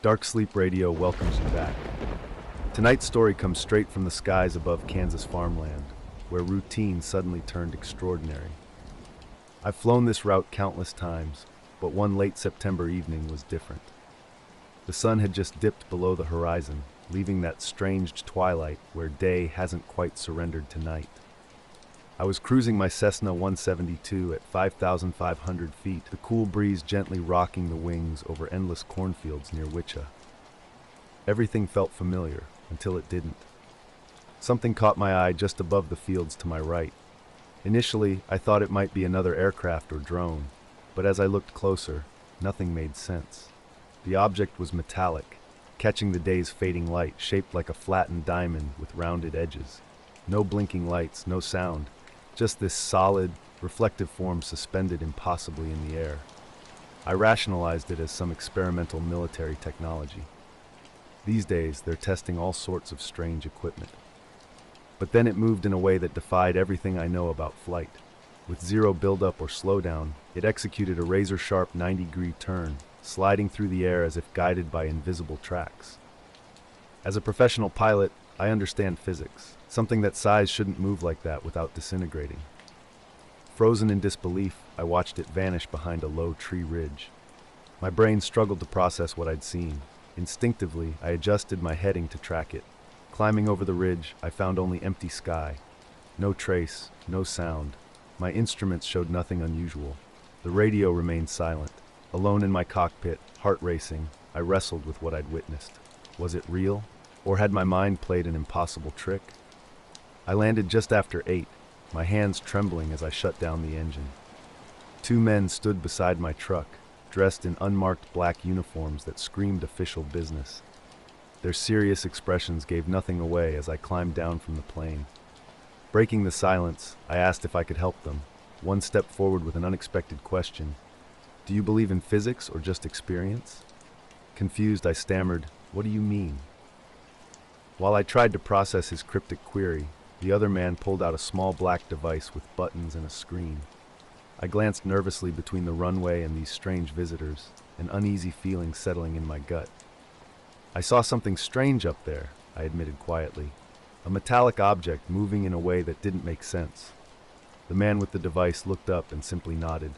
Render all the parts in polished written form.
Dark Sleep Radio welcomes you back. Tonight's story comes straight from the skies above Kansas farmland, where routine suddenly turned extraordinary. I've flown this route countless times, but one late September evening was different. The sun had just dipped below the horizon, leaving that strange twilight where day hasn't quite surrendered to night. I was cruising my Cessna 172 at 5,500 feet, the cool breeze gently rocking the wings over endless cornfields near Wichita. Everything felt familiar, until it didn't. Something caught my eye just above the fields to my right. Initially, I thought it might be another aircraft or drone, but as I looked closer, nothing made sense. The object was metallic, catching the day's fading light, shaped like a flattened diamond with rounded edges. No blinking lights, no sound. Just this solid, reflective form suspended impossibly in the air. I rationalized it as some experimental military technology. These days, they're testing all sorts of strange equipment. But then it moved in a way that defied everything I know about flight. With zero buildup or slowdown, it executed a razor-sharp 90-degree turn, sliding through the air as if guided by invisible tracks. As a professional pilot, I understand physics. Something that size shouldn't move like that without disintegrating. Frozen in disbelief, I watched it vanish behind a low tree ridge. My brain struggled to process what I'd seen. Instinctively, I adjusted my heading to track it. Climbing over the ridge, I found only empty sky. No trace, no sound. My instruments showed nothing unusual. The radio remained silent. Alone in my cockpit, heart racing, I wrestled with what I'd witnessed. Was it real? Or had my mind played an impossible trick? I landed just after 8, my hands trembling as I shut down the engine. 2 men stood beside my truck, dressed in unmarked black uniforms that screamed official business. Their serious expressions gave nothing away as I climbed down from the plane. Breaking the silence, I asked if I could help them. One stepped forward with an unexpected question. "Do you believe in physics or just experience?" Confused, I stammered, "What do you mean?" While I tried to process his cryptic query, the other man pulled out a small black device with buttons and a screen. I glanced nervously between the runway and these strange visitors, an uneasy feeling settling in my gut. "I saw something strange up there," I admitted quietly. "A metallic object moving in a way that didn't make sense." The man with the device looked up and simply nodded.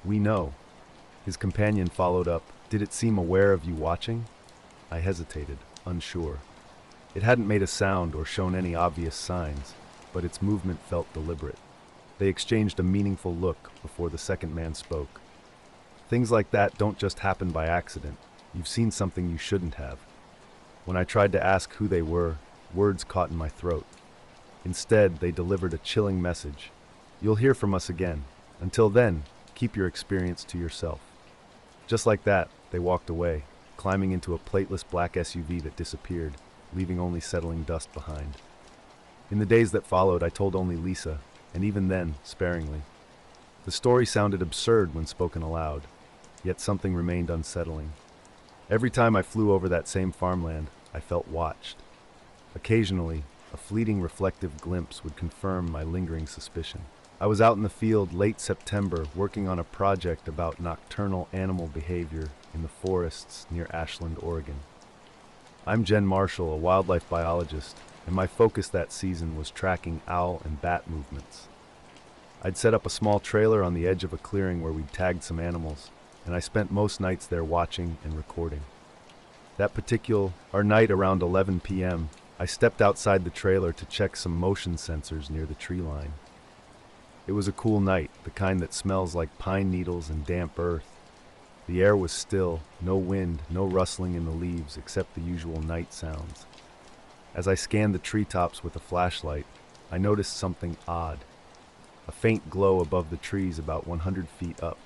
"We know." His companion followed up, "Did it seem aware of you watching?" I hesitated, unsure. It hadn't made a sound or shown any obvious signs, but its movement felt deliberate. They exchanged a meaningful look before the second man spoke. "Things like that don't just happen by accident. You've seen something you shouldn't have." When I tried to ask who they were, words caught in my throat. Instead, they delivered a chilling message. "You'll hear from us again. Until then, keep your experience to yourself." Just like that, they walked away, climbing into a plateless black SUV that disappeared, leaving only settling dust behind. In the days that followed, I told only Lisa, and even then, sparingly. The story sounded absurd when spoken aloud, yet something remained unsettling. Every time I flew over that same farmland, I felt watched. Occasionally, a fleeting reflective glimpse would confirm my lingering suspicion. I was out in the field late September working on a project about nocturnal animal behavior in the forests near Ashland, Oregon. I'm Jen Marshall, a wildlife biologist, and my focus that season was tracking owl and bat movements. I'd set up a small trailer on the edge of a clearing where we'd tagged some animals, and I spent most nights there watching and recording. That particular night around 11 p.m., I stepped outside the trailer to check some motion sensors near the tree line. It was a cool night, the kind that smells like pine needles and damp earth. The air was still, no wind, no rustling in the leaves except the usual night sounds. As I scanned the treetops with a flashlight, I noticed something odd. A faint glow above the trees about 100 feet up.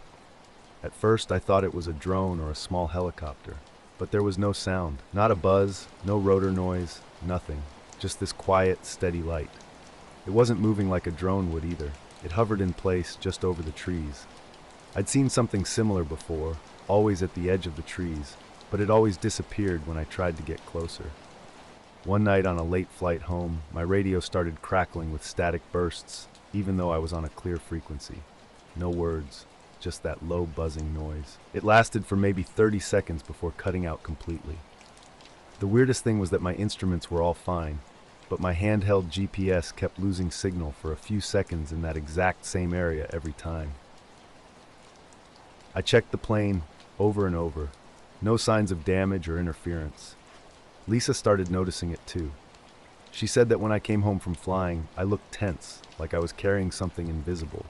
At first I thought it was a drone or a small helicopter, but there was no sound, not a buzz, no rotor noise, nothing, just this quiet, steady light. It wasn't moving like a drone would either. It hovered in place just over the trees. I'd seen something similar before, always at the edge of the trees, but it always disappeared when I tried to get closer. One night on a late flight home, my radio started crackling with static bursts, even though I was on a clear frequency. No words, just that low buzzing noise. It lasted for maybe 30 seconds before cutting out completely. The weirdest thing was that my instruments were all fine, but my handheld GPS kept losing signal for a few seconds in that exact same area every time. I checked the plane over and over. No signs of damage or interference. Lisa started noticing it too. She said that when I came home from flying, I looked tense, like I was carrying something invisible.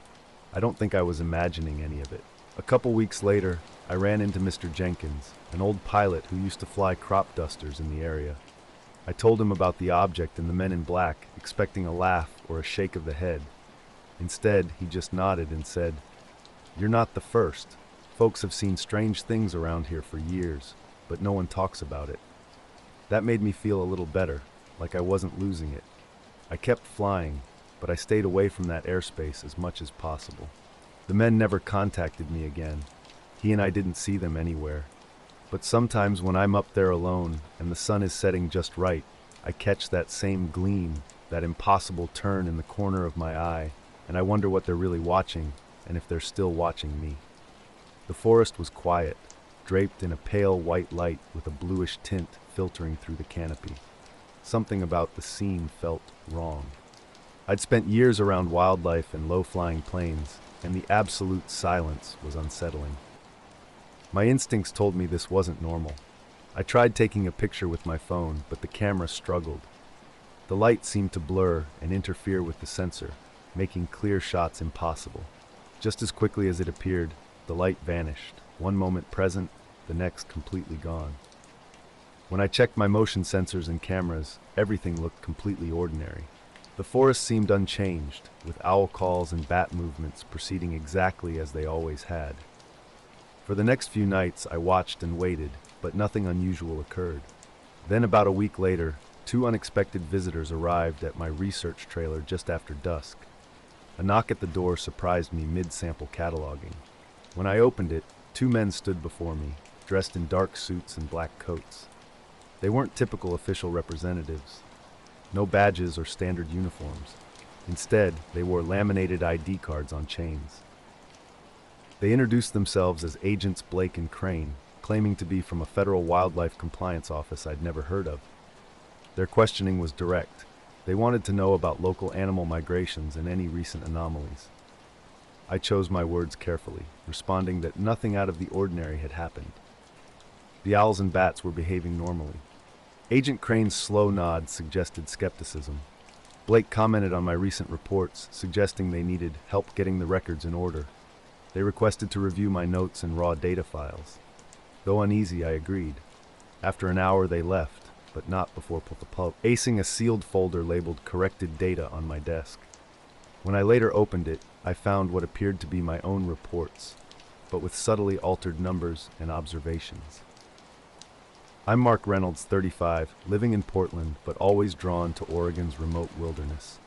I don't think I was imagining any of it. A couple weeks later, I ran into Mr. Jenkins, an old pilot who used to fly crop dusters in the area. I told him about the object and the men in black, expecting a laugh or a shake of the head. Instead, he just nodded and said, "You're not the first. Folks have seen strange things around here for years, but no one talks about it." That made me feel a little better, like I wasn't losing it. I kept flying, but I stayed away from that airspace as much as possible. The men never contacted me again. He and I didn't see them anywhere. But sometimes when I'm up there alone and the sun is setting just right, I catch that same gleam, that impossible turn in the corner of my eye, and I wonder what they're really watching and if they're still watching me. The forest was quiet, draped in a pale white light with a bluish tint filtering through the canopy. Something about the scene felt wrong. I'd spent years around wildlife and low-flying planes, and the absolute silence was unsettling. My instincts told me this wasn't normal. I tried taking a picture with my phone, but the camera struggled. The light seemed to blur and interfere with the sensor, making clear shots impossible. Just as quickly as it appeared, the light vanished, one moment present, the next completely gone. When I checked my motion sensors and cameras, everything looked completely ordinary. The forest seemed unchanged, with owl calls and bat movements proceeding exactly as they always had. For the next few nights, I watched and waited, but nothing unusual occurred. Then about a week later, 2 unexpected visitors arrived at my research trailer just after dusk. A knock at the door surprised me mid-sample cataloging. When I opened it, 2 men stood before me, dressed in dark suits and black coats. They weren't typical official representatives. No badges or standard uniforms. Instead, they wore laminated ID cards on chains. They introduced themselves as Agents Blake and Crane, claiming to be from a federal wildlife compliance office I'd never heard of. Their questioning was direct. They wanted to know about local animal migrations and any recent anomalies. I chose my words carefully, responding that nothing out of the ordinary had happened. The owls and bats were behaving normally. Agent Crane's slow nod suggested skepticism. Blake commented on my recent reports, suggesting they needed help getting the records in order. They requested to review my notes and raw data files. Though uneasy, I agreed. After an hour, they left, but not before acing a sealed folder labeled corrected data on my desk. When I later opened it, I found what appeared to be my own reports, but with subtly altered numbers and observations. I'm Mark Reynolds, 35, living in Portland, but always drawn to Oregon's remote wilderness.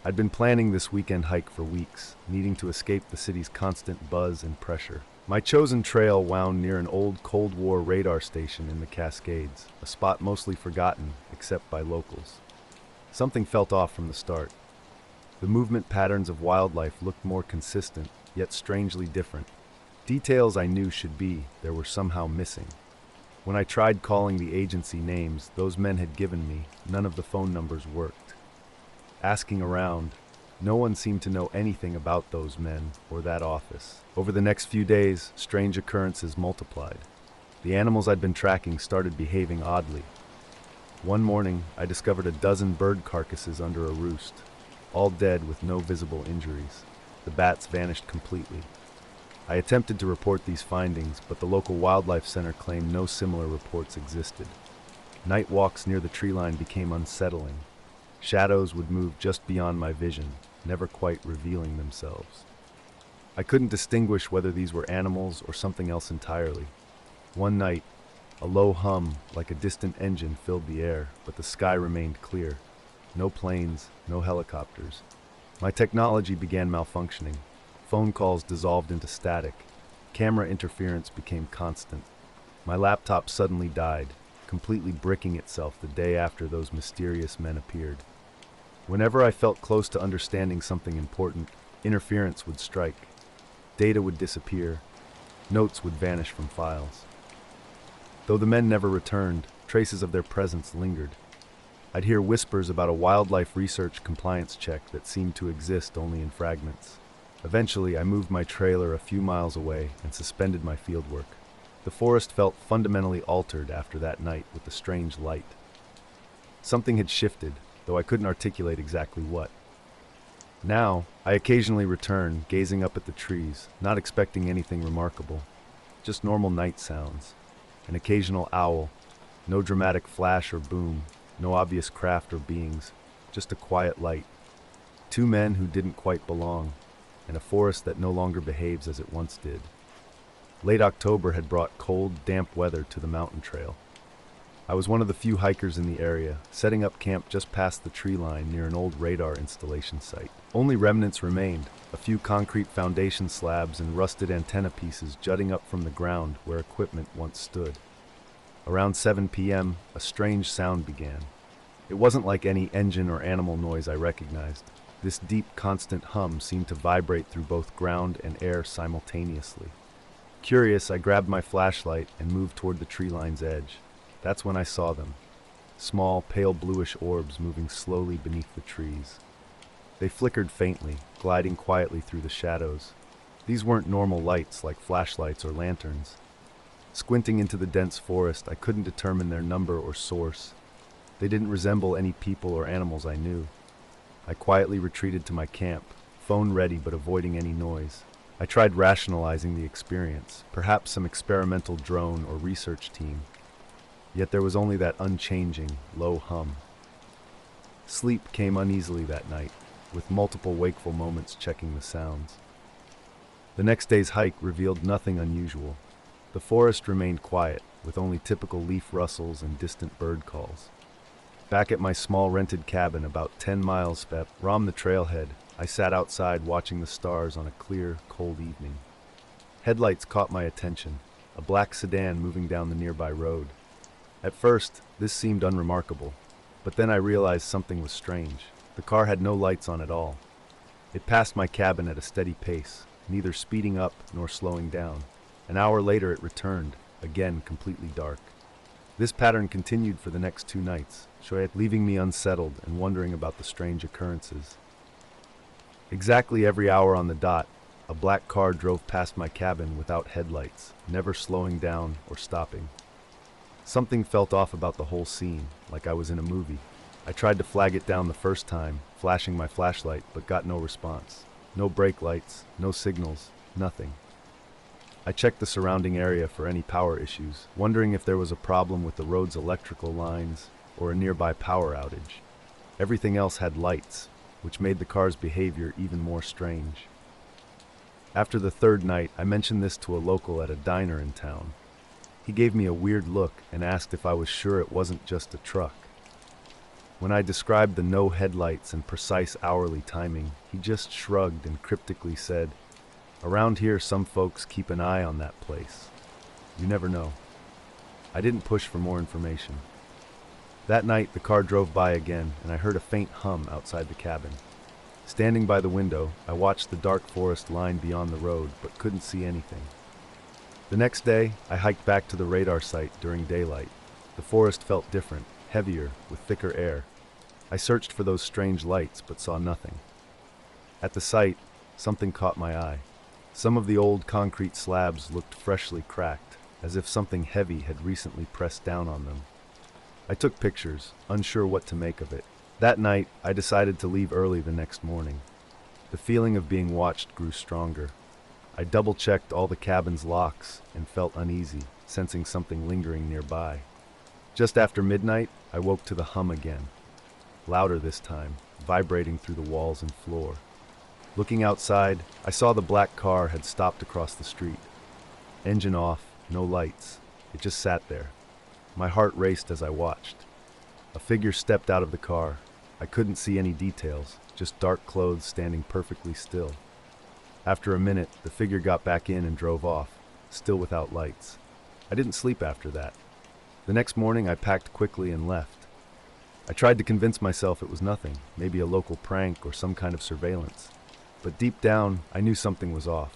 I'd been planning this weekend hike for weeks, needing to escape the city's constant buzz and pressure. My chosen trail wound near an old Cold War radar station in the Cascades, a spot mostly forgotten except by locals. Something felt off from the start. The movement patterns of wildlife looked more consistent, yet strangely different. Details I knew should be there were somehow missing. When I tried calling the agency names those men had given me, none of the phone numbers worked. Asking around, no one seemed to know anything about those men or that office. Over the next few days, strange occurrences multiplied. The animals I'd been tracking started behaving oddly. One morning, I discovered a dozen bird carcasses under a roost, all dead with no visible injuries. The bats vanished completely. I attempted to report these findings, but the local wildlife center claimed no similar reports existed. Night walks near the tree line became unsettling. Shadows would move just beyond my vision, never quite revealing themselves. I couldn't distinguish whether these were animals or something else entirely. One night, a low hum like a distant engine filled the air, but the sky remained clear. No planes, no helicopters. My technology began malfunctioning. Phone calls dissolved into static. Camera interference became constant. My laptop suddenly died, completely bricking itself the day after those mysterious men appeared. Whenever I felt close to understanding something important, interference would strike. Data would disappear. Notes would vanish from files. Though the men never returned, traces of their presence lingered. I'd hear whispers about a wildlife research compliance check that seemed to exist only in fragments. Eventually, I moved my trailer a few miles away and suspended my fieldwork. The forest felt fundamentally altered after that night with the strange light. Something had shifted, though I couldn't articulate exactly what. Now, I occasionally return, gazing up at the trees, not expecting anything remarkable. Just normal night sounds. An occasional owl. No dramatic flash or boom. No obvious craft or beings. Just a quiet light. Two men who didn't quite belong. And a forest that no longer behaves as it once did. Late October had brought cold, damp weather to the mountain trail. I was one of the few hikers in the area, setting up camp just past the tree line near an old radar installation site. Only remnants remained, a few concrete foundation slabs and rusted antenna pieces jutting up from the ground where equipment once stood. Around 7 p.m., a strange sound began. It wasn't like any engine or animal noise I recognized. This deep, constant hum seemed to vibrate through both ground and air simultaneously. Curious, I grabbed my flashlight and moved toward the tree line's edge. That's when I saw them. Small, pale bluish orbs moving slowly beneath the trees. They flickered faintly, gliding quietly through the shadows. These weren't normal lights like flashlights or lanterns. Squinting into the dense forest, I couldn't determine their number or source. They didn't resemble any people or animals I knew. I quietly retreated to my camp, phone ready but avoiding any noise. I tried rationalizing the experience, perhaps some experimental drone or research team. Yet there was only that unchanging, low hum. Sleep came uneasily that night, with multiple wakeful moments checking the sounds. The next day's hike revealed nothing unusual. The forest remained quiet, with only typical leaf rustles and distant bird calls. Back at my small rented cabin about 10 miles from the trailhead, I sat outside watching the stars on a clear, cold evening. Headlights caught my attention, a black sedan moving down the nearby road. At first, this seemed unremarkable, but then I realized something was strange. The car had no lights on at all. It passed my cabin at a steady pace, neither speeding up nor slowing down. An hour later it returned, again completely dark. This pattern continued for the next 2 nights, leaving me unsettled and wondering about the strange occurrences. Exactly every hour on the dot, a black car drove past my cabin without headlights, never slowing down or stopping. Something felt off about the whole scene, like I was in a movie. I tried to flag it down the first time, flashing my flashlight, but got no response. No brake lights, no signals, nothing. I checked the surrounding area for any power issues, wondering if there was a problem with the road's electrical lines or a nearby power outage. Everything else had lights, which made the car's behavior even more strange. After the 3rd night, I mentioned this to a local at a diner in town. He gave me a weird look and asked if I was sure it wasn't just a truck. When I described the no headlights and precise hourly timing, he just shrugged and cryptically said, "Around here, some folks keep an eye on that place. You never know." I didn't push for more information. That night, the car drove by again, and I heard a faint hum outside the cabin. Standing by the window, I watched the dark forest line beyond the road, but couldn't see anything. The next day, I hiked back to the radar site during daylight. The forest felt different, heavier, with thicker air. I searched for those strange lights, but saw nothing. At the site, something caught my eye. Some of the old concrete slabs looked freshly cracked, as if something heavy had recently pressed down on them. I took pictures, unsure what to make of it. That night, I decided to leave early the next morning. The feeling of being watched grew stronger. I double-checked all the cabin's locks and felt uneasy, sensing something lingering nearby. Just after midnight, I woke to the hum again. Louder this time, vibrating through the walls and floor. Looking outside, I saw the black car had stopped across the street. Engine off, no lights. It just sat there. My heart raced as I watched. A figure stepped out of the car. I couldn't see any details, just dark clothes standing perfectly still. After a minute, the figure got back in and drove off, still without lights. I didn't sleep after that. The next morning, I packed quickly and left. I tried to convince myself it was nothing, maybe a local prank or some kind of surveillance. But deep down, I knew something was off.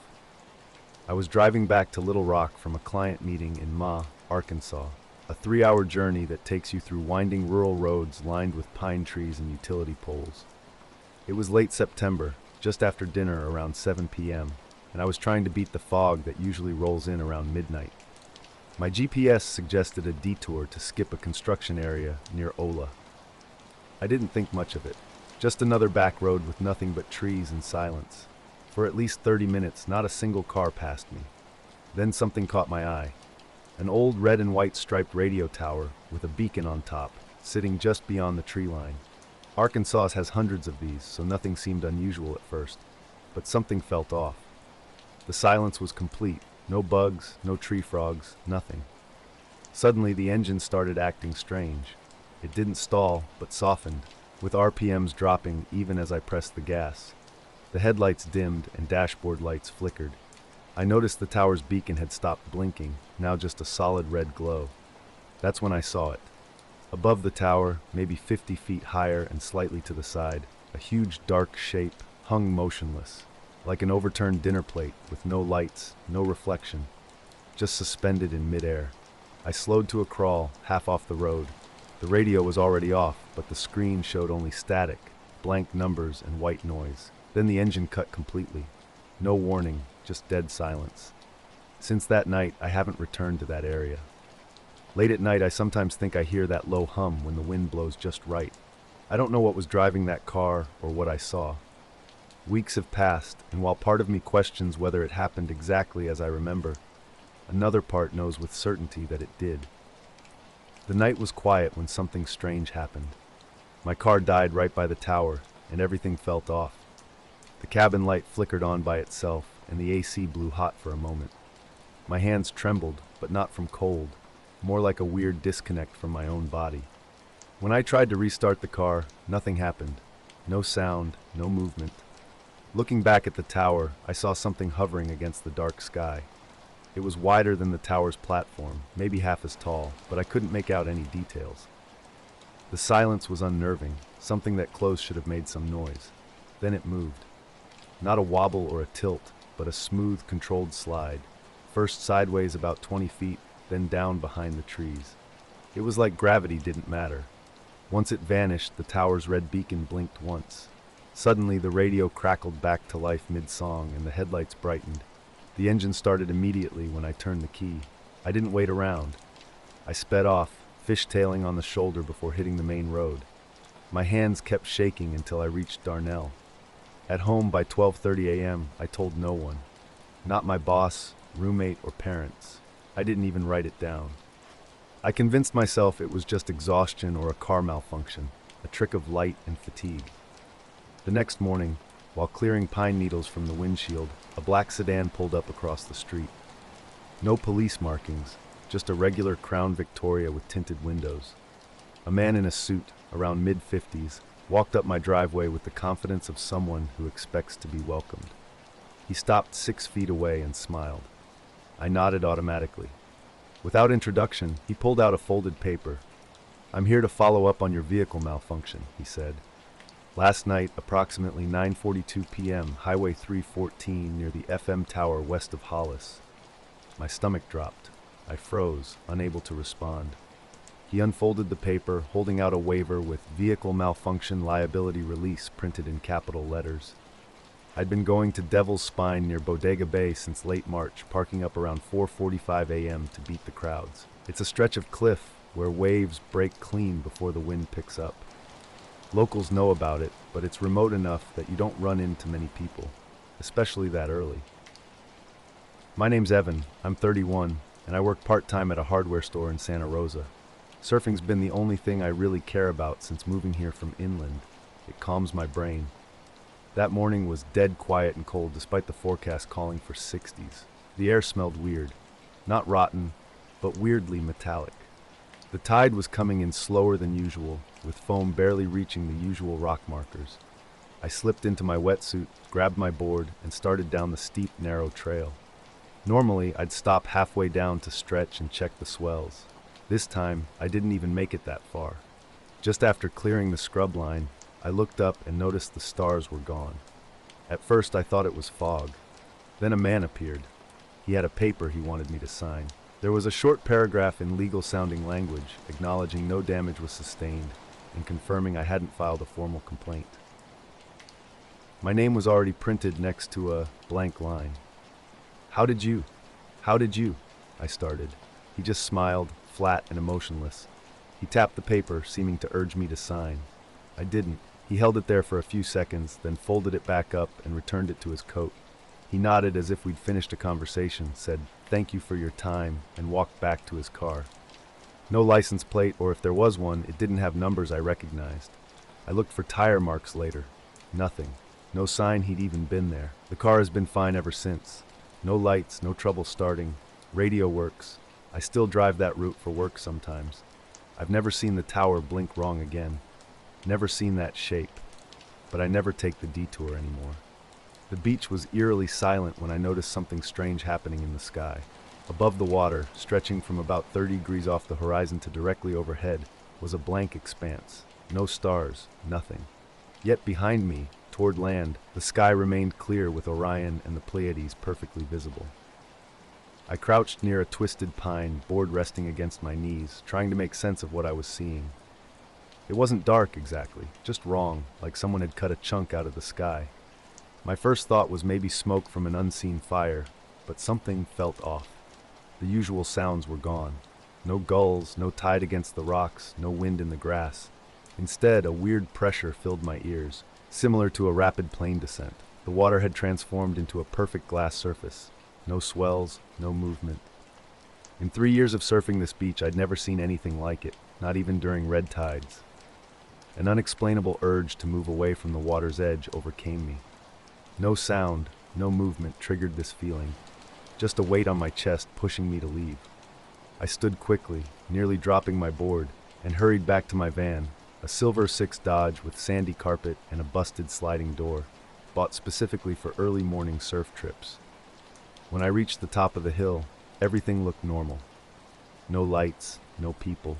I was driving back to Little Rock from a client meeting in Arkansas, a 3-hour journey that takes you through winding rural roads lined with pine trees and utility poles. It was late September, just after dinner around 7 p.m., and I was trying to beat the fog that usually rolls in around midnight. My GPS suggested a detour to skip a construction area near Ola. I didn't think much of it. Just another back road with nothing but trees and silence. For at least 30 minutes, not a single car passed me. Then something caught my eye. An old red and white striped radio tower with a beacon on top, sitting just beyond the tree line. Arkansas has hundreds of these, so nothing seemed unusual at first. But something felt off. The silence was complete. No bugs, no tree frogs, nothing. Suddenly, the engine started acting strange. It didn't stall, but softened, with RPMs dropping even as I pressed the gas. The headlights dimmed and dashboard lights flickered. I noticed the tower's beacon had stopped blinking, now just a solid red glow. That's when I saw it. Above the tower, maybe 50 feet higher and slightly to the side, a huge dark shape hung motionless, like an overturned dinner plate with no lights, no reflection, just suspended in midair. I slowed to a crawl, half off the road. The radio was already off, but the screen showed only static, blank numbers and white noise. Then the engine cut completely. No warning, just dead silence. Since that night, I haven't returned to that area. Late at night, I sometimes think I hear that low hum when the wind blows just right. I don't know what was driving that car or what I saw. Weeks have passed, and while part of me questions whether it happened exactly as I remember, another part knows with certainty that it did. The night was quiet when something strange happened. My car died right by the tower, and everything felt off. The cabin light flickered on by itself, and the AC blew hot for a moment. My hands trembled, but not from cold, more like a weird disconnect from my own body. When I tried to restart the car, nothing happened. No sound, no movement. Looking back at the tower, I saw something hovering against the dark sky. It was wider than the tower's platform, maybe half as tall, but I couldn't make out any details. The silence was unnerving, something that close should have made some noise. Then it moved. Not a wobble or a tilt, but a smooth, controlled slide. First sideways about 20 feet, then down behind the trees. It was like gravity didn't matter. Once it vanished, the tower's red beacon blinked once. Suddenly, the radio crackled back to life mid-song, and the headlights brightened. The engine started immediately when I turned the key. I didn't wait around. I sped off, fishtailing on the shoulder before hitting the main road. My hands kept shaking until I reached Darnell. At home by 12:30 a.m., I told no one. Not my boss, roommate, or parents. I didn't even write it down. I convinced myself it was just exhaustion or a car malfunction, a trick of light and fatigue. The next morning, while clearing pine needles from the windshield, a black sedan pulled up across the street. No police markings, just a regular Crown Victoria with tinted windows. A man in a suit, around mid-50s, walked up my driveway with the confidence of someone who expects to be welcomed. He stopped 6 feet away and smiled. I nodded automatically. Without introduction, he pulled out a folded paper. "I'm here to follow up on your vehicle malfunction," he said. "Last night, approximately 9:42 p.m., Highway 314 near the FM tower west of Hollis." My stomach dropped. I froze, unable to respond. He unfolded the paper, holding out a waiver with "Vehicle Malfunction Liability Release" printed in capital letters. I'd been going to Devil's Spine near Bodega Bay since late March, parking up around 4:45 a.m. to beat the crowds. It's a stretch of cliff where waves break clean before the wind picks up. Locals know about it, but it's remote enough that you don't run into many people, especially that early. My name's Evan, I'm 31, and I work part-time at a hardware store in Santa Rosa. Surfing's been the only thing I really care about since moving here from inland. It calms my brain. That morning was dead quiet and cold despite the forecast calling for 60s. The air smelled weird. Not rotten, but weirdly metallic. The tide was coming in slower than usual, with foam barely reaching the usual rock markers. I slipped into my wetsuit, grabbed my board, and started down the steep, narrow trail. Normally, I'd stop halfway down to stretch and check the swells. This time, I didn't even make it that far. Just after clearing the scrub line, I looked up and noticed the stars were gone. At first, I thought it was fog. Then a man appeared. He had a paper he wanted me to sign. There was a short paragraph in legal-sounding language, acknowledging no damage was sustained and confirming I hadn't filed a formal complaint. My name was already printed next to a blank line. How did you? I started. He just smiled, flat and emotionless. He tapped the paper, seeming to urge me to sign. I didn't. He held it there for a few seconds, then folded it back up and returned it to his coat. He nodded as if we'd finished a conversation, said, "Thank you for your time," and walked back to his car. No license plate, or if there was one, it didn't have numbers I recognized. I looked for tire marks later. Nothing. No sign he'd even been there. The car has been fine ever since. No lights, no trouble starting. Radio works. I still drive that route for work sometimes. I've never seen the tower blink wrong again. Never seen that shape. But I never take the detour anymore. The beach was eerily silent when I noticed something strange happening in the sky. Above the water, stretching from about 30 degrees off the horizon to directly overhead, was a blank expanse. No stars, nothing. Yet behind me, toward land, the sky remained clear with Orion and the Pleiades perfectly visible. I crouched near a twisted pine, board resting against my knees, trying to make sense of what I was seeing. It wasn't dark exactly, just wrong, like someone had cut a chunk out of the sky. My first thought was maybe smoke from an unseen fire, but something felt off. The usual sounds were gone. No gulls, no tide against the rocks, no wind in the grass. Instead, a weird pressure filled my ears, similar to a rapid plane descent. The water had transformed into a perfect glass surface. No swells, no movement. In 3 years of surfing this beach, I'd never seen anything like it, not even during red tides. An unexplainable urge to move away from the water's edge overcame me. No sound, no movement triggered this feeling, just a weight on my chest pushing me to leave. I stood quickly, nearly dropping my board, and hurried back to my van, a silver 6 Dodge with sandy carpet and a busted sliding door, bought specifically for early morning surf trips. When I reached the top of the hill, everything looked normal. No lights, no people.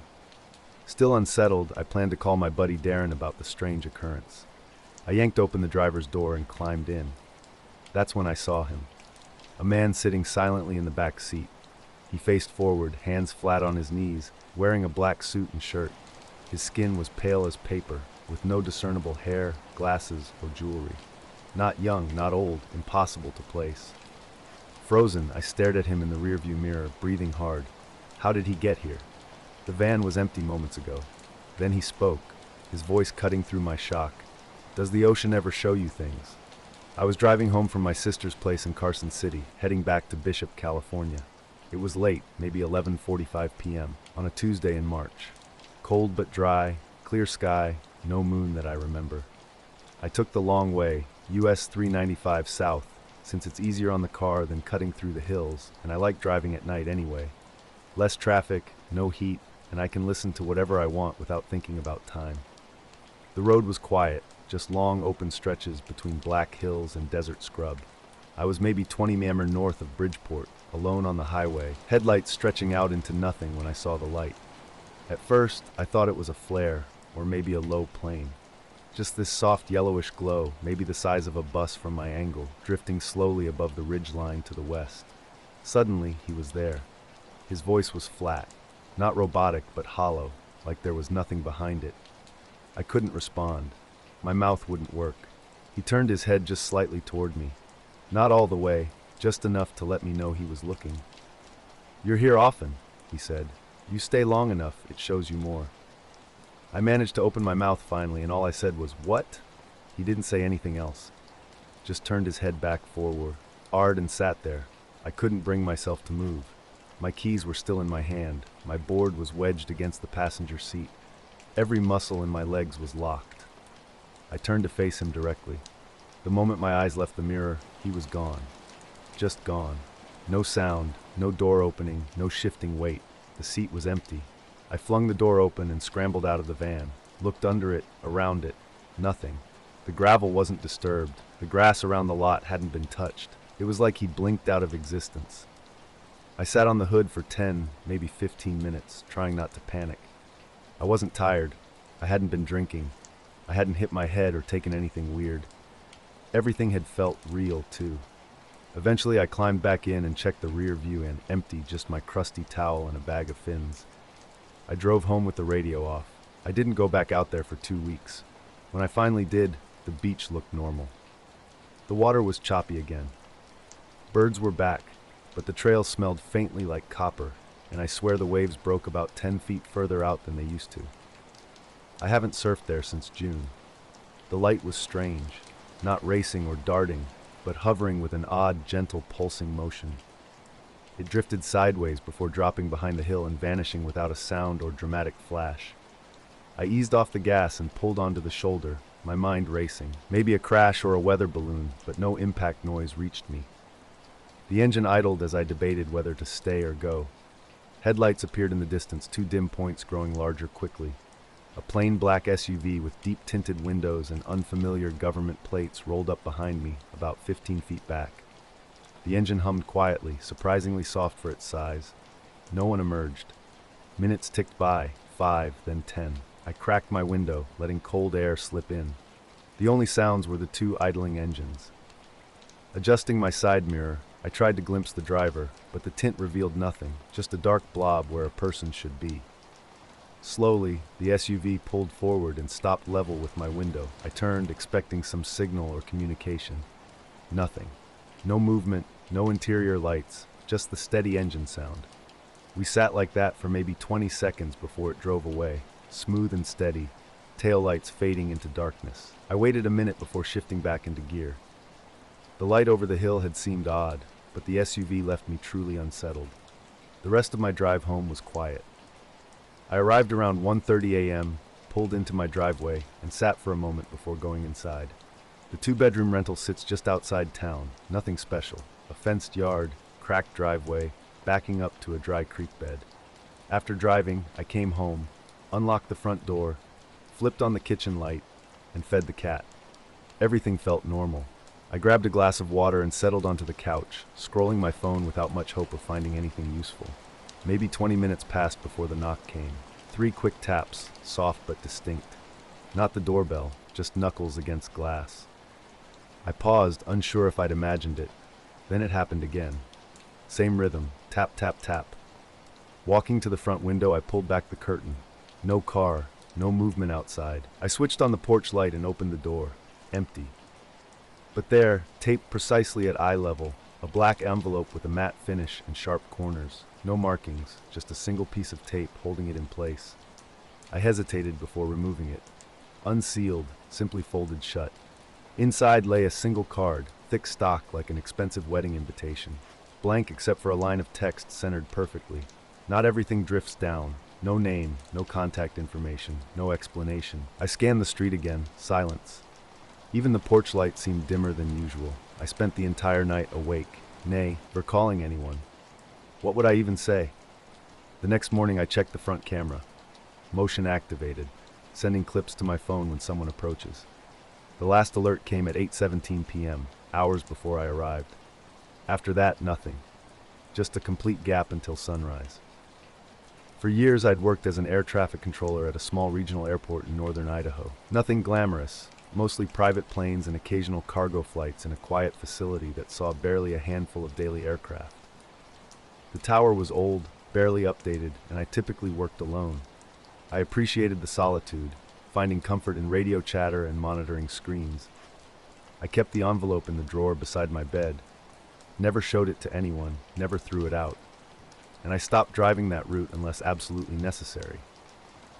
Still unsettled, I planned to call my buddy Darren about the strange occurrence. I yanked open the driver's door and climbed in. That's when I saw him. A man sitting silently in the back seat. He faced forward, hands flat on his knees, wearing a black suit and shirt. His skin was pale as paper, with no discernible hair, glasses, or jewelry. Not young, not old, impossible to place. Frozen, I stared at him in the rearview mirror, breathing hard. How did he get here? The van was empty moments ago. Then he spoke, his voice cutting through my shock. "Does the ocean ever show you things?" I was driving home from my sister's place in Carson City, heading back to Bishop, California. It was late, maybe 11:45 p.m., on a Tuesday in March. Cold but dry, clear sky, no moon that I remember. I took the long way, US 395 south, since it's easier on the car than cutting through the hills, and I like driving at night anyway. Less traffic, no heat, and I can listen to whatever I want without thinking about time. The road was quiet, just long open stretches between black hills and desert scrub. I was maybe 20 miles north of Bridgeport, alone on the highway, headlights stretching out into nothing when I saw the light. At first, I thought it was a flare, or maybe a low plane. Just this soft yellowish glow, maybe the size of a bus from my angle, drifting slowly above the ridge line to the west. Suddenly, he was there. His voice was flat, not robotic but hollow, like there was nothing behind it. I couldn't respond. My mouth wouldn't work. He turned his head just slightly toward me. Not all the way, just enough to let me know he was looking. "You're here often," he said. "You stay long enough, it shows you more." I managed to open my mouth finally, and all I said was, "What?" He didn't say anything else. Just turned his head back forward, arred and sat there. I couldn't bring myself to move. My keys were still in my hand. My board was wedged against the passenger seat. Every muscle in my legs was locked. I turned to face him directly. The moment my eyes left the mirror, he was gone. Just gone. No sound, no door opening, no shifting weight. The seat was empty. I flung the door open and scrambled out of the van, looked under it, around it. Nothing. The gravel wasn't disturbed. The grass around the lot hadn't been touched. It was like he blinked out of existence. I sat on the hood for 10, maybe 15 minutes, trying not to panic. I wasn't tired. I hadn't been drinking. I hadn't hit my head or taken anything weird. Everything had felt real, too. Eventually, I climbed back in and checked the rear view and emptied just my crusty towel and a bag of fins. I drove home with the radio off. I didn't go back out there for 2 weeks. When I finally did, the beach looked normal. The water was choppy again. Birds were back, but the trail smelled faintly like copper, and I swear the waves broke about 10 feet further out than they used to. I haven't surfed there since June. The light was strange, not racing or darting, but hovering with an odd, gentle, pulsing motion. It drifted sideways before dropping behind the hill and vanishing without a sound or dramatic flash. I eased off the gas and pulled onto the shoulder, my mind racing. Maybe a crash or a weather balloon, but no impact noise reached me. The engine idled as I debated whether to stay or go. Headlights appeared in the distance, 2 dim points growing larger quickly. A plain black SUV with deep tinted windows and unfamiliar government plates rolled up behind me, about 15 feet back. The engine hummed quietly, surprisingly soft for its size. No one emerged. Minutes ticked by, 5, then 10. I cracked my window, letting cold air slip in. The only sounds were the 2 idling engines. Adjusting my side mirror, I tried to glimpse the driver, but the tint revealed nothing, just a dark blob where a person should be. Slowly, the SUV pulled forward and stopped level with my window. I turned, expecting some signal or communication. Nothing. No movement, no interior lights, just the steady engine sound. We sat like that for maybe 20 seconds before it drove away, smooth and steady, taillights fading into darkness. I waited a minute before shifting back into gear. The light over the hill had seemed odd, but the SUV left me truly unsettled. The rest of my drive home was quiet. I arrived around 1:30 a.m., pulled into my driveway, and sat for a moment before going inside. The 2-bedroom rental sits just outside town, nothing special. A fenced yard, cracked driveway, backing up to a dry creek bed. After driving, I came home, unlocked the front door, flipped on the kitchen light, and fed the cat. Everything felt normal. I grabbed a glass of water and settled onto the couch, scrolling my phone without much hope of finding anything useful. Maybe 20 minutes passed before the knock came. 3 quick taps, soft but distinct. Not the doorbell, just knuckles against glass. I paused, unsure if I'd imagined it. Then it happened again. Same rhythm, tap, tap, tap. Walking to the front window, I pulled back the curtain. No car, no movement outside. I switched on the porch light and opened the door. Empty. But there, taped precisely at eye level, a black envelope with a matte finish and sharp corners. No markings, just a single piece of tape holding it in place. I hesitated before removing it. Unsealed, simply folded shut. Inside lay a single card, thick stock like an expensive wedding invitation. Blank except for a line of text centered perfectly. Not everything drifts down. No name, no contact information, no explanation. I scanned the street again, silence. Even the porch light seemed dimmer than usual. I spent the entire night awake, nay, recalling anyone. What would I even say? The next morning I checked the front camera. Motion activated, sending clips to my phone when someone approaches. The last alert came at 8:17 p.m., hours before I arrived. After that, nothing. Just a complete gap until sunrise. For years I'd worked as an air traffic controller at a small regional airport in northern Idaho. Nothing glamorous, mostly private planes and occasional cargo flights in a quiet facility that saw barely a handful of daily aircraft. The tower was old, barely updated, and I typically worked alone. I appreciated the solitude, finding comfort in radio chatter and monitoring screens. I kept the envelope in the drawer beside my bed, never showed it to anyone, never threw it out. And I stopped driving that route unless absolutely necessary.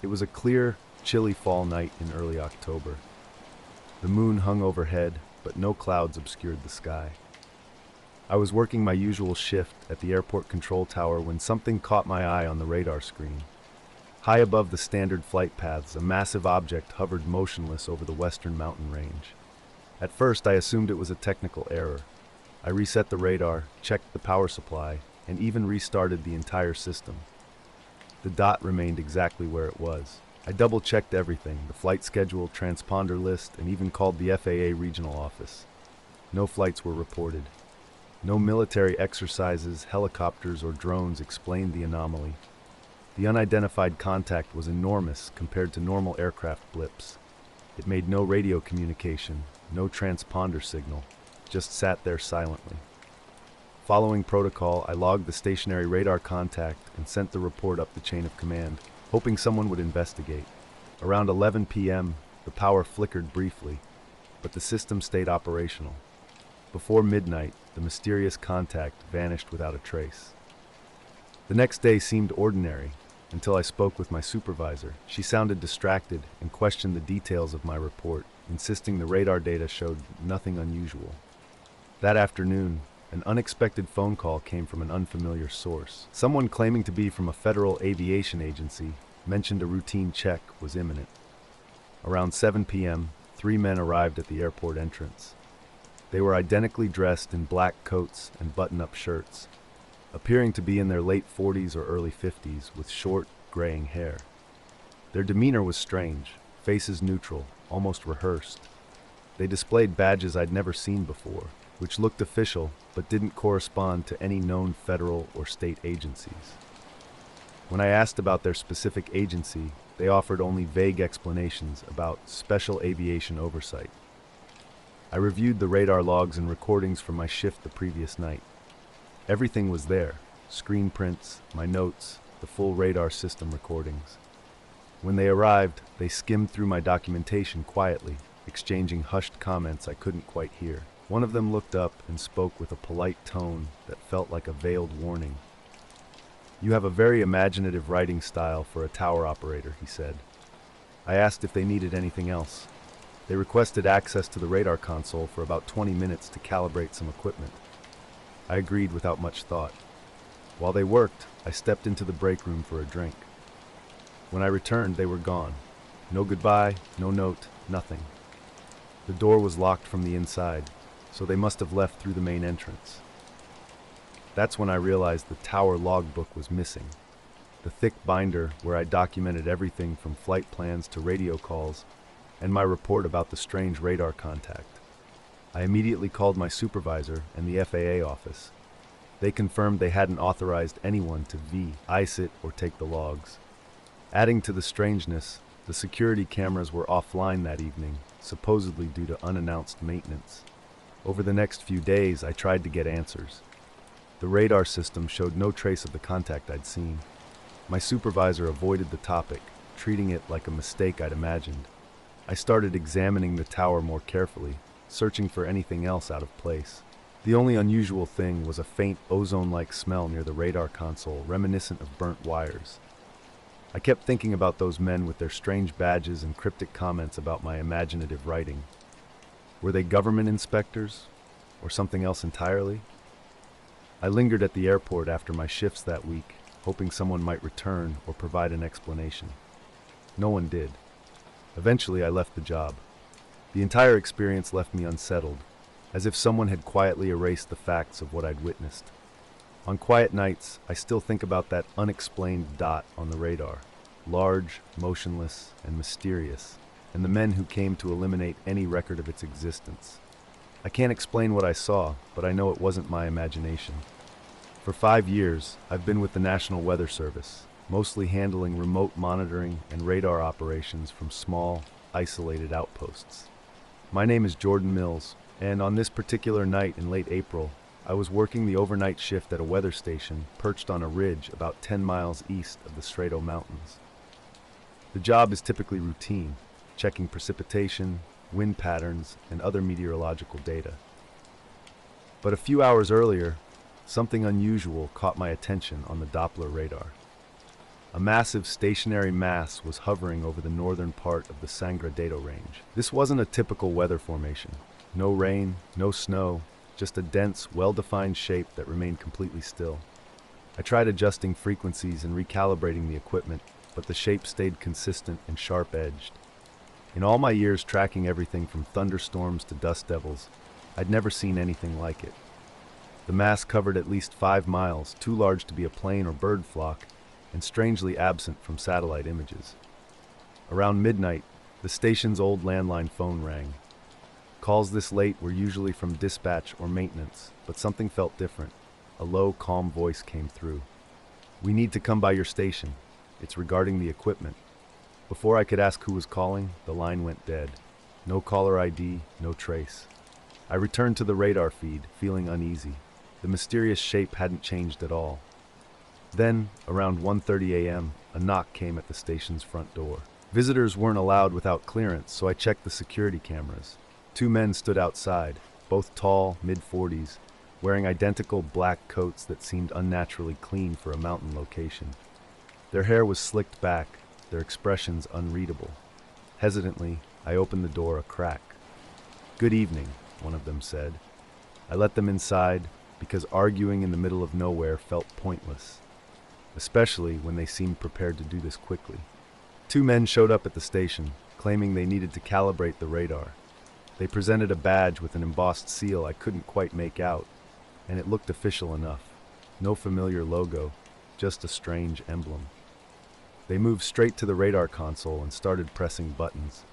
It was a clear, chilly fall night in early October. The moon hung overhead, but no clouds obscured the sky. I was working my usual shift at the airport control tower when something caught my eye on the radar screen. High above the standard flight paths, a massive object hovered motionless over the western mountain range. At first, I assumed it was a technical error. I reset the radar, checked the power supply, and even restarted the entire system. The dot remained exactly where it was. I double-checked everything, the flight schedule, transponder list, and even called the FAA regional office. No flights were reported. No military exercises, helicopters, or drones explained the anomaly. The unidentified contact was enormous compared to normal aircraft blips. It made no radio communication, no transponder signal, just sat there silently. Following protocol, I logged the stationary radar contact and sent the report up the chain of command, hoping someone would investigate. Around 11 p.m., the power flickered briefly, but the system stayed operational. Before midnight, the mysterious contact vanished without a trace. The next day seemed ordinary until I spoke with my supervisor. She sounded distracted and questioned the details of my report, insisting the radar data showed nothing unusual. That afternoon, an unexpected phone call came from an unfamiliar source. Someone claiming to be from a federal aviation agency mentioned a routine check was imminent. Around 7 p.m., 3 men arrived at the airport entrance. They were identically dressed in black coats and button-up shirts, appearing to be in their late 40s or early 50s with short, graying hair. Their demeanor was strange, faces neutral, almost rehearsed. They displayed badges I'd never seen before, which looked official but didn't correspond to any known federal or state agencies. When I asked about their specific agency, they offered only vague explanations about special aviation oversight. I reviewed the radar logs and recordings from my shift the previous night. Everything was there: screen prints, my notes, the full radar system recordings. When they arrived, they skimmed through my documentation quietly, exchanging hushed comments I couldn't quite hear. One of them looked up and spoke with a polite tone that felt like a veiled warning. "You have a very imaginative writing style for a tower operator," he said. I asked if they needed anything else. They requested access to the radar console for about 20 minutes to calibrate some equipment. I agreed without much thought. While they worked, I stepped into the break room for a drink. When I returned, they were gone. No goodbye, no note, nothing. The door was locked from the inside, so they must have left through the main entrance. That's when I realized the tower logbook was missing. The thick binder where I documented everything from flight plans to radio calls, and my report about the strange radar contact. I immediately called my supervisor and the FAA office. They confirmed they hadn't authorized anyone to ice it or take the logs. Adding to the strangeness, the security cameras were offline that evening, supposedly due to unannounced maintenance. Over the next few days, I tried to get answers. The radar system showed no trace of the contact I'd seen. My supervisor avoided the topic, treating it like a mistake I'd imagined. I started examining the tower more carefully, searching for anything else out of place. The only unusual thing was a faint ozone-like smell near the radar console, reminiscent of burnt wires. I kept thinking about those men with their strange badges and cryptic comments about my imaginative writing. Were they government inspectors, or something else entirely? I lingered at the airport after my shifts that week, hoping someone might return or provide an explanation. No one did. Eventually, I left the job. The entire experience left me unsettled, as if someone had quietly erased the facts of what I'd witnessed. On quiet nights, I still think about that unexplained dot on the radar, large, motionless, and mysterious, and the men who came to eliminate any record of its existence. I can't explain what I saw, but I know it wasn't my imagination. For 5 years, I've been with the National Weather Service, mostly handling remote monitoring and radar operations from small, isolated outposts. My name is Jordan Mills, and on this particular night in late April, I was working the overnight shift at a weather station perched on a ridge about 10 miles east of the Strado Mountains. The job is typically routine, checking precipitation, wind patterns, and other meteorological data. But a few hours earlier, something unusual caught my attention on the Doppler radar. A massive stationary mass was hovering over the northern part of the Sangre-Dato range. This wasn't a typical weather formation. No rain, no snow, just a dense, well-defined shape that remained completely still. I tried adjusting frequencies and recalibrating the equipment, but the shape stayed consistent and sharp-edged. In all my years tracking everything from thunderstorms to dust devils, I'd never seen anything like it. The mass covered at least 5 miles, too large to be a plane or bird flock, and strangely absent from satellite images. Around midnight, the station's old landline phone rang. Calls this late were usually from dispatch or maintenance, but something felt different. A low, calm voice came through. "We need to come by your station. It's regarding the equipment." Before I could ask who was calling, the line went dead. No caller ID, no trace. I returned to the radar feed, feeling uneasy. The mysterious shape hadn't changed at all. Then, around 1:30 a.m., a knock came at the station's front door. Visitors weren't allowed without clearance, so I checked the security cameras. Two men stood outside, both tall, mid-40s, wearing identical black coats that seemed unnaturally clean for a mountain location. Their hair was slicked back, their expressions unreadable. Hesitantly, I opened the door a crack. "Good evening," one of them said. I let them inside because arguing in the middle of nowhere felt pointless, especially when they seemed prepared to do this quickly. Two men showed up at the station, claiming they needed to calibrate the radar. They presented a badge with an embossed seal I couldn't quite make out, and it looked official enough. No familiar logo, just a strange emblem. They moved straight to the radar console and started pressing buttons.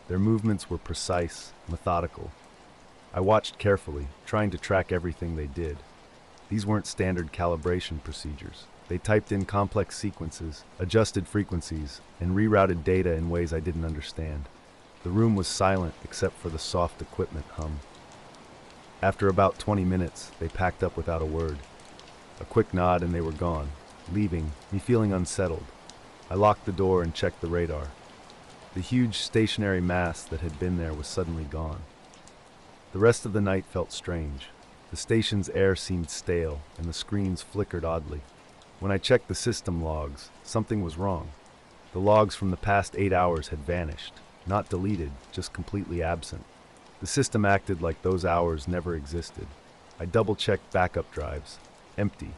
Their movements were precise, methodical. I watched carefully, trying to track everything they did. These weren't standard calibration procedures. They typed in complex sequences, adjusted frequencies, and rerouted data in ways I didn't understand. The room was silent except for the soft equipment hum. After about 20 minutes, they packed up without a word. A quick nod and they were gone, leaving me feeling unsettled. I locked the door and checked the radar. The huge stationary mass that had been there was suddenly gone. The rest of the night felt strange. The station's air seemed stale, and the screens flickered oddly. When I checked the system logs, something was wrong. The logs from the past 8 hours had vanished, not deleted, just completely absent. The system acted like those hours never existed. I double-checked backup drives. Empty.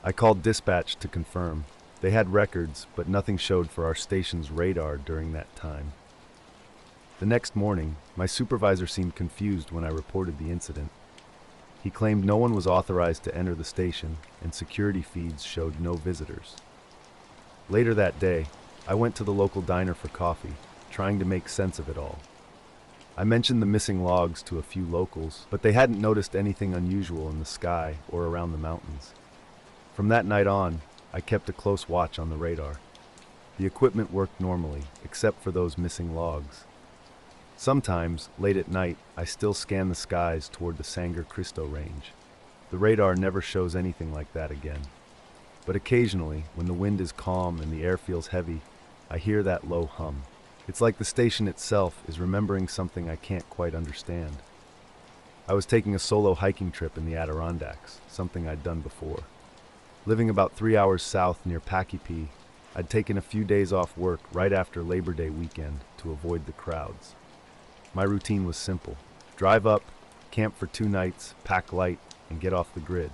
I called dispatch to confirm. They had records, but nothing showed for our station's radar during that time. The next morning, my supervisor seemed confused when I reported the incident. He claimed no one was authorized to enter the station, and security feeds showed no visitors. Later that day, I went to the local diner for coffee, trying to make sense of it all. I mentioned the missing logs to a few locals, but they hadn't noticed anything unusual in the sky or around the mountains. From that night on, I kept a close watch on the radar. The equipment worked normally, except for those missing logs. Sometimes, late at night, I still scan the skies toward the Sangre Cristo range. The radar never shows anything like that again. But occasionally, when the wind is calm and the air feels heavy, I hear that low hum. It's like the station itself is remembering something I can't quite understand. I was taking a solo hiking trip in the Adirondacks, something I'd done before. Living about 3 hours south near Paquipi, I'd taken a few days off work right after Labor Day weekend to avoid the crowds. My routine was simple. Drive up, camp for 2 nights, pack light, and get off the grid.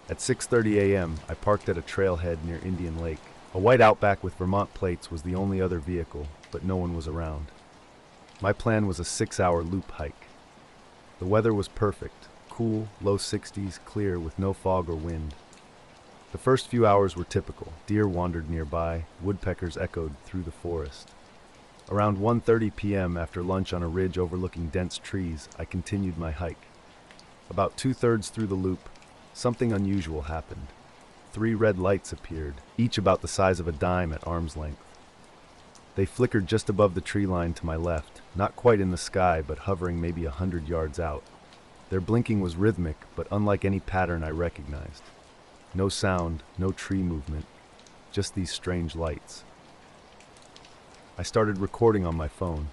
At 6:30 a.m., I parked at a trailhead near Indian Lake. A white Outback with Vermont plates was the only other vehicle, but no one was around. My plan was a 6-hour loop hike. The weather was perfect, cool, low 60s, clear with no fog or wind. The first few hours were typical. Deer wandered nearby, woodpeckers echoed through the forest. Around 1:30 p.m. after lunch on a ridge overlooking dense trees, I continued my hike. About 2/3 through the loop, something unusual happened. 3 red lights appeared, each about the size of a dime at arm's length. They flickered just above the tree line to my left, not quite in the sky, but hovering maybe 100 yards out. Their blinking was rhythmic, but unlike any pattern I recognized. No sound, no tree movement, just these strange lights. I started recording on my phone.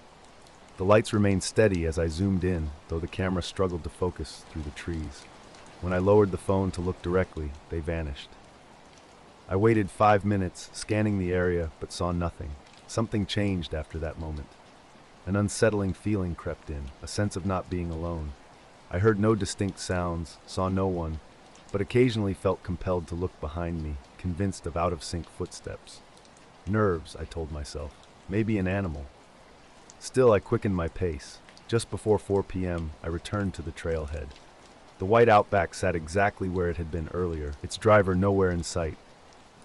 The lights remained steady as I zoomed in, though the camera struggled to focus through the trees. When I lowered the phone to look directly, they vanished. I waited 5 minutes, scanning the area, but saw nothing. Something changed after that moment. An unsettling feeling crept in, a sense of not being alone. I heard no distinct sounds, saw no one, but occasionally felt compelled to look behind me, convinced of out-of-sync footsteps. Nerves, I told myself. Maybe an animal. Still, I quickened my pace. Just before 4 p.m., I returned to the trailhead. The white Outback sat exactly where it had been earlier, its driver nowhere in sight.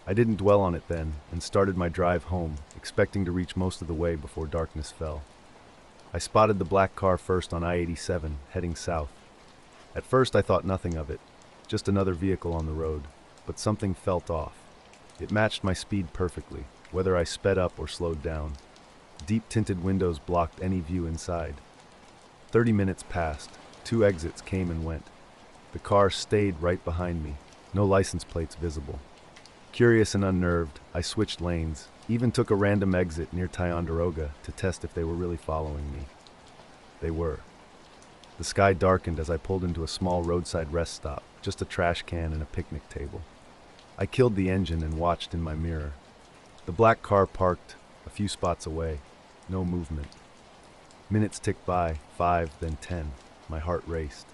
I didn't dwell on it then, and started my drive home, expecting to reach most of the way before darkness fell. I spotted the black car first on I-87, heading south. At first I thought nothing of it, just another vehicle on the road, but something felt off. It matched my speed perfectly, whether I sped up or slowed down. Deep tinted windows blocked any view inside. 30 minutes passed. 2 exits came and went. The car stayed right behind me, no license plates visible. Curious and unnerved, I switched lanes, even took a random exit near Ticonderoga to test if they were really following me. They were. The sky darkened as I pulled into a small roadside rest stop, just a trash can and a picnic table. I killed the engine and watched in my mirror. The black car parked a few spots away, no movement. Minutes ticked by, 5, then 10. My heart raced.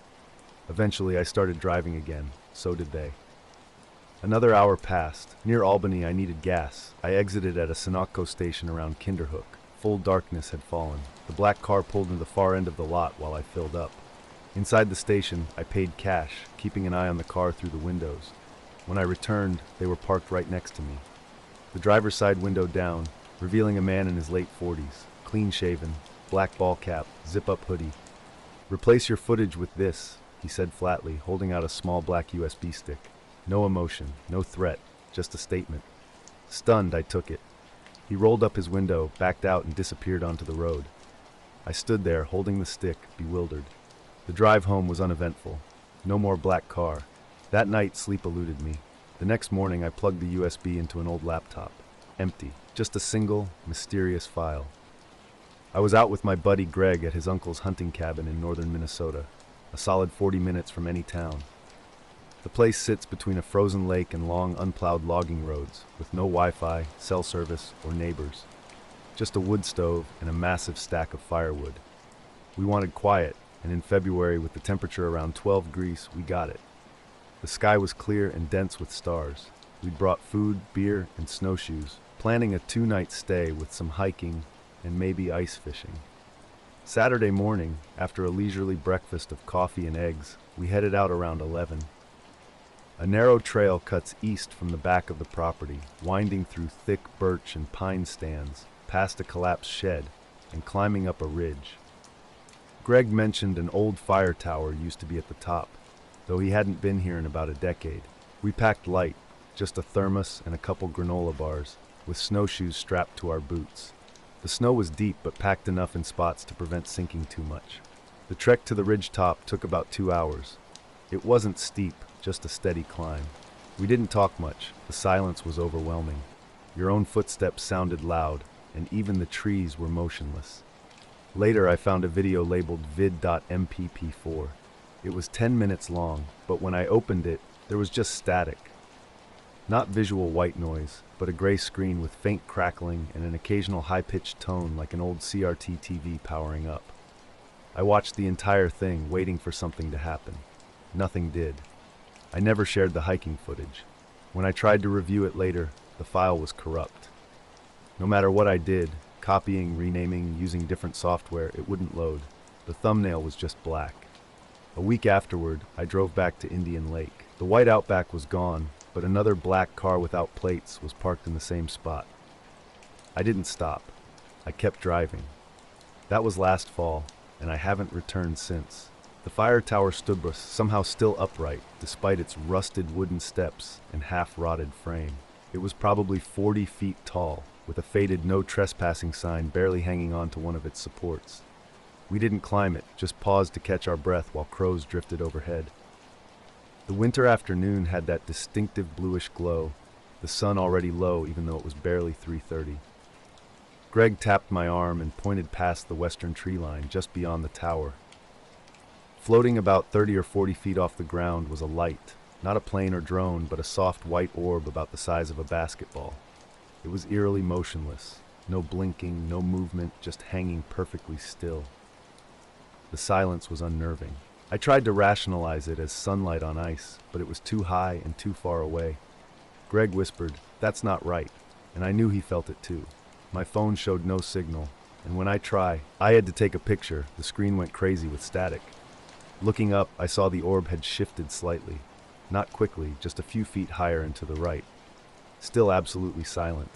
Eventually, I started driving again. So did they. Another hour passed. Near Albany, I needed gas. I exited at a Sunoco station around Kinderhook. Full darkness had fallen. The black car pulled into the far end of the lot while I filled up. Inside the station, I paid cash, keeping an eye on the car through the windows. When I returned, they were parked right next to me. The driver's side window down, revealing a man in his late 40s, clean-shaven, black ball cap, zip-up hoodie. "Replace your footage with this," he said flatly, holding out a small black USB stick. No emotion, no threat, just a statement. Stunned, I took it. He rolled up his window, backed out, and disappeared onto the road. I stood there, holding the stick, bewildered. The drive home was uneventful. No more black car. That night, sleep eluded me. The next morning, I plugged the USB into an old laptop. Empty. Just a single, mysterious file. I was out with my buddy Greg at his uncle's hunting cabin in northern Minnesota, a solid 40 minutes from any town. The place sits between a frozen lake and long, unplowed logging roads, with no Wi-Fi, cell service, or neighbors. Just a wood stove and a massive stack of firewood. We wanted quiet, and in February, with the temperature around 12 degrees, we got it. The sky was clear and dense with stars. We'd brought food, beer, and snowshoes, planning a 2-night stay with some hiking and maybe ice fishing. Saturday morning, after a leisurely breakfast of coffee and eggs, we headed out around 11. A narrow trail cuts east from the back of the property, winding through thick birch and pine stands, past a collapsed shed, and climbing up a ridge. Greg mentioned an old fire tower used to be at the top, though he hadn't been here in about a decade. We packed light, just a thermos and a couple granola bars, with snowshoes strapped to our boots. The snow was deep but packed enough in spots to prevent sinking too much. The trek to the ridge top took about 2 hours. It wasn't steep, just a steady climb. We didn't talk much. The silence was overwhelming. Your own footsteps sounded loud, and even the trees were motionless. Later, I found a video labeled vid.mpp4. It was 10 minutes long, but when I opened it, there was just static. Not visual white noise, but a gray screen with faint crackling and an occasional high-pitched tone like an old CRT TV powering up. I watched the entire thing, waiting for something to happen. Nothing did. I never shared the hiking footage. When I tried to review it later, the file was corrupt. No matter what I did, copying, renaming, using different software, it wouldn't load. The thumbnail was just black. A week afterward, I drove back to Indian Lake. The white Outback was gone, but another black car without plates was parked in the same spot. I didn't stop. I kept driving. That was last fall, and I haven't returned since. The fire tower stood somehow still upright, despite its rusted wooden steps and half-rotted frame. It was probably 40 feet tall, with a faded no trespassing sign barely hanging on to one of its supports. We didn't climb it, just paused to catch our breath while crows drifted overhead. The winter afternoon had that distinctive bluish glow, the sun already low even though it was barely 3:30. Greg tapped my arm and pointed past the western tree line just beyond the tower. Floating about 30 or 40 feet off the ground was a light, not a plane or drone, but a soft white orb about the size of a basketball. It was eerily motionless, no blinking, no movement, just hanging perfectly still. The silence was unnerving. I tried to rationalize it as sunlight on ice, but it was too high and too far away. Greg whispered, "That's not right," and I knew he felt it too. My phone showed no signal, and when I had to take a picture, the screen went crazy with static. Looking up, I saw the orb had shifted slightly. Not quickly, just a few feet higher and to the right. Still absolutely silent.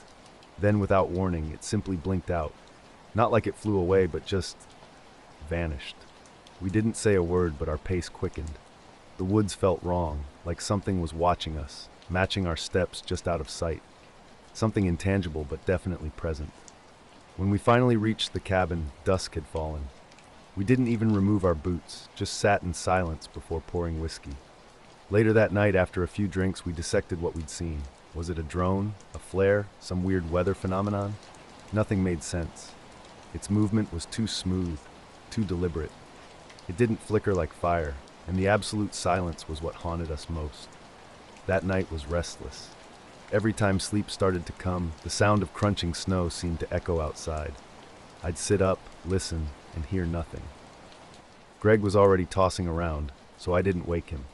Then, without warning, it simply blinked out. Not like it flew away, but just vanished. We didn't say a word, but our pace quickened. The woods felt wrong, like something was watching us, matching our steps just out of sight. Something intangible, but definitely present. When we finally reached the cabin, dusk had fallen. We didn't even remove our boots, just sat in silence before pouring whiskey. Later that night, after a few drinks, we dissected what we'd seen. Was it a drone, a flare, some weird weather phenomenon? Nothing made sense. Its movement was too smooth, too deliberate. It didn't flicker like fire, and the absolute silence was what haunted us most. That night was restless. Every time sleep started to come, the sound of crunching snow seemed to echo outside. I'd sit up, listen, and hear nothing. Greg was already tossing around, so I didn't wake him.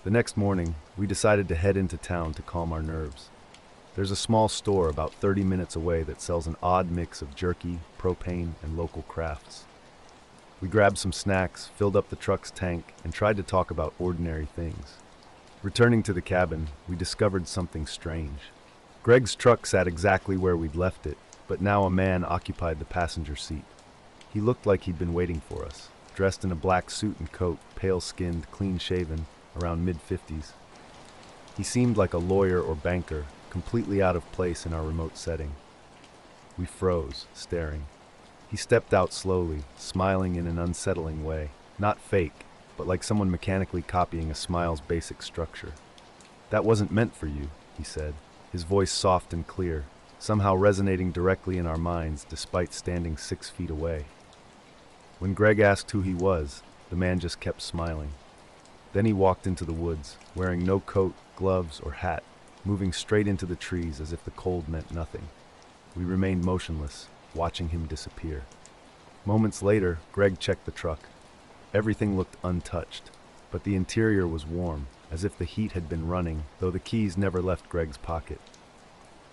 The next morning, we decided to head into town to calm our nerves. There's a small store about 30 minutes away that sells an odd mix of jerky, propane, and local crafts. We grabbed some snacks, filled up the truck's tank, and tried to talk about ordinary things. Returning to the cabin, we discovered something strange. Greg's truck sat exactly where we'd left it, but now a man occupied the passenger seat. He looked like he'd been waiting for us, dressed in a black suit and coat, pale-skinned, clean-shaven, around mid-50s. He seemed like a lawyer or banker, completely out of place in our remote setting. We froze, staring. He stepped out slowly, smiling in an unsettling way. Not fake, but like someone mechanically copying a smile's basic structure. "That wasn't meant for you," he said, his voice soft and clear, somehow resonating directly in our minds despite standing 6 feet away. When Greg asked who he was, the man just kept smiling. Then he walked into the woods, wearing no coat, gloves, or hat, moving straight into the trees as if the cold meant nothing. We remained motionless, watching him disappear. Moments later, Greg checked the truck. Everything looked untouched, but the interior was warm, as if the heat had been running, though the keys never left Greg's pocket.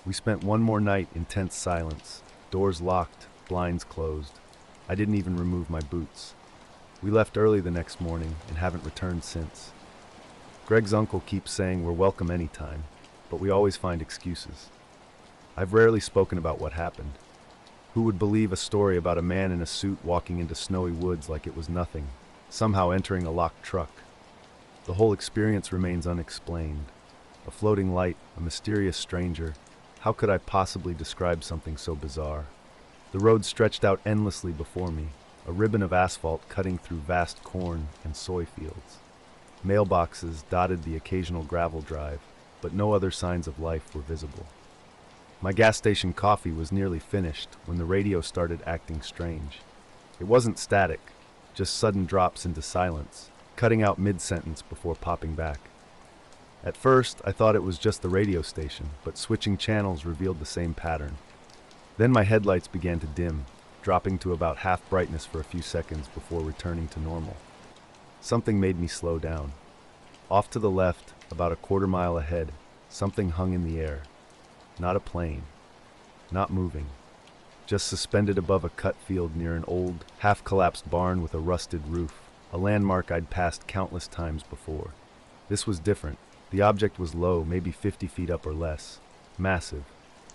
We spent one more night in tense silence, doors locked, blinds closed. I didn't even remove my boots. We left early the next morning and haven't returned since. Greg's uncle keeps saying we're welcome anytime, but we always find excuses. I've rarely spoken about what happened. Who would believe a story about a man in a suit walking into snowy woods like it was nothing, somehow entering a locked truck? The whole experience remains unexplained. A floating light, a mysterious stranger. How could I possibly describe something so bizarre? The road stretched out endlessly before me, a ribbon of asphalt cutting through vast corn and soy fields. Mailboxes dotted the occasional gravel drive, but no other signs of life were visible. My gas station coffee was nearly finished when the radio started acting strange. It wasn't static, just sudden drops into silence, cutting out mid-sentence before popping back. At first, I thought it was just the radio station, but switching channels revealed the same pattern. Then my headlights began to dim, dropping to about half brightness for a few seconds before returning to normal. Something made me slow down. Off to the left, about a quarter-mile ahead, something hung in the air. Not a plane. Not moving. Just suspended above a cut field near an old, half-collapsed barn with a rusted roof, a landmark I'd passed countless times before. This was different. The object was low, maybe 50 feet up or less. Massive.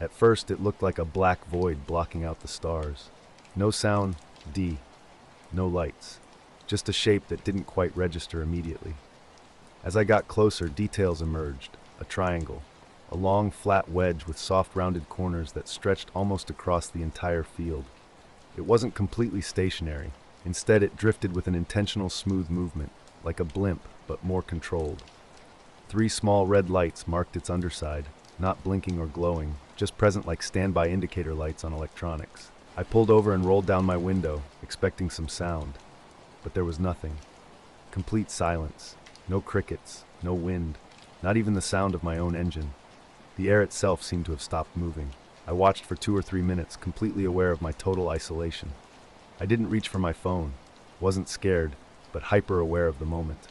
At first, it looked like a black void blocking out the stars. No sound, no lights. Just a shape that didn't quite register immediately. As I got closer, details emerged. A triangle. A long, flat wedge with soft, rounded corners that stretched almost across the entire field. It wasn't completely stationary. Instead, it drifted with an intentional smooth movement, like a blimp, but more controlled. 3 small red lights marked its underside, not blinking or glowing, just present like standby indicator lights on electronics. I pulled over and rolled down my window, expecting some sound. But there was nothing. Complete silence. No crickets, no wind, not even the sound of my own engine. The air itself seemed to have stopped moving. I watched for 2 or 3 minutes, completely aware of my total isolation. I didn't reach for my phone, wasn't scared, but hyper-aware of the moment.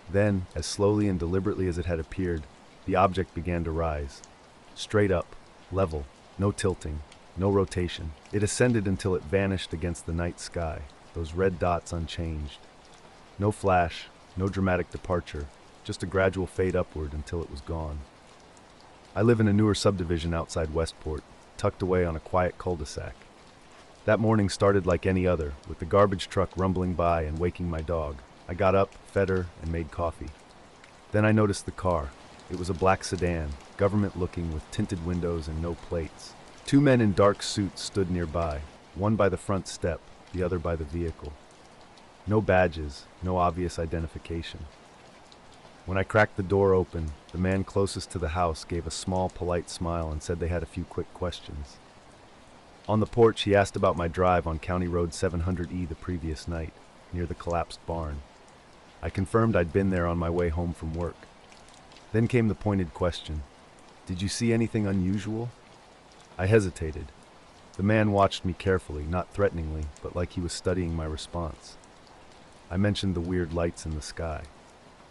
Then, as slowly and deliberately as it had appeared, the object began to rise. Straight up, level, no tilting, no rotation. It ascended until it vanished against the night sky, those red dots unchanged. No flash, no dramatic departure, just a gradual fade upward until it was gone. I live in a newer subdivision outside Westport, tucked away on a quiet cul-de-sac. That morning started like any other, with the garbage truck rumbling by and waking my dog. I got up, fed her, and made coffee. Then I noticed the car. It was a black sedan, government-looking with tinted windows and no plates. 2 men in dark suits stood nearby, one by the front step, the other by the vehicle. No badges, no obvious identification. When I cracked the door open, the man closest to the house gave a small, polite smile and said they had a few quick questions. On the porch, he asked about my drive on County Road 700E the previous night, near the collapsed barn. I confirmed I'd been there on my way home from work. Then came the pointed question. Did you see anything unusual? I hesitated. The man watched me carefully, not threateningly, but like he was studying my response. I mentioned the weird lights in the sky.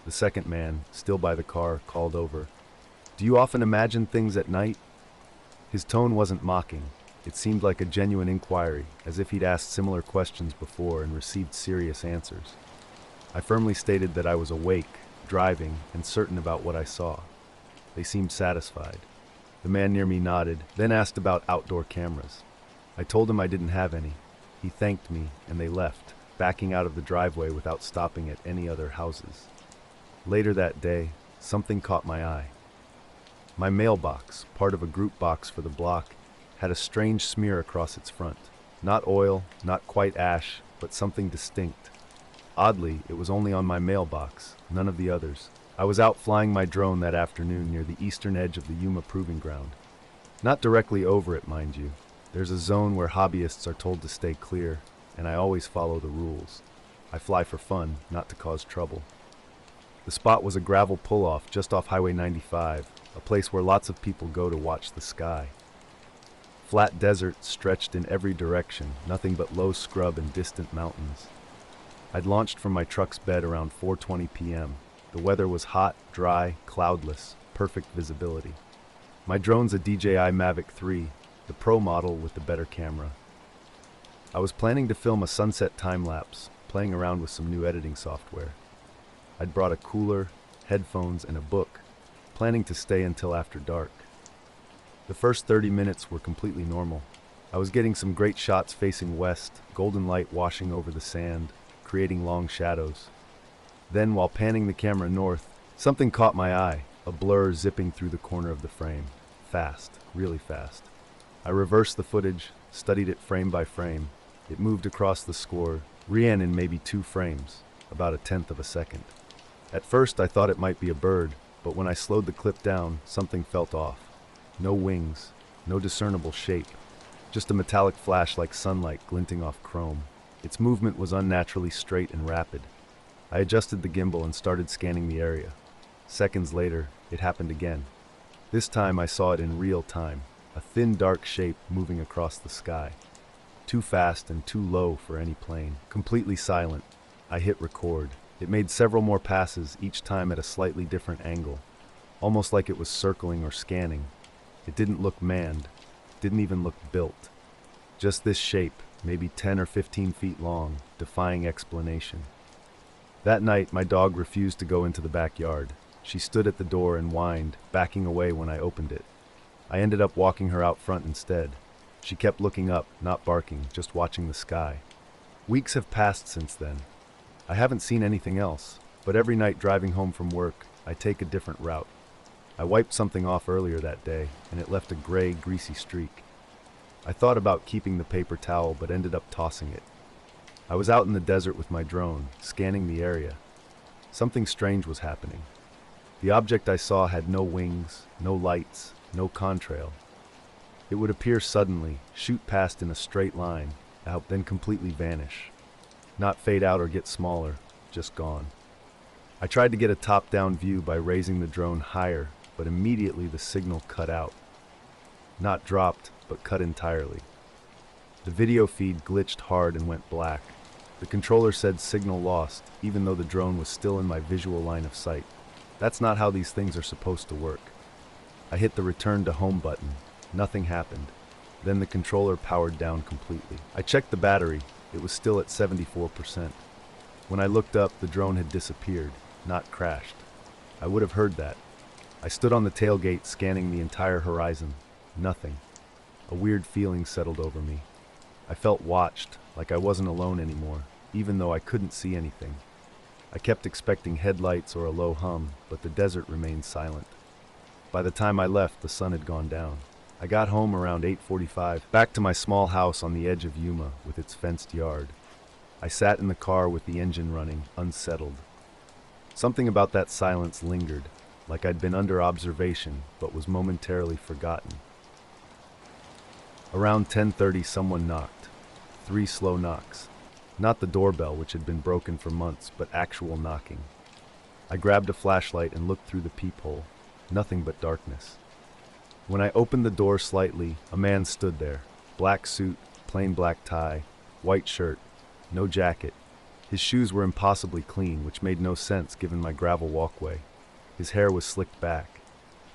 The second man, still by the car, called over. Do you often imagine things at night? His tone wasn't mocking. It seemed like a genuine inquiry, as if he'd asked similar questions before and received serious answers. I firmly stated that I was awake, driving, and certain about what I saw. They seemed satisfied. The man near me nodded, then asked about outdoor cameras. I told him I didn't have any. He thanked me, and they left, backing out of the driveway without stopping at any other houses. Later that day, something caught my eye. My mailbox, part of a group box for the block, had a strange smear across its front. Not oil, not quite ash, but something distinct. Oddly, it was only on my mailbox, none of the others. I was out flying my drone that afternoon near the eastern edge of the Yuma Proving Ground. Not directly over it, mind you. There's a zone where hobbyists are told to stay clear, and I always follow the rules. I fly for fun, not to cause trouble. The spot was a gravel pull-off just off Highway 95, a place where lots of people go to watch the sky. Flat desert stretched in every direction, nothing but low scrub and distant mountains. I'd launched from my truck's bed around 4:20 p.m. The weather was hot, dry, cloudless, perfect visibility. My drone's a DJI Mavic 3, the Pro model with the better camera. I was planning to film a sunset time-lapse, playing around with some new editing software. I'd brought a cooler, headphones, and a book, planning to stay until after dark. The first 30 minutes were completely normal. I was getting some great shots facing west, golden light washing over the sand, creating long shadows. Then, while panning the camera north, something caught my eye, a blur zipping through the corner of the frame. Fast, really fast. I reversed the footage, studied it frame by frame. It moved across the score, ran in maybe 2 frames, about 1/10 of a second. At first I thought it might be a bird, but when I slowed the clip down, something felt off. No wings, no discernible shape, just a metallic flash like sunlight glinting off chrome. Its movement was unnaturally straight and rapid. I adjusted the gimbal and started scanning the area. Seconds later, it happened again. This time I saw it in real time, a thin dark shape moving across the sky. Too fast and too low for any plane. Completely silent. I hit record. It made several more passes, each time at a slightly different angle, almost like it was circling or scanning. It didn't look manned, didn't even look built. Just this shape, maybe 10 or 15 feet long, defying explanation. That night, my dog refused to go into the backyard. She stood at the door and whined, backing away when I opened it. I ended up walking her out front instead. She kept looking up, not barking, just watching the sky. Weeks have passed since then. I haven't seen anything else, but every night driving home from work, I take a different route. I wiped something off earlier that day, and it left a gray, greasy streak. I thought about keeping the paper towel, but ended up tossing it. I was out in the desert with my drone, scanning the area. Something strange was happening. The object I saw had no wings, no lights, no contrail. It would appear suddenly, shoot past in a straight line, then completely vanish. Not fade out or get smaller, just gone. I tried to get a top-down view by raising the drone higher, but immediately the signal cut out. Not dropped, but cut entirely. The video feed glitched hard and went black. The controller said signal lost, even though the drone was still in my visual line of sight. That's not how these things are supposed to work. I hit the return to home button. Nothing happened. Then the controller powered down completely. I checked the battery. It was still at 74%. When I looked up, the drone had disappeared, not crashed. I would have heard that. I stood on the tailgate scanning the entire horizon. Nothing. A weird feeling settled over me. I felt watched, like I wasn't alone anymore, even though I couldn't see anything. I kept expecting headlights or a low hum, but the desert remained silent. By the time I left, the sun had gone down. I got home around 8:45, back to my small house on the edge of Yuma with its fenced yard. I sat in the car with the engine running, unsettled. Something about that silence lingered, like I'd been under observation but was momentarily forgotten. Around 10:30, someone knocked. 3 slow knocks. Not the doorbell, which had been broken for months, but actual knocking. I grabbed a flashlight and looked through the peephole. Nothing but darkness. When I opened the door slightly, a man stood there. Black suit, plain black tie, white shirt, no jacket. His shoes were impossibly clean, which made no sense given my gravel walkway. His hair was slicked back.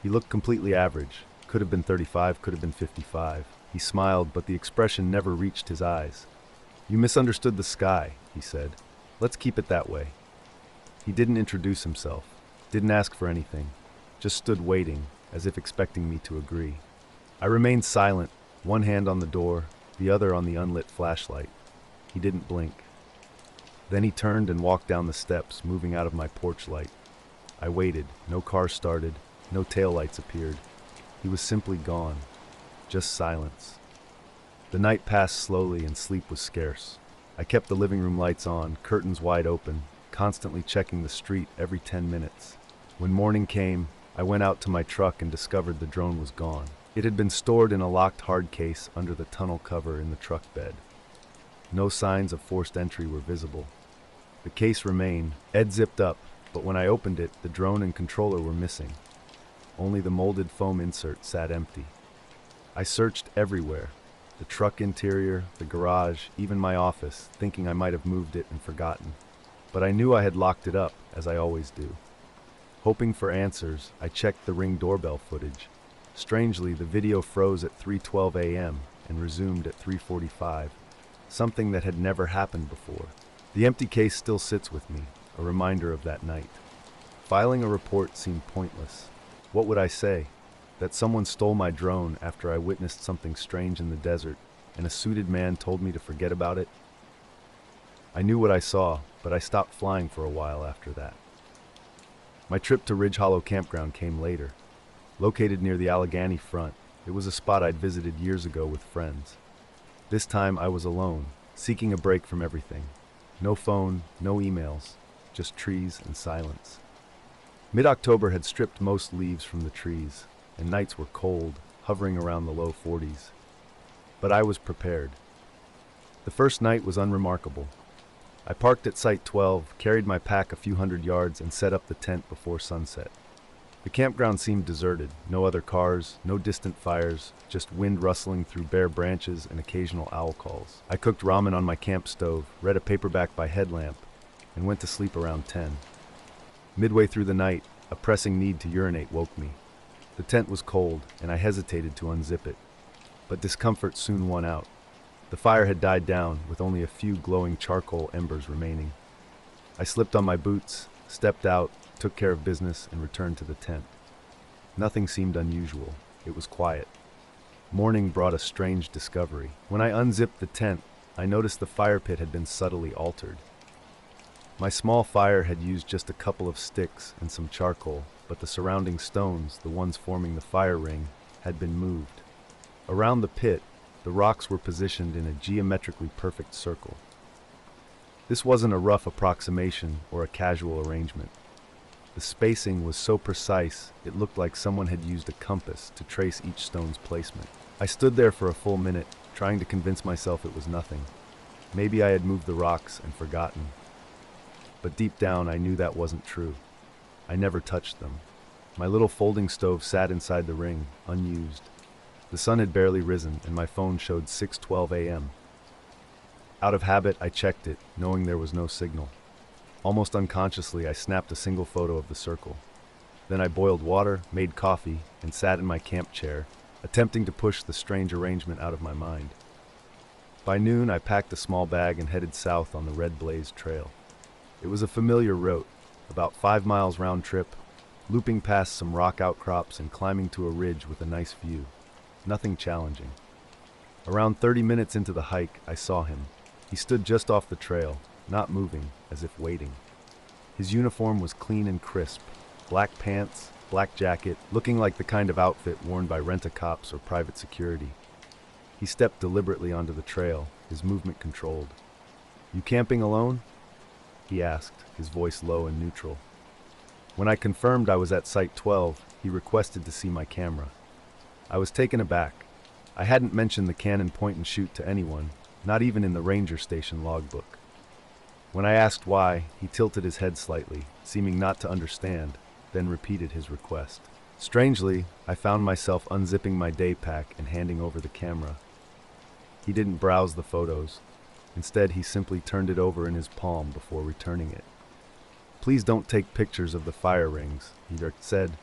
He looked completely average. Could have been 35, could have been 55. He smiled, but the expression never reached his eyes. "You misunderstood the sky," he said. "Let's keep it that way." He didn't introduce himself, didn't ask for anything, just stood waiting, as if expecting me to agree. I remained silent, one hand on the door, the other on the unlit flashlight. He didn't blink. Then he turned and walked down the steps, moving out of my porch light. I waited. No car started, no taillights appeared. He was simply gone. Just silence. The night passed slowly and sleep was scarce. I kept the living room lights on, curtains wide open, constantly checking the street every 10 minutes. When morning came, I went out to my truck and discovered the drone was gone. It had been stored in a locked hard case under the tunnel cover in the truck bed. No signs of forced entry were visible. The case remained, zipped up, but when I opened it, the drone and controller were missing. Only the molded foam insert sat empty. I searched everywhere. The truck interior, the garage, even my office, thinking I might have moved it and forgotten. But I knew I had locked it up, as I always do. Hoping for answers, I checked the Ring doorbell footage. Strangely, the video froze at 3:12 a.m. and resumed at 3:45, something that had never happened before. The empty case still sits with me, a reminder of that night. Filing a report seemed pointless. What would I say? That someone stole my drone after I witnessed something strange in the desert, and a suited man told me to forget about it? I knew what I saw, but I stopped flying for a while after that. My trip to Ridge Hollow Campground came later. Located near the Allegheny front, it was a spot I'd visited years ago with friends. This time I was alone, seeking a break from everything. No phone, no emails, just trees and silence. Mid-October had stripped most leaves from the trees, and nights were cold, hovering around the low 40s. But I was prepared. The first night was unremarkable. I parked at Site 12, carried my pack a few hundred yards, and set up the tent before sunset. The campground seemed deserted, no other cars, no distant fires, just wind rustling through bare branches and occasional owl calls. I cooked ramen on my camp stove, read a paperback by headlamp, and went to sleep around 10. Midway through the night, a pressing need to urinate woke me. The tent was cold, and I hesitated to unzip it. But discomfort soon won out. The fire had died down, with only a few glowing charcoal embers remaining. I slipped on my boots, stepped out, took care of business, and returned to the tent. Nothing seemed unusual. It was quiet. Morning brought a strange discovery. When I unzipped the tent, I noticed the fire pit had been subtly altered. My small fire had used just a couple of sticks and some charcoal, but the surrounding stones, the ones forming the fire ring, had been moved. Around the pit, the rocks were positioned in a geometrically perfect circle. This wasn't a rough approximation or a casual arrangement. The spacing was so precise, it looked like someone had used a compass to trace each stone's placement. I stood there for a full minute, trying to convince myself it was nothing. Maybe I had moved the rocks and forgotten. But deep down, I knew that wasn't true. I never touched them. My little folding stove sat inside the ring, unused. The sun had barely risen, and my phone showed 6:12 a.m. Out of habit, I checked it, knowing there was no signal. Almost unconsciously, I snapped a single photo of the circle. Then I boiled water, made coffee, and sat in my camp chair, attempting to push the strange arrangement out of my mind. By noon, I packed a small bag and headed south on the Red Blaze Trail. It was a familiar route, about 5 miles round trip, looping past some rock outcrops and climbing to a ridge with a nice view. Nothing challenging. Around 30 minutes into the hike, I saw him. He stood just off the trail, not moving, as if waiting. His uniform was clean and crisp. Black pants, black jacket, looking like the kind of outfit worn by rent-a-cops or private security. He stepped deliberately onto the trail, his movement controlled. "You camping alone?" he asked, his voice low and neutral. When I confirmed I was at Site 12, he requested to see my camera. I was taken aback. I hadn't mentioned the Canon point-and-shoot to anyone, not even in the ranger station logbook. When I asked why, he tilted his head slightly, seeming not to understand, then repeated his request. Strangely, I found myself unzipping my day pack and handing over the camera. He didn't browse the photos. Instead, he simply turned it over in his palm before returning it. "Please don't take pictures of the fire rings," he said.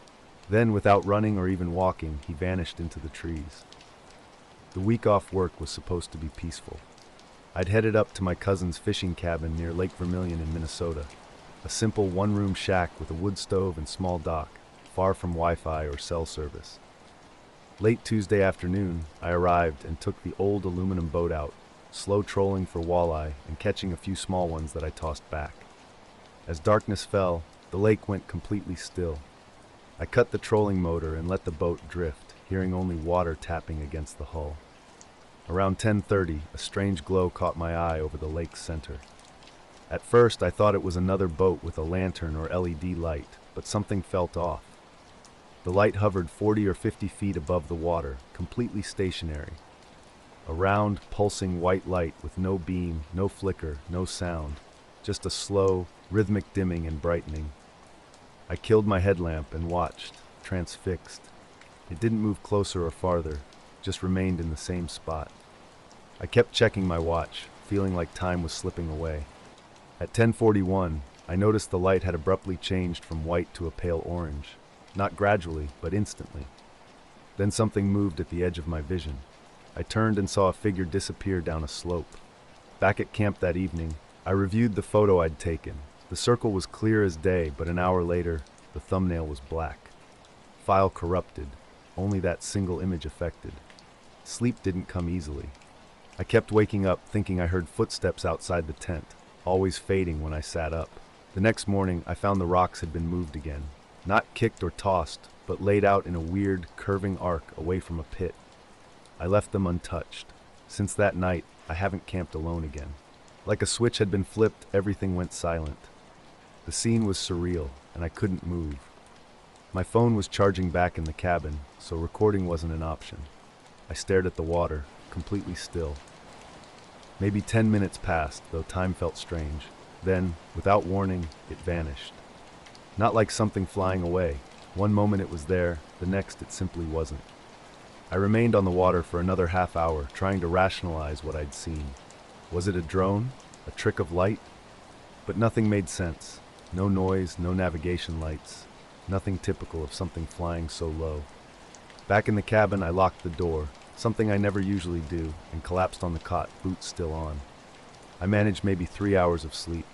Then, without running or even walking, he vanished into the trees. The week off work was supposed to be peaceful. I'd headed up to my cousin's fishing cabin near Lake Vermilion in Minnesota, a simple one-room shack with a wood stove and small dock, far from Wi-Fi or cell service. Late Tuesday afternoon, I arrived and took the old aluminum boat out, slow trolling for walleye and catching a few small ones that I tossed back. As darkness fell, the lake went completely still. I cut the trolling motor and let the boat drift, hearing only water tapping against the hull. Around 10:30, a strange glow caught my eye over the lake's center. At first, I thought it was another boat with a lantern or LED light, but something felt off. The light hovered 40 or 50 feet above the water, completely stationary. A round, pulsing white light with no beam, no flicker, no sound, just a slow, rhythmic dimming and brightening. I killed my headlamp and watched, transfixed. It didn't move closer or farther, just remained in the same spot. I kept checking my watch, feeling like time was slipping away. At 10:41, I noticed the light had abruptly changed from white to a pale orange, not gradually, but instantly. Then something moved at the edge of my vision. I turned and saw a figure disappear down a slope. Back at camp that evening, I reviewed the photo I'd taken. The circle was clear as day, but an hour later, the thumbnail was black. File corrupted, only that single image affected. Sleep didn't come easily. I kept waking up thinking I heard footsteps outside the tent, always fading when I sat up. The next morning, I found the rocks had been moved again. Not kicked or tossed, but laid out in a weird, curving arc away from a pit. I left them untouched. Since that night, I haven't camped alone again. Like a switch had been flipped, everything went silent. The scene was surreal, and I couldn't move. My phone was charging back in the cabin, so recording wasn't an option. I stared at the water, completely still. Maybe 10 minutes passed, though time felt strange. Then, without warning, it vanished. Not like something flying away. One moment it was there, the next it simply wasn't. I remained on the water for another half hour, trying to rationalize what I'd seen. Was it a drone? A trick of light? But nothing made sense. No noise, no navigation lights. Nothing typical of something flying so low. Back in the cabin, I locked the door, something I never usually do, and collapsed on the cot, boots still on. I managed maybe 3 hours of sleep.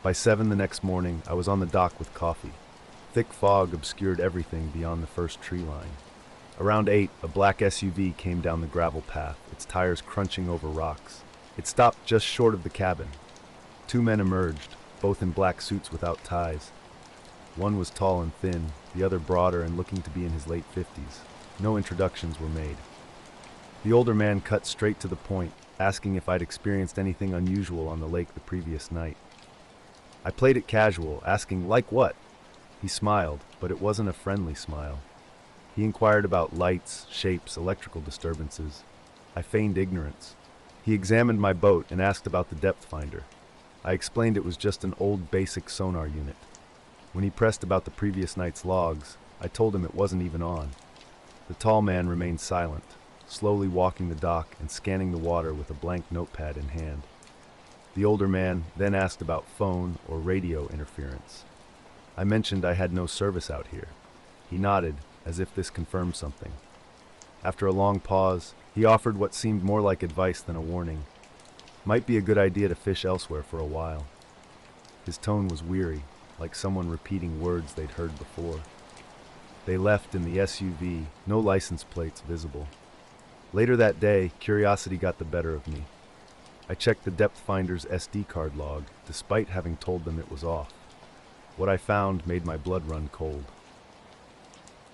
By 7 the next morning, I was on the dock with coffee. Thick fog obscured everything beyond the first tree line. Around 8, a black SUV came down the gravel path, its tires crunching over rocks. It stopped just short of the cabin. 2 men emerged, both in black suits without ties. One was tall and thin, the other broader and looking to be in his late 50s. No introductions were made. The older man cut straight to the point, asking if I'd experienced anything unusual on the lake the previous night. I played it casual, asking, "Like what?" He smiled, but it wasn't a friendly smile. He inquired about lights, shapes, electrical disturbances. I feigned ignorance. He examined my boat and asked about the depth finder. I explained it was just an old basic sonar unit. When he pressed about the previous night's logs, I told him it wasn't even on. The tall man remained silent, slowly walking the dock and scanning the water with a blank notepad in hand. The older man then asked about phone or radio interference. I mentioned I had no service out here. He nodded, as if this confirmed something. After a long pause, he offered what seemed more like advice than a warning. Might be a good idea to fish elsewhere for a while. His tone was weary, like someone repeating words they'd heard before. They left in the SUV, no license plates visible. Later that day, curiosity got the better of me. I checked the depth finder's SD card log, despite having told them it was off. What I found made my blood run cold.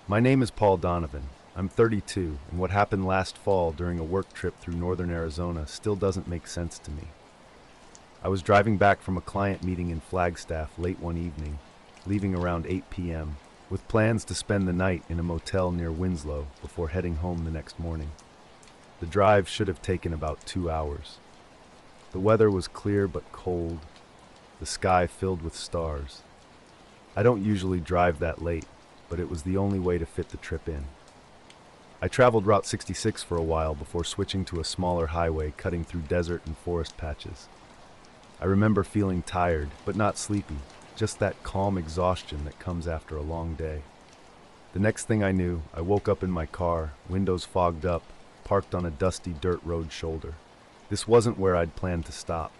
My name is Paul Donovan. I'm 32, and what happened last fall during a work trip through northern Arizona still doesn't make sense to me. I was driving back from a client meeting in Flagstaff late one evening, leaving around 8 p.m., with plans to spend the night in a motel near Winslow before heading home the next morning. The drive should have taken about 2 hours. The weather was clear but cold, the sky filled with stars. I don't usually drive that late, but it was the only way to fit the trip in. I traveled Route 66 for a while before switching to a smaller highway cutting through desert and forest patches. I remember feeling tired, but not sleepy, just that calm exhaustion that comes after a long day. The next thing I knew, I woke up in my car, windows fogged up, parked on a dusty dirt road shoulder. This wasn't where I'd planned to stop.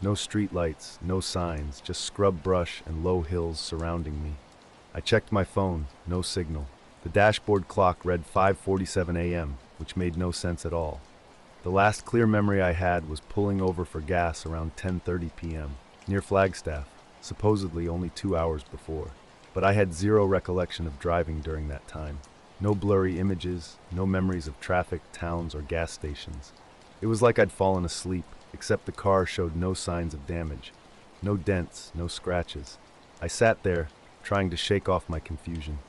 No streetlights, no signs, just scrub brush and low hills surrounding me. I checked my phone, no signal. The dashboard clock read 5:47 a.m., which made no sense at all. The last clear memory I had was pulling over for gas around 10:30 p.m., near Flagstaff, supposedly only 2 hours before. But I had zero recollection of driving during that time. No blurry images, no memories of traffic, towns, or gas stations. It was like I'd fallen asleep, except the car showed no signs of damage. No dents, no scratches. I sat there, trying to shake off my confusion.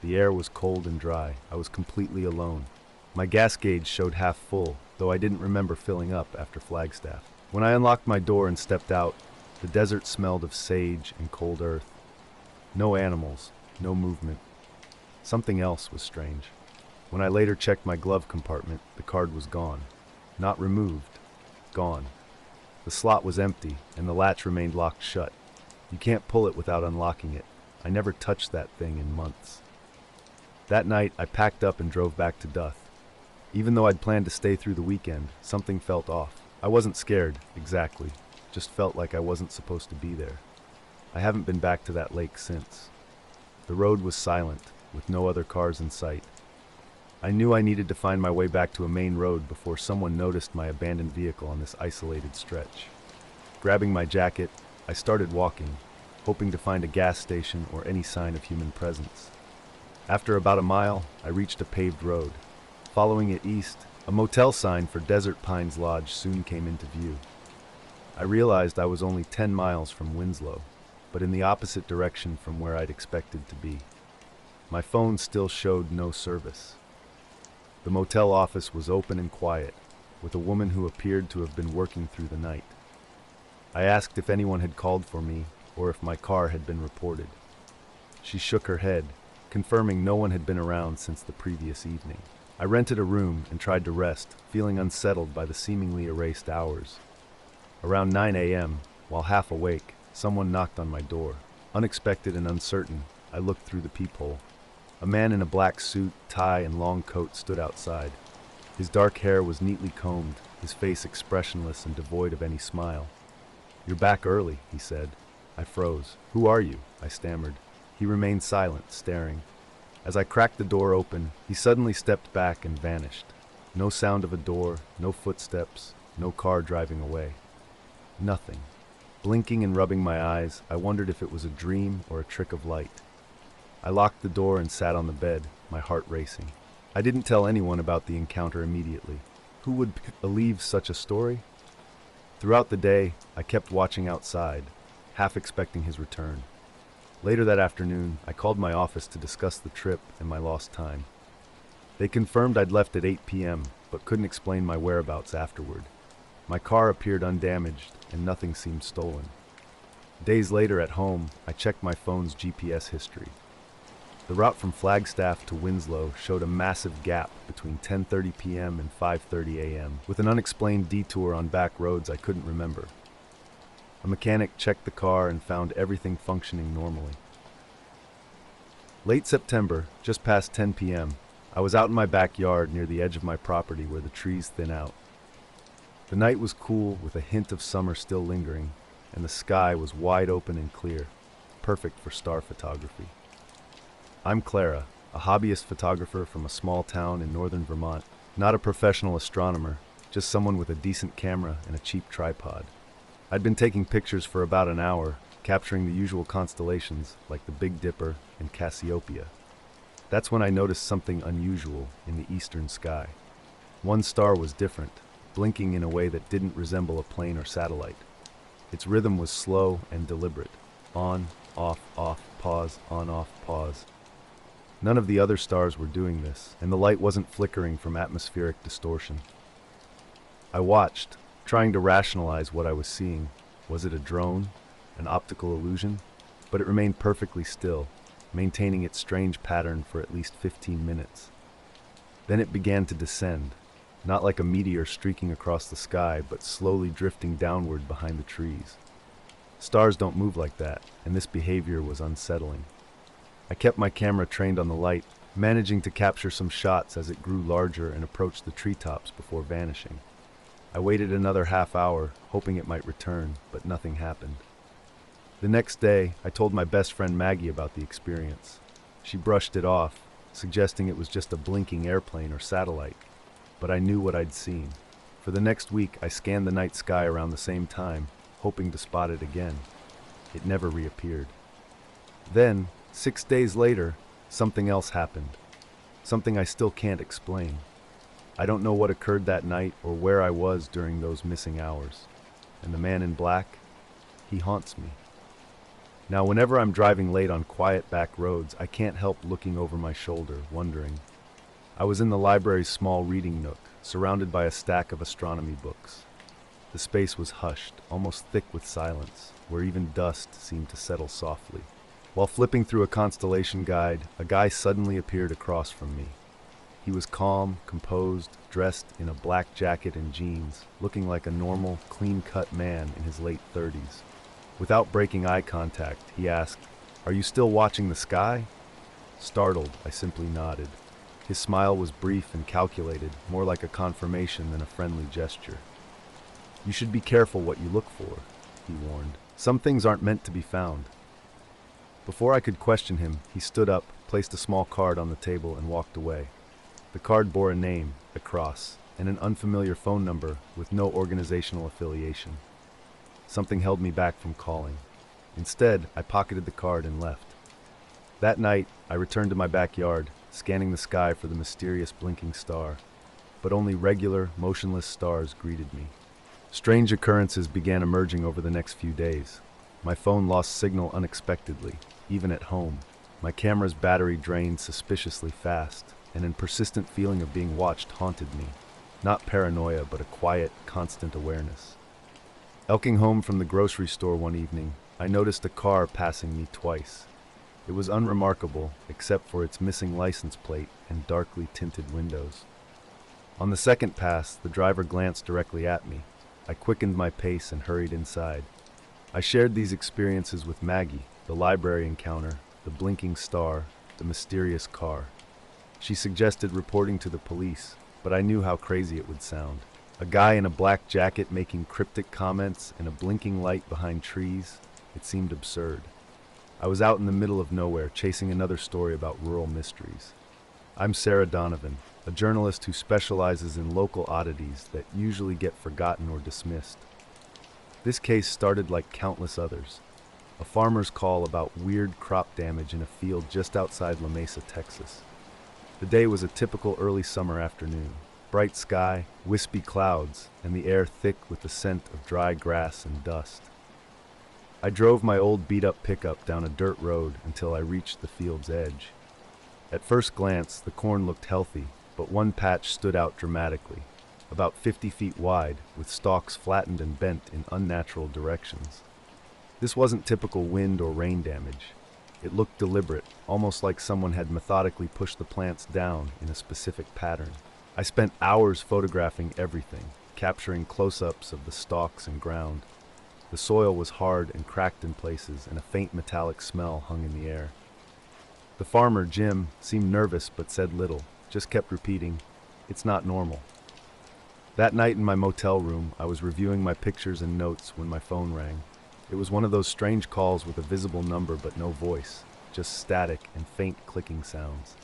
The air was cold and dry. I was completely alone. My gas gauge showed half full, though I didn't remember filling up after Flagstaff. When I unlocked my door and stepped out, the desert smelled of sage and cold earth. No animals, no movement. Something else was strange. When I later checked my glove compartment, the card was gone. Not removed, gone. The slot was empty, and the latch remained locked shut. You can't pull it without unlocking it. I never touched that thing in months. That night, I packed up and drove back to Duth. Even though I'd planned to stay through the weekend, something felt off. I wasn't scared, exactly. Just felt like I wasn't supposed to be there. I haven't been back to that lake since. The road was silent, with no other cars in sight. I knew I needed to find my way back to a main road before someone noticed my abandoned vehicle on this isolated stretch. Grabbing my jacket, I started walking, hoping to find a gas station or any sign of human presence. After about a mile, I reached a paved road. Following it east, a motel sign for Desert Pines Lodge soon came into view. I realized I was only 10 miles from Winslow, but in the opposite direction from where I'd expected to be. My phone still showed no service. The motel office was open and quiet, with a woman who appeared to have been working through the night. I asked if anyone had called for me or if my car had been reported. She shook her head, confirming no one had been around since the previous evening. I rented a room and tried to rest, feeling unsettled by the seemingly erased hours. Around 9 a.m., while half awake, someone knocked on my door. Unexpected and uncertain, I looked through the peephole. A man in a black suit, tie, and long coat stood outside. His dark hair was neatly combed, his face expressionless and devoid of any smile. "You're back early," he said. I froze. "Who are you?" I stammered. He remained silent, staring. As I cracked the door open, he suddenly stepped back and vanished. No sound of a door, no footsteps, no car driving away. Nothing. Blinking and rubbing my eyes, I wondered if it was a dream or a trick of light. I locked the door and sat on the bed, my heart racing. I didn't tell anyone about the encounter immediately. Who would believe such a story? Throughout the day, I kept watching outside, half expecting his return. Later that afternoon, I called my office to discuss the trip and my lost time. They confirmed I'd left at 8 p.m., but couldn't explain my whereabouts afterward. My car appeared undamaged, and nothing seemed stolen. Days later at home, I checked my phone's GPS history. The route from Flagstaff to Winslow showed a massive gap between 10:30 p.m. and 5:30 a.m., with an unexplained detour on back roads I couldn't remember. A mechanic checked the car and found everything functioning normally. Late September, just past 10 p.m., I was out in my backyard near the edge of my property where the trees thin out. The night was cool with a hint of summer still lingering, and the sky was wide open and clear, perfect for star photography. I'm Clara, a hobbyist photographer from a small town in northern Vermont, not a professional astronomer, just someone with a decent camera and a cheap tripod. I'd been taking pictures for about an hour, capturing the usual constellations like the Big Dipper and Cassiopeia. That's when I noticed something unusual in the eastern sky. One star was different, blinking in a way that didn't resemble a plane or satellite. Its rhythm was slow and deliberate, on off, off, pause, on, off, pause. None of the other stars were doing this, and the light wasn't flickering from atmospheric distortion. I watched, trying to rationalize what I was seeing. Was it a drone? An optical illusion? But it remained perfectly still, maintaining its strange pattern for at least 15 minutes. Then it began to descend, not like a meteor streaking across the sky, but slowly drifting downward behind the trees. Stars don't move like that, and this behavior was unsettling. I kept my camera trained on the light, managing to capture some shots as it grew larger and approached the treetops before vanishing. I waited another half hour, hoping it might return, but nothing happened. The next day, I told my best friend Maggie about the experience. She brushed it off, suggesting it was just a blinking airplane or satellite. But I knew what I'd seen. For the next week, I scanned the night sky around the same time, hoping to spot it again. It never reappeared. Then, 6 days later, something else happened. Something I still can't explain. I don't know what occurred that night or where I was during those missing hours. And the man in black, he haunts me. Now, whenever I'm driving late on quiet back roads, I can't help looking over my shoulder, wondering. I was in the library's small reading nook, surrounded by a stack of astronomy books. The space was hushed, almost thick with silence, where even dust seemed to settle softly. While flipping through a constellation guide, a guy suddenly appeared across from me. He was calm, composed, dressed in a black jacket and jeans, looking like a normal, clean-cut man in his late 30s. Without breaking eye contact, he asked, "Are you still watching the sky?" Startled, I simply nodded. His smile was brief and calculated, more like a confirmation than a friendly gesture. "You should be careful what you look for," he warned. "Some things aren't meant to be found." Before I could question him, he stood up, placed a small card on the table, and walked away. The card bore a name, a cross, and an unfamiliar phone number with no organizational affiliation. Something held me back from calling. Instead, I pocketed the card and left. That night, I returned to my backyard, scanning the sky for the mysterious blinking star. But only regular, motionless stars greeted me. Strange occurrences began emerging over the next few days. My phone lost signal unexpectedly, even at home. My camera's battery drained suspiciously fast, and an persistent feeling of being watched haunted me. Not paranoia, but a quiet, constant awareness. Elking home from the grocery store one evening, I noticed a car passing me twice. It was unremarkable, except for its missing license plate and darkly tinted windows. On the second pass, the driver glanced directly at me. I quickened my pace and hurried inside. I shared these experiences with Maggie, the library encounter, the blinking star, the mysterious car. She suggested reporting to the police, but I knew how crazy it would sound. A guy in a black jacket making cryptic comments and a blinking light behind trees. It seemed absurd. I was out in the middle of nowhere, chasing another story about rural mysteries. I'm Sarah Donovan, a journalist who specializes in local oddities that usually get forgotten or dismissed. This case started like countless others. A farmer's call about weird crop damage in a field just outside La Mesa, Texas. The day was a typical early summer afternoon. Bright sky, wispy clouds, and the air thick with the scent of dry grass and dust. I drove my old beat-up pickup down a dirt road until I reached the field's edge. At first glance, the corn looked healthy, but one patch stood out dramatically, about 50 feet wide, with stalks flattened and bent in unnatural directions. This wasn't typical wind or rain damage. It looked deliberate, almost like someone had methodically pushed the plants down in a specific pattern. I spent hours photographing everything, capturing close-ups of the stalks and ground. The soil was hard and cracked in places, and a faint metallic smell hung in the air. The farmer, Jim, seemed nervous but said little, just kept repeating, "It's not normal." That night in my motel room, I was reviewing my pictures and notes when my phone rang. It was one of those strange calls with a visible number but no voice, just static and faint clicking sounds.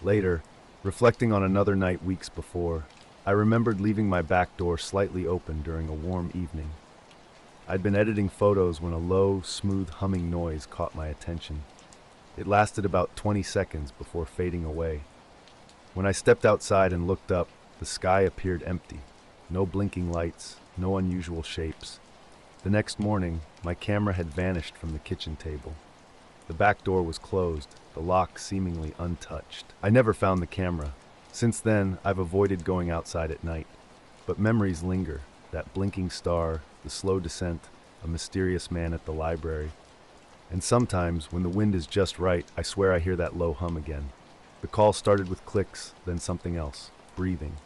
Later, reflecting on another night weeks before, I remembered leaving my back door slightly open during a warm evening. I'd been editing photos when a low, smooth humming noise caught my attention. It lasted about 20 seconds before fading away. When I stepped outside and looked up, the sky appeared empty. No blinking lights, no unusual shapes. The next morning, my camera had vanished from the kitchen table. The back door was closed, the lock seemingly untouched. I never found the camera. Since then, I've avoided going outside at night. But memories linger. That blinking star, the slow descent, a mysterious man at the library. And sometimes, when the wind is just right, I swear I hear that low hum again. The call started with clicks, then something else. Breathing.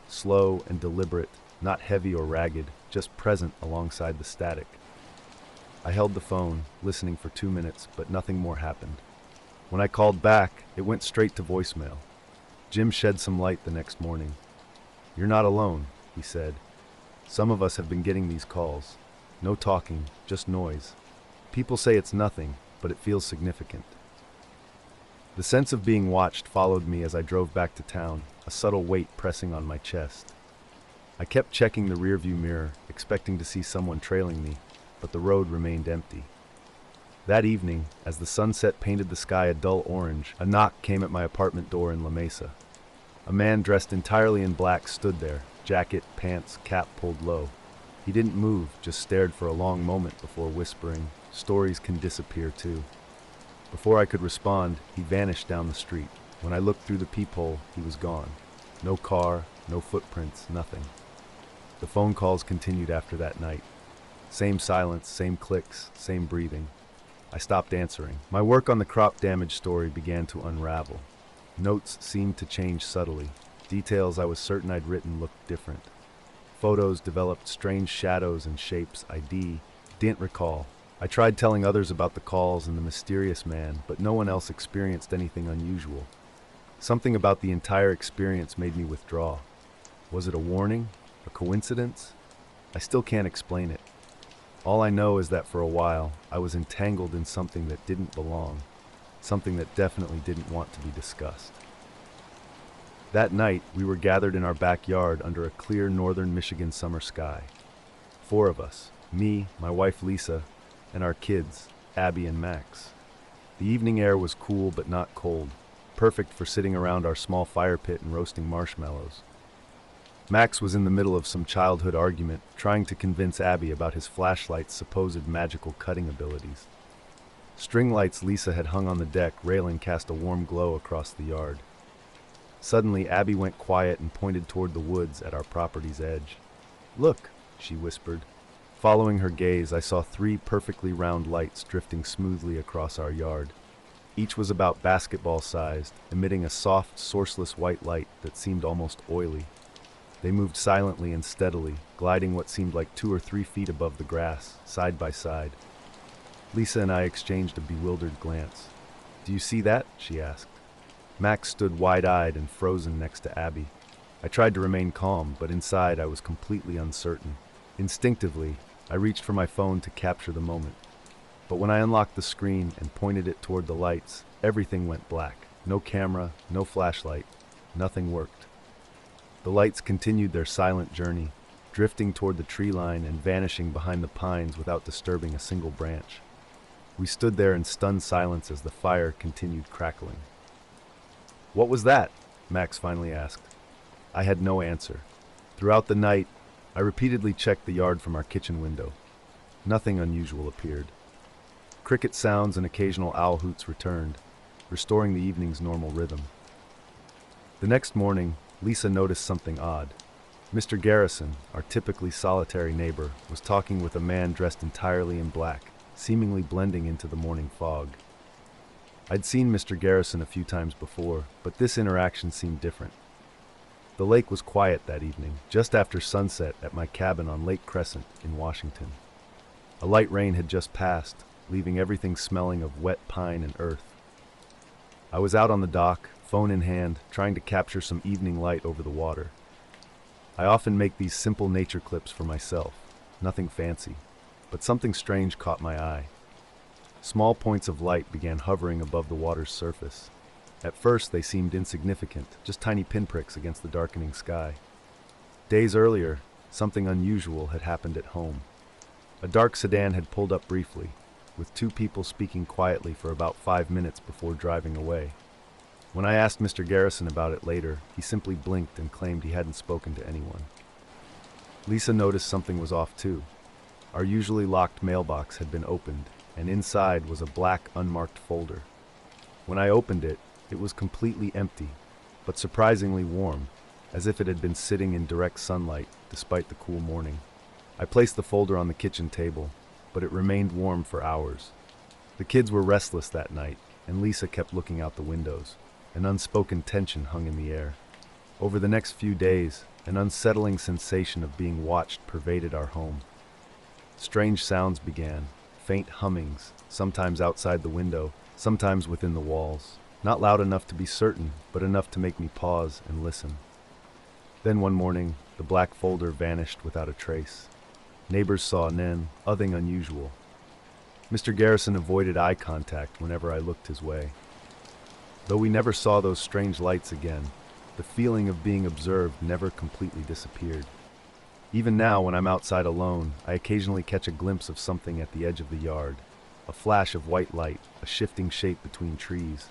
Slow and deliberate, not heavy or ragged, just present alongside the static. I held the phone, listening for 2 minutes, but nothing more happened. When I called back, it went straight to voicemail. Jim shed some light the next morning. "You're not alone," he said. "Some of us have been getting these calls. No talking, just noise. People say it's nothing, but it feels significant." The sense of being watched followed me as I drove back to town, a subtle weight pressing on my chest. I kept checking the rearview mirror, expecting to see someone trailing me, but the road remained empty. That evening, as the sunset painted the sky a dull orange, a knock came at my apartment door in La Mesa. A man dressed entirely in black stood there, jacket, pants, cap pulled low. He didn't move, just stared for a long moment before whispering, "Stories can disappear too." Before I could respond, he vanished down the street. When I looked through the peephole, he was gone. No car, no footprints, nothing. The phone calls continued after that night. Same silence, same clicks, same breathing. I stopped answering. My work on the crop damage story began to unravel. Notes seemed to change subtly. Details I was certain I'd written looked different. Photos developed strange shadows and shapes I didn't recall. I tried telling others about the calls and the mysterious man, but no one else experienced anything unusual. Something about the entire experience made me withdraw. Was it a warning? A coincidence? I still can't explain it. All I know is that for a while, I was entangled in something that didn't belong, something that definitely didn't want to be discussed. That night, we were gathered in our backyard under a clear northern Michigan summer sky. 4 of us, me, my wife Lisa, and our kids, Abby and Max. The evening air was cool but not cold, perfect for sitting around our small fire pit and roasting marshmallows. Max was in the middle of some childhood argument, trying to convince Abby about his flashlight's supposed magical cutting abilities. String lights Lisa had hung on the deck railing cast a warm glow across the yard. Suddenly, Abby went quiet and pointed toward the woods at our property's edge. "Look," she whispered. Following her gaze, I saw 3 perfectly round lights drifting smoothly across our yard. Each was about basketball-sized, emitting a soft, sourceless white light that seemed almost oily. They moved silently and steadily, gliding what seemed like 2 or 3 feet above the grass, side by side. Lisa and I exchanged a bewildered glance. "Do you see that?" she asked. Max stood wide-eyed and frozen next to Abby. I tried to remain calm, but inside I was completely uncertain. Instinctively, I reached for my phone to capture the moment. But when I unlocked the screen and pointed it toward the lights, everything went black. No camera, no flashlight, nothing worked. The lights continued their silent journey, drifting toward the tree line and vanishing behind the pines without disturbing a single branch. We stood there in stunned silence as the fire continued crackling. "What was that?" Max finally asked. I had no answer. Throughout the night, I repeatedly checked the yard from our kitchen window. Nothing unusual appeared. Cricket sounds and occasional owl hoots returned, restoring the evening's normal rhythm. The next morning, Lisa noticed something odd. Mr. Garrison, our typically solitary neighbor, was talking with a man dressed entirely in black, seemingly blending into the morning fog. I'd seen Mr. Garrison a few times before, but this interaction seemed different. The lake was quiet that evening, just after sunset at my cabin on Lake Crescent in Washington. A light rain had just passed, leaving everything smelling of wet pine and earth. I was out on the dock, phone in hand, trying to capture some evening light over the water. I often make these simple nature clips for myself, nothing fancy, but something strange caught my eye. Small points of light began hovering above the water's surface. At first, they seemed insignificant, just tiny pinpricks against the darkening sky. Days earlier, something unusual had happened at home. A dark sedan had pulled up briefly, with 2 people speaking quietly for about 5 minutes before driving away. When I asked Mr. Garrison about it later, he simply blinked and claimed he hadn't spoken to anyone. Lisa noticed something was off too. Our usually locked mailbox had been opened, and inside was a black, unmarked folder. When I opened it, it was completely empty, but surprisingly warm, as if it had been sitting in direct sunlight despite the cool morning. I placed the folder on the kitchen table, but it remained warm for hours. The kids were restless that night, and Lisa kept looking out the windows. An unspoken tension hung in the air. Over the next few days, an unsettling sensation of being watched pervaded our home. Strange sounds began, faint hummings, sometimes outside the window, sometimes within the walls. Not loud enough to be certain, but enough to make me pause and listen. Then one morning, the black folder vanished without a trace. Neighbors saw nothing unusual. Mr. Garrison avoided eye contact whenever I looked his way. Though we never saw those strange lights again, the feeling of being observed never completely disappeared. Even now, when I'm outside alone, I occasionally catch a glimpse of something at the edge of the yard. A flash of white light, a shifting shape between trees.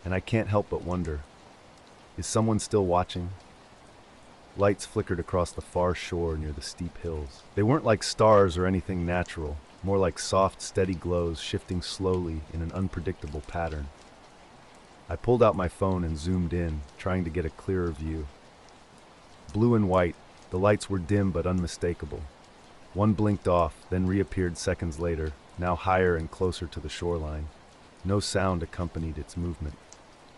And I can't help but wonder, is someone still watching? Lights flickered across the far shore near the steep hills. They weren't like stars or anything natural, more like soft, steady glows shifting slowly in an unpredictable pattern. I pulled out my phone and zoomed in, trying to get a clearer view. Blue and white, the lights were dim but unmistakable. One blinked off, then reappeared seconds later, now higher and closer to the shoreline. No sound accompanied its movement.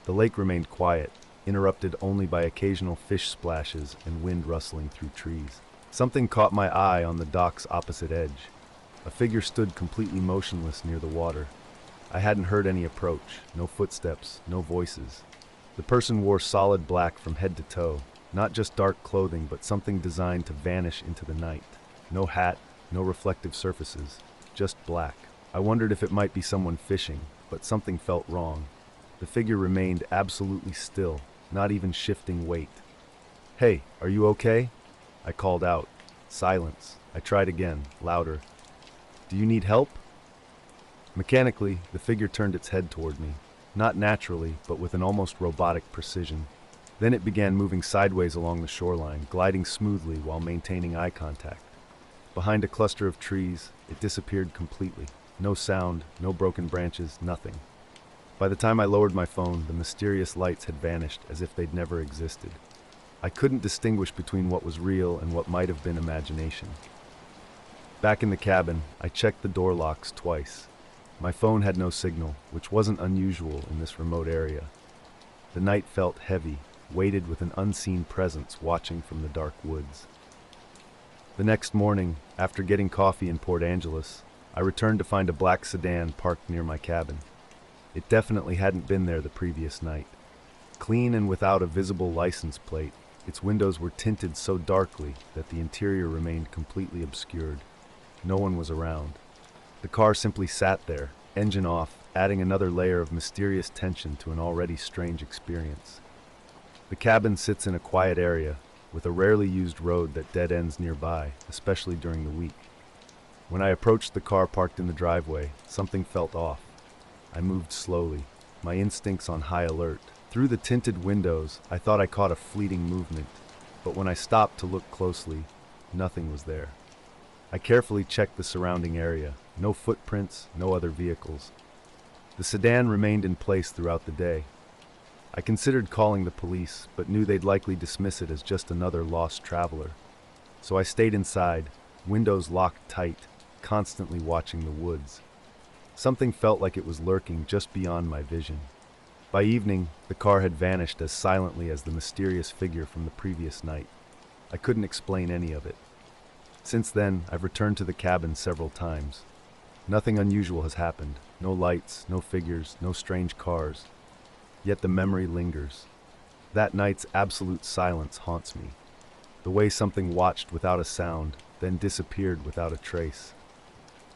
The lake remained quiet, interrupted only by occasional fish splashes and wind rustling through trees. Something caught my eye on the dock's opposite edge. A figure stood completely motionless near the water. I hadn't heard any approach, no footsteps, no voices. The person wore solid black from head to toe, not just dark clothing, but something designed to vanish into the night. No hat, no reflective surfaces, just black. I wondered if it might be someone fishing, but something felt wrong. The figure remained absolutely still, not even shifting weight. "Hey, are you okay?" I called out. Silence. I tried again, louder. "Do you need help?" Mechanically, the figure turned its head toward me, not naturally, but with an almost robotic precision. Then it began moving sideways along the shoreline, gliding smoothly while maintaining eye contact. Behind a cluster of trees, it disappeared completely. No sound, no broken branches, nothing. By the time I lowered my phone, the mysterious lights had vanished as if they'd never existed. I couldn't distinguish between what was real and what might have been imagination. Back in the cabin, I checked the door locks twice. My phone had no signal, which wasn't unusual in this remote area. The night felt heavy, weighted with an unseen presence watching from the dark woods. The next morning, after getting coffee in Port Angeles, I returned to find a black sedan parked near my cabin. It definitely hadn't been there the previous night. Clean and without a visible license plate, its windows were tinted so darkly that the interior remained completely obscured. No one was around. The car simply sat there, engine off, adding another layer of mysterious tension to an already strange experience. The cabin sits in a quiet area, with a rarely used road that dead ends nearby, especially during the week. When I approached the car parked in the driveway, something felt off. I moved slowly, my instincts on high alert. Through the tinted windows, I thought I caught a fleeting movement, but when I stopped to look closely, nothing was there. I carefully checked the surrounding area. No footprints, no other vehicles. The sedan remained in place throughout the day. I considered calling the police, but knew they'd likely dismiss it as just another lost traveler. So I stayed inside, windows locked tight, constantly watching the woods. Something felt like it was lurking just beyond my vision. By evening, the car had vanished as silently as the mysterious figure from the previous night. I couldn't explain any of it. Since then, I've returned to the cabin several times. Nothing unusual has happened. No lights, no figures, no strange cars. Yet the memory lingers. That night's absolute silence haunts me. The way something watched without a sound, then disappeared without a trace.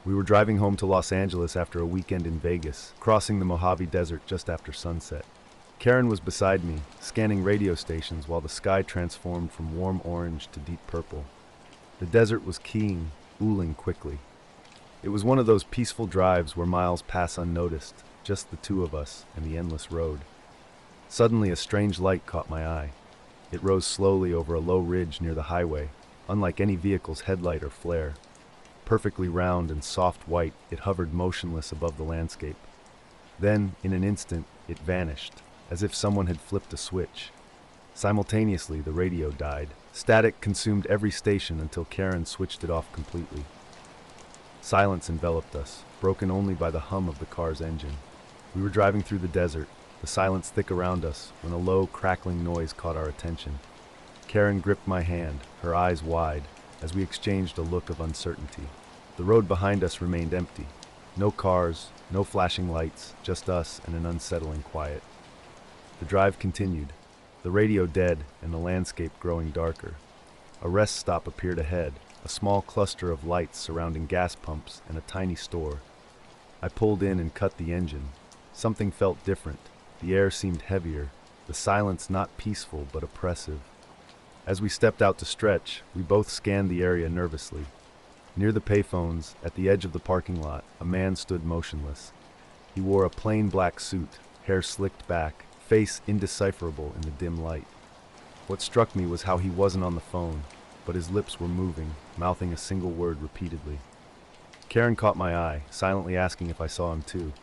We were driving home to Los Angeles after a weekend in Vegas, crossing the Mojave Desert just after sunset. Karen was beside me, scanning radio stations while the sky transformed from warm orange to deep purple. The desert was keen, ooling quickly. It was one of those peaceful drives where miles pass unnoticed, just the two of us and the endless road. Suddenly, a strange light caught my eye. It rose slowly over a low ridge near the highway, unlike any vehicle's headlight or flare. Perfectly round and soft white, it hovered motionless above the landscape. Then, in an instant, it vanished, as if someone had flipped a switch. Simultaneously, the radio died. Static consumed every station until Karen switched it off completely. Silence enveloped us, broken only by the hum of the car's engine. We were driving through the desert, the silence thick around us, when a low, crackling noise caught our attention. Karen gripped my hand, her eyes wide, as we exchanged a look of uncertainty. The road behind us remained empty. No cars, no flashing lights, just us and an unsettling quiet. The drive continued, the radio dead and the landscape growing darker. A rest stop appeared ahead, a small cluster of lights surrounding gas pumps and a tiny store. I pulled in and cut the engine. Something felt different. The air seemed heavier, the silence not peaceful but oppressive. As we stepped out to stretch, we both scanned the area nervously. Near the payphones, at the edge of the parking lot, a man stood motionless. He wore a plain black suit, hair slicked back, face indecipherable in the dim light. What struck me was how he wasn't on the phone, but his lips were moving, mouthing a single word repeatedly. Karen caught my eye, silently asking if I saw him too.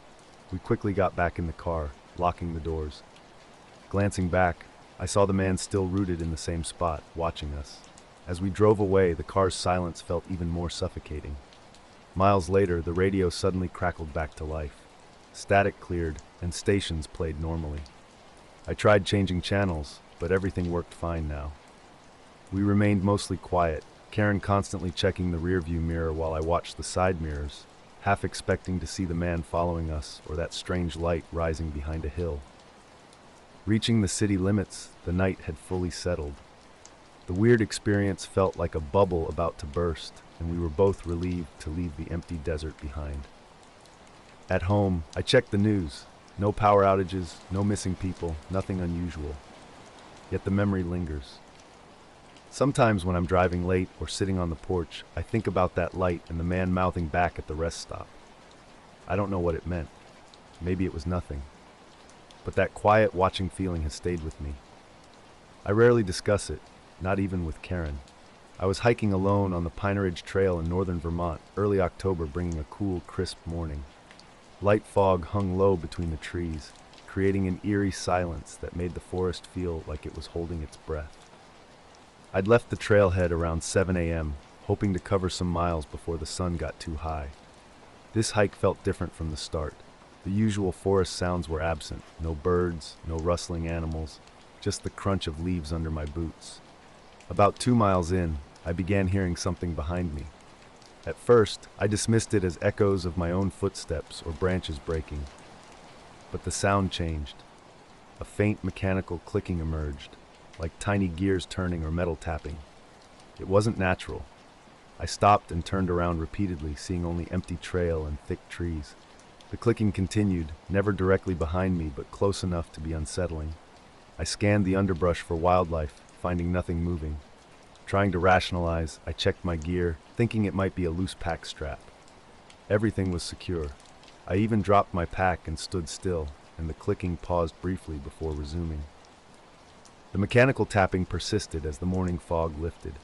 We quickly got back in the car, locking the doors. Glancing back, I saw the man still rooted in the same spot, watching us. As we drove away, the car's silence felt even more suffocating. Miles later, the radio suddenly crackled back to life. Static cleared, and stations played normally. I tried changing channels, but everything worked fine now. We remained mostly quiet, Karen constantly checking the rearview mirror while I watched the side mirrors, half expecting to see the man following us or that strange light rising behind a hill. Reaching the city limits, the night had fully settled. The weird experience felt like a bubble about to burst, and we were both relieved to leave the empty desert behind. At home, I checked the news. No power outages, no missing people, nothing unusual. Yet the memory lingers. Sometimes when I'm driving late or sitting on the porch, I think about that light and the man mouthing back at the rest stop. I don't know what it meant. Maybe it was nothing. But that quiet, watching feeling has stayed with me. I rarely discuss it, not even with Karen. I was hiking alone on the Pine Ridge Trail in northern Vermont, early October, bringing a cool, crisp morning. Light fog hung low between the trees, creating an eerie silence that made the forest feel like it was holding its breath. I'd left the trailhead around 7 a.m., hoping to cover some miles before the sun got too high. This hike felt different from the start. The usual forest sounds were absent, no birds, no rustling animals, just the crunch of leaves under my boots. About 2 miles in, I began hearing something behind me. At first, I dismissed it as echoes of my own footsteps or branches breaking. But the sound changed. A faint mechanical clicking emerged, like tiny gears turning or metal tapping. It wasn't natural. I stopped and turned around repeatedly, seeing only empty trail and thick trees. The clicking continued, never directly behind me, but close enough to be unsettling. I scanned the underbrush for wildlife, finding nothing moving. Trying to rationalize, I checked my gear, thinking it might be a loose pack strap. Everything was secure. I even dropped my pack and stood still, and the clicking paused briefly before resuming. The mechanical tapping persisted as the morning fog lifted.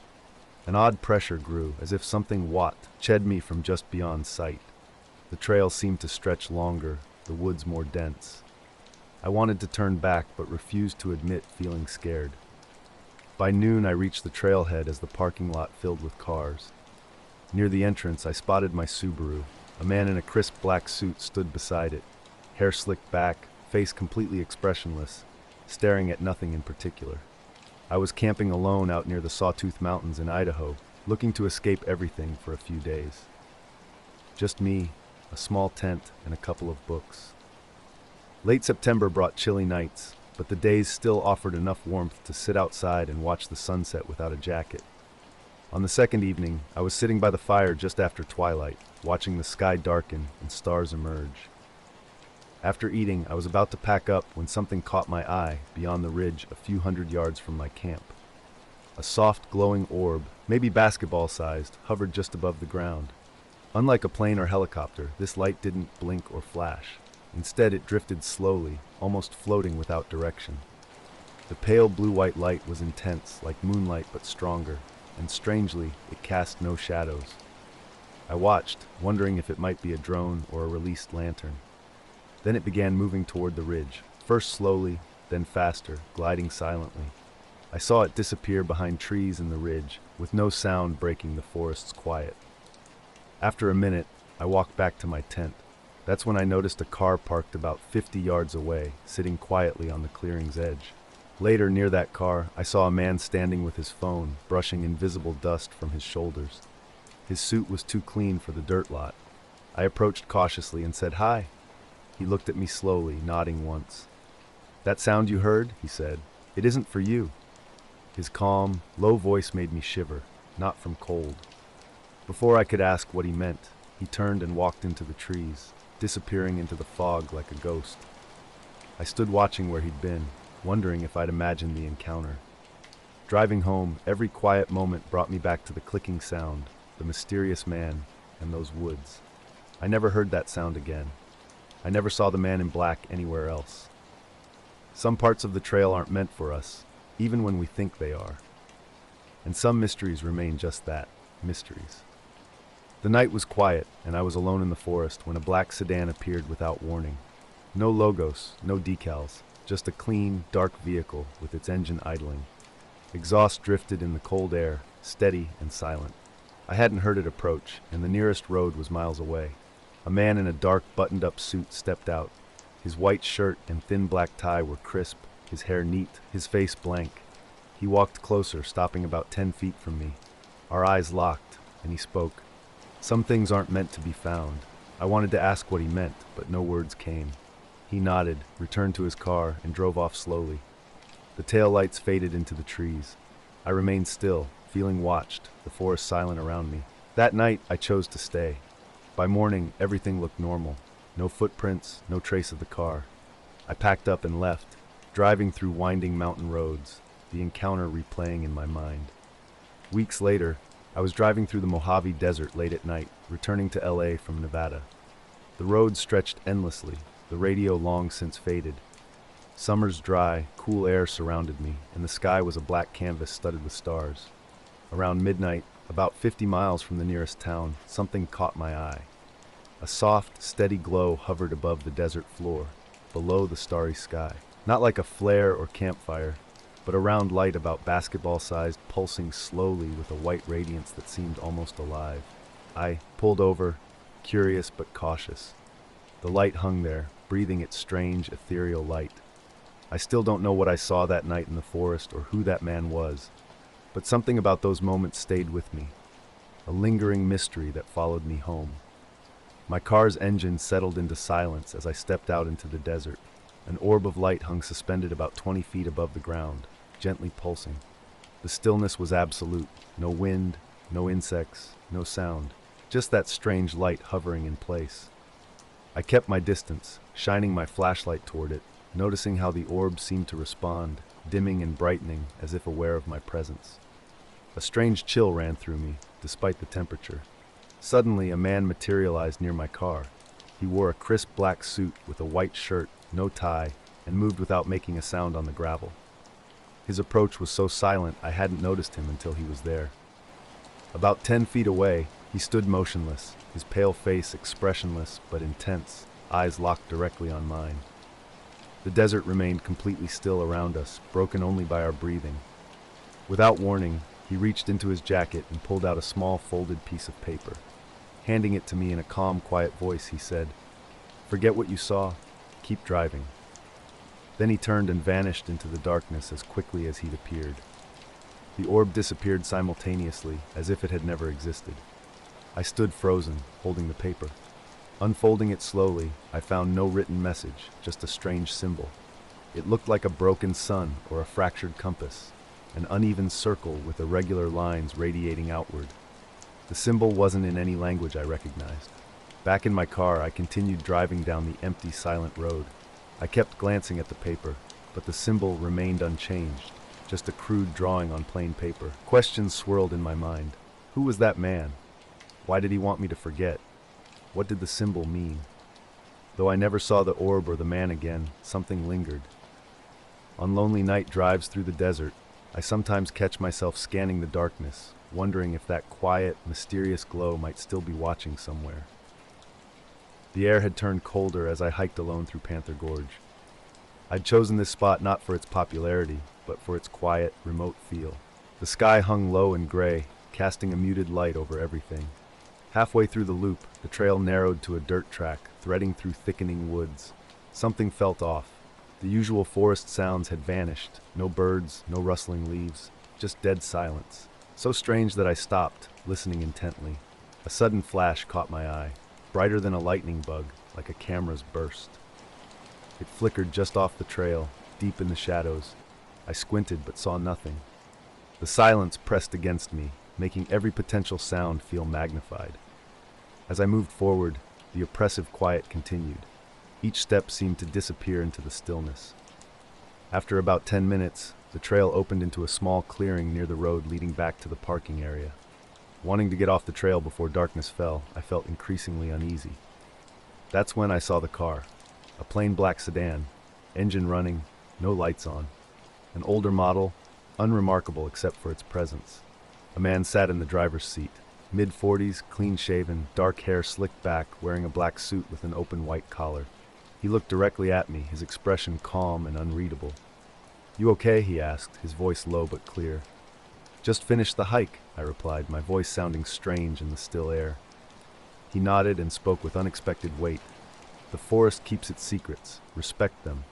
An odd pressure grew, as if something chid me from just beyond sight. The trail seemed to stretch longer, the woods more dense. I wanted to turn back, but refused to admit feeling scared. By noon, I reached the trailhead as the parking lot filled with cars. Near the entrance, I spotted my Subaru. A man in a crisp black suit stood beside it, hair slicked back, face completely expressionless, staring at nothing in particular. I was camping alone out near the Sawtooth Mountains in Idaho, looking to escape everything for a few days. Just me, a small tent, and a couple of books. Late September brought chilly nights, but the days still offered enough warmth to sit outside and watch the sunset without a jacket. On the second evening, I was sitting by the fire just after twilight, watching the sky darken and stars emerge. After eating, I was about to pack up when something caught my eye beyond the ridge a few hundred yards from my camp. A soft, glowing orb, maybe basketball-sized, hovered just above the ground. Unlike a plane or helicopter, this light didn't blink or flash. Instead, it drifted slowly, almost floating without direction. The pale blue-white light was intense, like moonlight but stronger, and strangely, it cast no shadows. I watched, wondering if it might be a drone or a released lantern. Then it began moving toward the ridge, first slowly, then faster, gliding silently. I saw it disappear behind trees in the ridge, with no sound breaking the forest's quiet. After a minute, I walked back to my tent. That's when I noticed a car parked about 50 yards away, sitting quietly on the clearing's edge. Later, near that car, I saw a man standing with his phone, brushing invisible dust from his shoulders. His suit was too clean for the dirt lot. I approached cautiously and said, "Hi." He looked at me slowly, nodding once. "That sound you heard," he said, "it isn't for you." His calm, low voice made me shiver, not from cold. Before I could ask what he meant, he turned and walked into the trees, disappearing into the fog like a ghost. I stood watching where he'd been, wondering if I'd imagined the encounter. Driving home, every quiet moment brought me back to the clicking sound, the mysterious man, and those woods. I never heard that sound again. I never saw the man in black anywhere else. Some parts of the trail aren't meant for us, even when we think they are. And some mysteries remain just that, mysteries. The night was quiet, and I was alone in the forest when a black sedan appeared without warning. No logos, no decals, just a clean, dark vehicle with its engine idling. Exhaust drifted in the cold air, steady and silent. I hadn't heard it approach, and the nearest road was miles away. A man in a dark, buttoned-up suit stepped out. His white shirt and thin black tie were crisp, his hair neat, his face blank. He walked closer, stopping about 10 feet from me. Our eyes locked, and he spoke. "Some things aren't meant to be found." I wanted to ask what he meant, but no words came. He nodded, returned to his car, and drove off slowly. The taillights faded into the trees. I remained still, feeling watched, the forest silent around me. That night, I chose to stay. By morning, everything looked normal. No footprints, no trace of the car. I packed up and left, driving through winding mountain roads, the encounter replaying in my mind. Weeks later, I was driving through the Mojave Desert late at night, returning to LA from Nevada. The road stretched endlessly, the radio long since faded. Summer's dry, cool air surrounded me, and the sky was a black canvas studded with stars. Around midnight, about 50 miles from the nearest town, something caught my eye. A soft, steady glow hovered above the desert floor, below the starry sky. Not like a flare or campfire, but a round light about basketball-sized, pulsing slowly with a white radiance that seemed almost alive. I pulled over, curious but cautious. The light hung there, breathing its strange, ethereal light. I still don't know what I saw that night in the forest or who that man was, but something about those moments stayed with me, a lingering mystery that followed me home. My car's engine settled into silence as I stepped out into the desert. An orb of light hung suspended about 20 feet above the ground, gently pulsing. The stillness was absolute. No wind, no insects, no sound. Just that strange light hovering in place. I kept my distance, shining my flashlight toward it, noticing how the orb seemed to respond, dimming and brightening as if aware of my presence. A strange chill ran through me, despite the temperature. Suddenly, a man materialized near my car. He wore a crisp black suit with a white shirt, no tie, and moved without making a sound on the gravel. His approach was so silent I hadn't noticed him until he was there. About 10 feet away, he stood motionless, his pale face expressionless but intense, eyes locked directly on mine. The desert remained completely still around us, broken only by our breathing. Without warning, he reached into his jacket and pulled out a small folded piece of paper. Handing it to me in a calm, quiet voice, he said, "Forget what you saw. Keep driving." Then he turned and vanished into the darkness as quickly as he'd appeared. The orb disappeared simultaneously, as if it had never existed. I stood frozen, holding the paper. Unfolding it slowly, I found no written message, just a strange symbol. It looked like a broken sun or a fractured compass, an uneven circle with irregular lines radiating outward. The symbol wasn't in any language I recognized. Back in my car, I continued driving down the empty, silent road. I kept glancing at the paper, but the symbol remained unchanged, just a crude drawing on plain paper. Questions swirled in my mind. Who was that man? Why did he want me to forget? What did the symbol mean? Though I never saw the orb or the man again, something lingered. On lonely night drives through the desert, I sometimes catch myself scanning the darkness, wondering if that quiet, mysterious glow might still be watching somewhere. The air had turned colder as I hiked alone through Panther Gorge. I'd chosen this spot not for its popularity, but for its quiet, remote feel. The sky hung low and gray, casting a muted light over everything. Halfway through the loop, the trail narrowed to a dirt track, threading through thickening woods. Something felt off. The usual forest sounds had vanished. No birds, no rustling leaves, just dead silence. So strange that I stopped, listening intently. A sudden flash caught my eye, brighter than a lightning bug, like a camera's burst. It flickered just off the trail, deep in the shadows. I squinted but saw nothing. The silence pressed against me, making every potential sound feel magnified. As I moved forward, the oppressive quiet continued. Each step seemed to disappear into the stillness. After about 10 minutes, the trail opened into a small clearing near the road leading back to the parking area. Wanting to get off the trail before darkness fell, I felt increasingly uneasy. That's when I saw the car. A plain black sedan, engine running, no lights on. An older model, unremarkable except for its presence. A man sat in the driver's seat, mid-40s, clean-shaven, dark hair slicked back, wearing a black suit with an open white collar. He looked directly at me, his expression calm and unreadable. "You okay?" he asked, his voice low but clear. "Just finished the hike," I replied, my voice sounding strange in the still air. He nodded and spoke with unexpected weight. "The forest keeps its secrets. Respect them."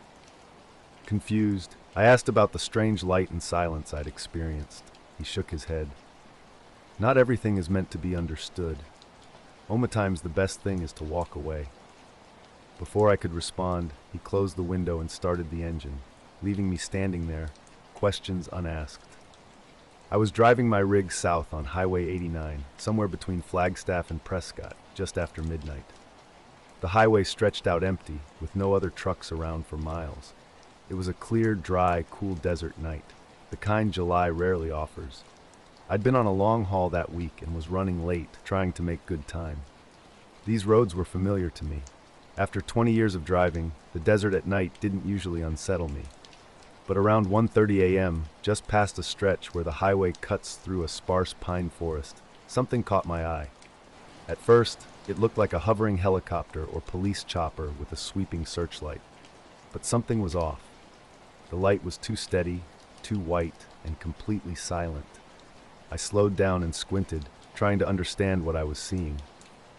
Confused, I asked about the strange light and silence I'd experienced. He shook his head. "Not everything is meant to be understood. Times the best thing is to walk away." Before I could respond, he closed the window and started the engine, leaving me standing there, questions unasked. I was driving my rig south on Highway 89, somewhere between Flagstaff and Prescott, just after midnight. The highway stretched out empty, with no other trucks around for miles. It was a clear, dry, cool desert night, the kind July rarely offers. I'd been on a long haul that week and was running late, trying to make good time. These roads were familiar to me. After 20 years of driving, the desert at night didn't usually unsettle me. But around 1:30 a.m., just past a stretch where the highway cuts through a sparse pine forest, something caught my eye. At first, it looked like a hovering helicopter or police chopper with a sweeping searchlight. But something was off. The light was too steady, too white, and completely silent. I slowed down and squinted, trying to understand what I was seeing.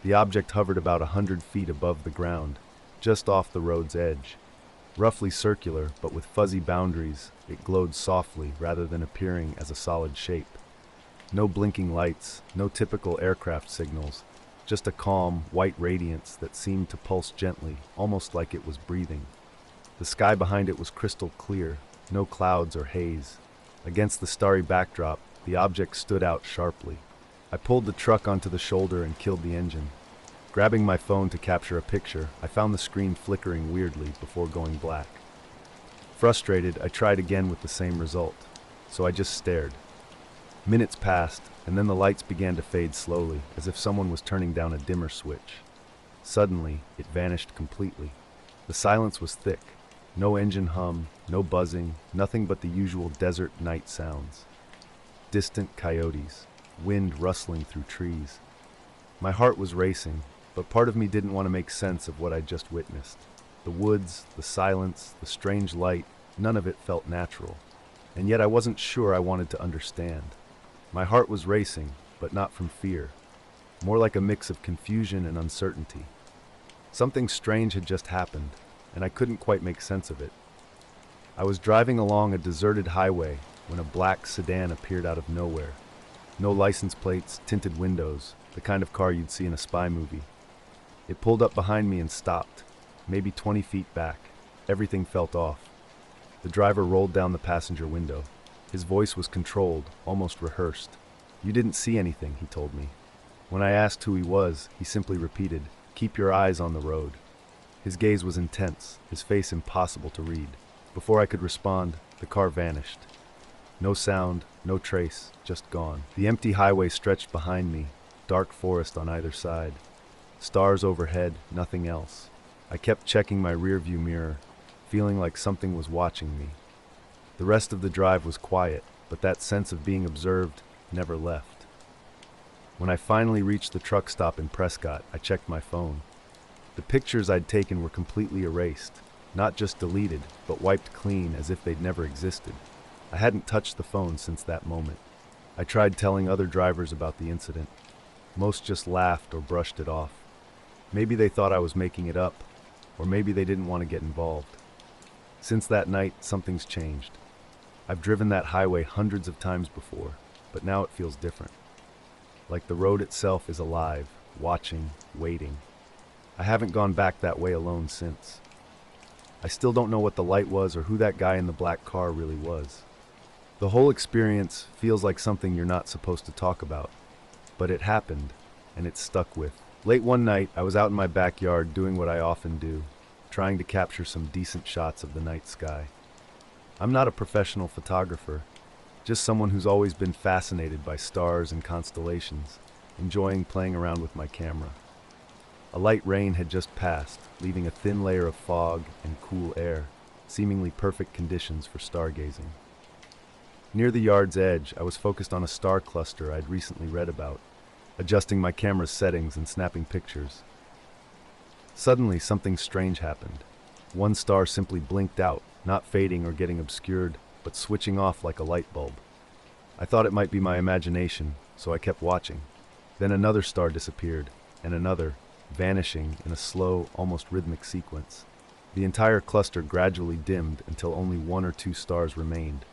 The object hovered about 100 feet above the ground, just off the road's edge. Roughly circular, but with fuzzy boundaries, it glowed softly rather than appearing as a solid shape. No blinking lights, no typical aircraft signals, just a calm, white radiance that seemed to pulse gently, almost like it was breathing. The sky behind it was crystal clear, no clouds or haze. Against the starry backdrop, the object stood out sharply. I pulled the truck onto the shoulder and killed the engine. Grabbing my phone to capture a picture, I found the screen flickering weirdly before going black. Frustrated, I tried again with the same result, so I just stared. Minutes passed, and then the lights began to fade slowly, as if someone was turning down a dimmer switch. Suddenly, it vanished completely. The silence was thick. No engine hum, no buzzing, nothing but the usual desert night sounds. Distant coyotes, wind rustling through trees. My heart was racing, but part of me didn't want to make sense of what I'd just witnessed. The woods, the silence, the strange light, none of it felt natural. And yet I wasn't sure I wanted to understand. My heart was racing, but not from fear. More like a mix of confusion and uncertainty. Something strange had just happened, and I couldn't quite make sense of it. I was driving along a deserted highway when a black sedan appeared out of nowhere. No license plates, tinted windows, the kind of car you'd see in a spy movie. It pulled up behind me and stopped, maybe 20 feet back. Everything felt off. The driver rolled down the passenger window. His voice was controlled, almost rehearsed. "You didn't see anything," he told me. When I asked who he was, he simply repeated, "Keep your eyes on the road." His gaze was intense, his face impossible to read. Before I could respond, the car vanished. No sound, no trace, just gone. The empty highway stretched behind me, dark forest on either side. Stars overhead, nothing else. I kept checking my rearview mirror, feeling like something was watching me. The rest of the drive was quiet, but that sense of being observed never left. When I finally reached the truck stop in Prescott, I checked my phone. The pictures I'd taken were completely erased, not just deleted, but wiped clean as if they'd never existed. I hadn't touched the phone since that moment. I tried telling other drivers about the incident. Most just laughed or brushed it off. Maybe they thought I was making it up, or maybe they didn't want to get involved. Since that night, something's changed. I've driven that highway hundreds of times before, but now it feels different. Like the road itself is alive, watching, waiting. I haven't gone back that way alone since. I still don't know what the light was or who that guy in the black car really was. The whole experience feels like something you're not supposed to talk about, but it happened, and it stuck with. Late one night, I was out in my backyard doing what I often do, trying to capture some decent shots of the night sky. I'm not a professional photographer, just someone who's always been fascinated by stars and constellations, enjoying playing around with my camera. A light rain had just passed, leaving a thin layer of fog and cool air, seemingly perfect conditions for stargazing. Near the yard's edge, I was focused on a star cluster I'd recently read about, adjusting my camera's settings and snapping pictures. Suddenly, something strange happened. One star simply blinked out, not fading or getting obscured, but switching off like a light bulb. I thought it might be my imagination, so I kept watching. Then another star disappeared, and another, vanishing in a slow, almost rhythmic sequence. The entire cluster gradually dimmed until only one or two stars remained.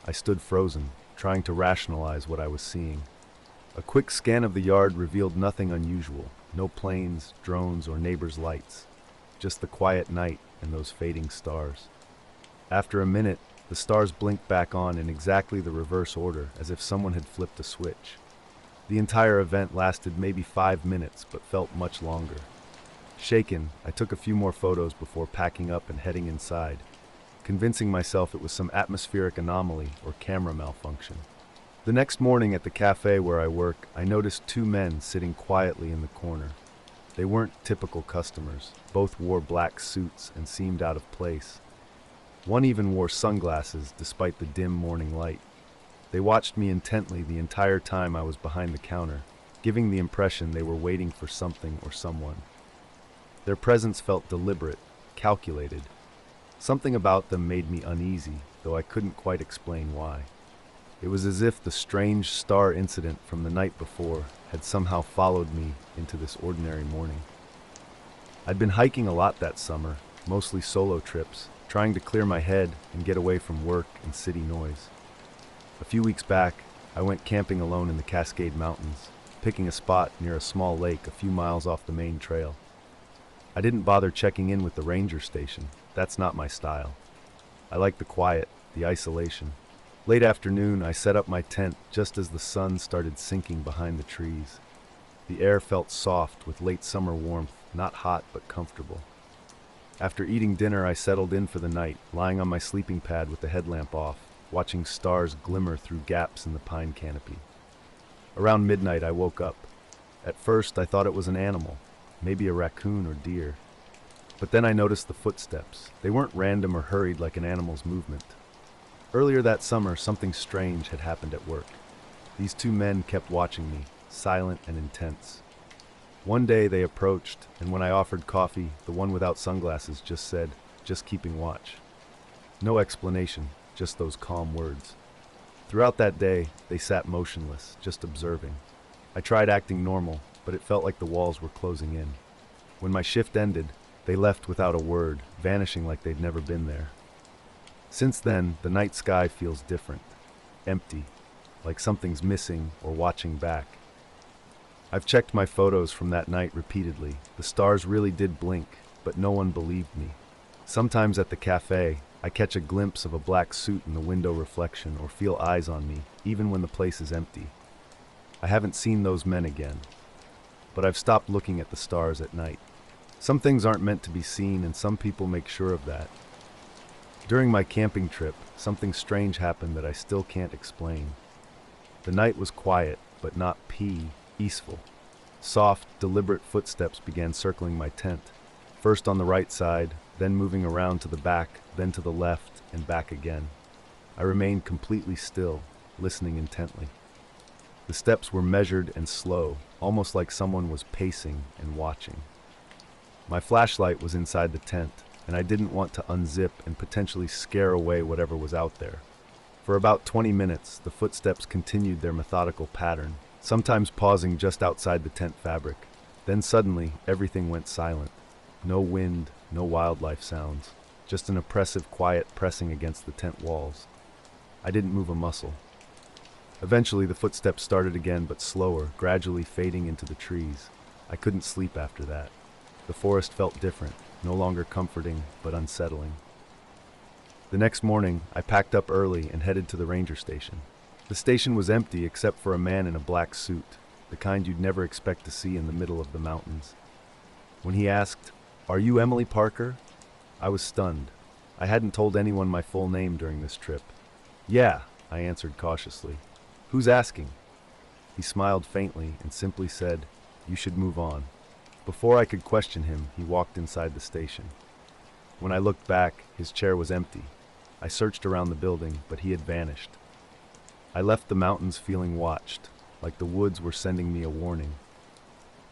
I stood frozen, trying to rationalize what I was seeing. A quick scan of the yard revealed nothing unusual. No planes, drones, or neighbors' lights. Just the quiet night and those fading stars. After a minute, the stars blinked back on in exactly the reverse order, as if someone had flipped a switch. The entire event lasted maybe 5 minutes, but felt much longer. Shaken, I took a few more photos before packing up and heading inside, convincing myself it was some atmospheric anomaly or camera malfunction. The next morning at the cafe where I work, I noticed two men sitting quietly in the corner. They weren't typical customers. Both wore black suits and seemed out of place. One even wore sunglasses despite the dim morning light. They watched me intently the entire time I was behind the counter, giving the impression they were waiting for something or someone. Their presence felt deliberate, calculated. Something about them made me uneasy, though I couldn't quite explain why. It was as if the strange star incident from the night before had somehow followed me into this ordinary morning. I'd been hiking a lot that summer, mostly solo trips, trying to clear my head and get away from work and city noise. A few weeks back, I went camping alone in the Cascade Mountains, picking a spot near a small lake a few miles off the main trail. I didn't bother checking in with the ranger station. That's not my style. I like the quiet, the isolation. Late afternoon, I set up my tent just as the sun started sinking behind the trees. The air felt soft with late summer warmth, not hot but comfortable. After eating dinner, I settled in for the night, lying on my sleeping pad with the headlamp off, watching stars glimmer through gaps in the pine canopy. Around midnight, I woke up. At first, I thought it was an animal, maybe a raccoon or deer. But then I noticed the footsteps. They weren't random or hurried like an animal's movement. Earlier that summer, something strange had happened at work. These two men kept watching me, silent and intense. One day they approached, and when I offered coffee, the one without sunglasses just said, "Just keeping watch." No explanation, just those calm words. Throughout that day, they sat motionless, just observing. I tried acting normal, but it felt like the walls were closing in. When my shift ended, they left without a word, vanishing like they'd never been there. Since then, the night sky feels different, empty, like something's missing or watching back. I've checked my photos from that night repeatedly. The stars really did blink, but no one believed me. Sometimes at the cafe, I catch a glimpse of a black suit in the window reflection or feel eyes on me, even when the place is empty. I haven't seen those men again, but I've stopped looking at the stars at night. Some things aren't meant to be seen, and some people make sure of that. During my camping trip, something strange happened that I still can't explain. The night was quiet, but not peaceful. Soft, deliberate footsteps began circling my tent, first on the right side, then moving around to the back, then to the left, and back again. I remained completely still, listening intently. The steps were measured and slow, almost like someone was pacing and watching. My flashlight was inside the tent, and I didn't want to unzip and potentially scare away whatever was out there. For about 20 minutes, the footsteps continued their methodical pattern, sometimes pausing just outside the tent fabric. Then suddenly, everything went silent. No wind, no wildlife sounds, just an oppressive quiet pressing against the tent walls. I didn't move a muscle. Eventually, the footsteps started again, but slower, gradually fading into the trees. I couldn't sleep after that. The forest felt different, no longer comforting, but unsettling. The next morning, I packed up early and headed to the ranger station. The station was empty except for a man in a black suit, the kind you'd never expect to see in the middle of the mountains. When he asked, "Are you Emily Parker?" I was stunned. I hadn't told anyone my full name during this trip. "Yeah," I answered cautiously. "Who's asking?" He smiled faintly and simply said, "You should move on." Before I could question him, he walked inside the station. When I looked back, his chair was empty. I searched around the building, but he had vanished. I left the mountains feeling watched, like the woods were sending me a warning.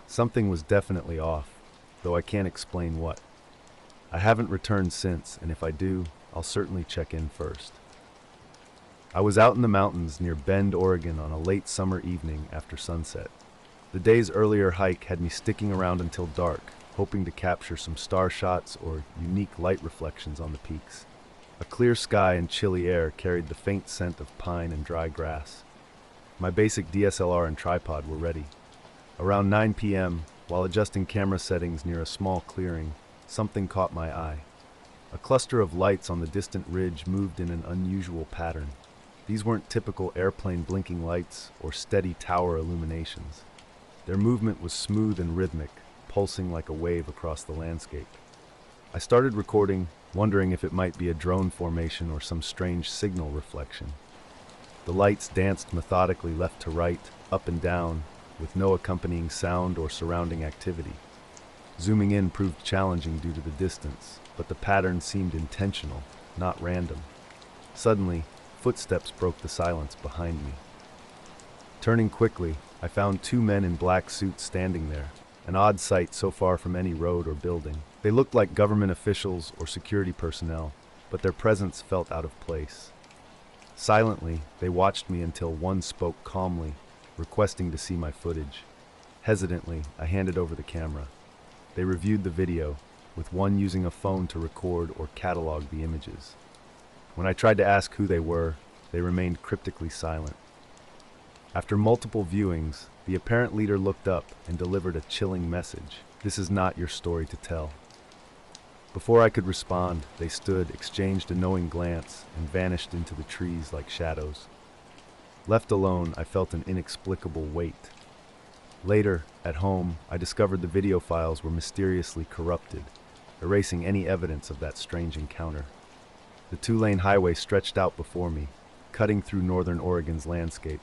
Something was definitely off, though I can't explain what. I haven't returned since, and if I do, I'll certainly check in first. I was out in the mountains near Bend, Oregon on a late summer evening after sunset. The day's earlier hike had me sticking around until dark, hoping to capture some star shots or unique light reflections on the peaks. A clear sky and chilly air carried the faint scent of pine and dry grass. My basic DSLR and tripod were ready. Around 9 p.m., while adjusting camera settings near a small clearing, something caught my eye. A cluster of lights on the distant ridge moved in an unusual pattern. These weren't typical airplane blinking lights or steady tower illuminations. Their movement was smooth and rhythmic, pulsing like a wave across the landscape. I started recording, wondering if it might be a drone formation or some strange signal reflection. The lights danced methodically left to right, up and down, with no accompanying sound or surrounding activity. Zooming in proved challenging due to the distance, but the pattern seemed intentional, not random. Suddenly, footsteps broke the silence behind me. Turning quickly, I found two men in black suits standing there, an odd sight so far from any road or building. They looked like government officials or security personnel, but their presence felt out of place. Silently, they watched me until one spoke calmly, requesting to see my footage. Hesitantly, I handed over the camera. They reviewed the video, with one using a phone to record or catalog the images. When I tried to ask who they were, they remained cryptically silent. After multiple viewings, the apparent leader looked up and delivered a chilling message. "This is not your story to tell." Before I could respond, they stood, exchanged a knowing glance, and vanished into the trees like shadows. Left alone, I felt an inexplicable weight. Later, at home, I discovered the video files were mysteriously corrupted, erasing any evidence of that strange encounter. The two-lane highway stretched out before me, cutting through northern Oregon's landscape.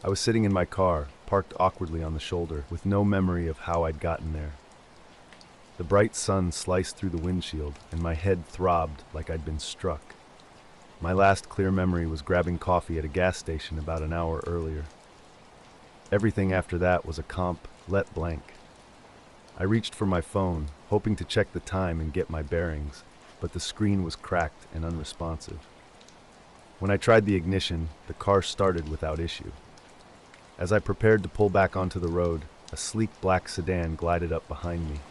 I was sitting in my car, parked awkwardly on the shoulder, with no memory of how I'd gotten there. The bright sun sliced through the windshield, and my head throbbed like I'd been struck. My last clear memory was grabbing coffee at a gas station about an hour earlier. Everything after that was a let blank. I reached for my phone, hoping to check the time and get my bearings, but the screen was cracked and unresponsive. When I tried the ignition, the car started without issue. As I prepared to pull back onto the road, a sleek black sedan glided up behind me.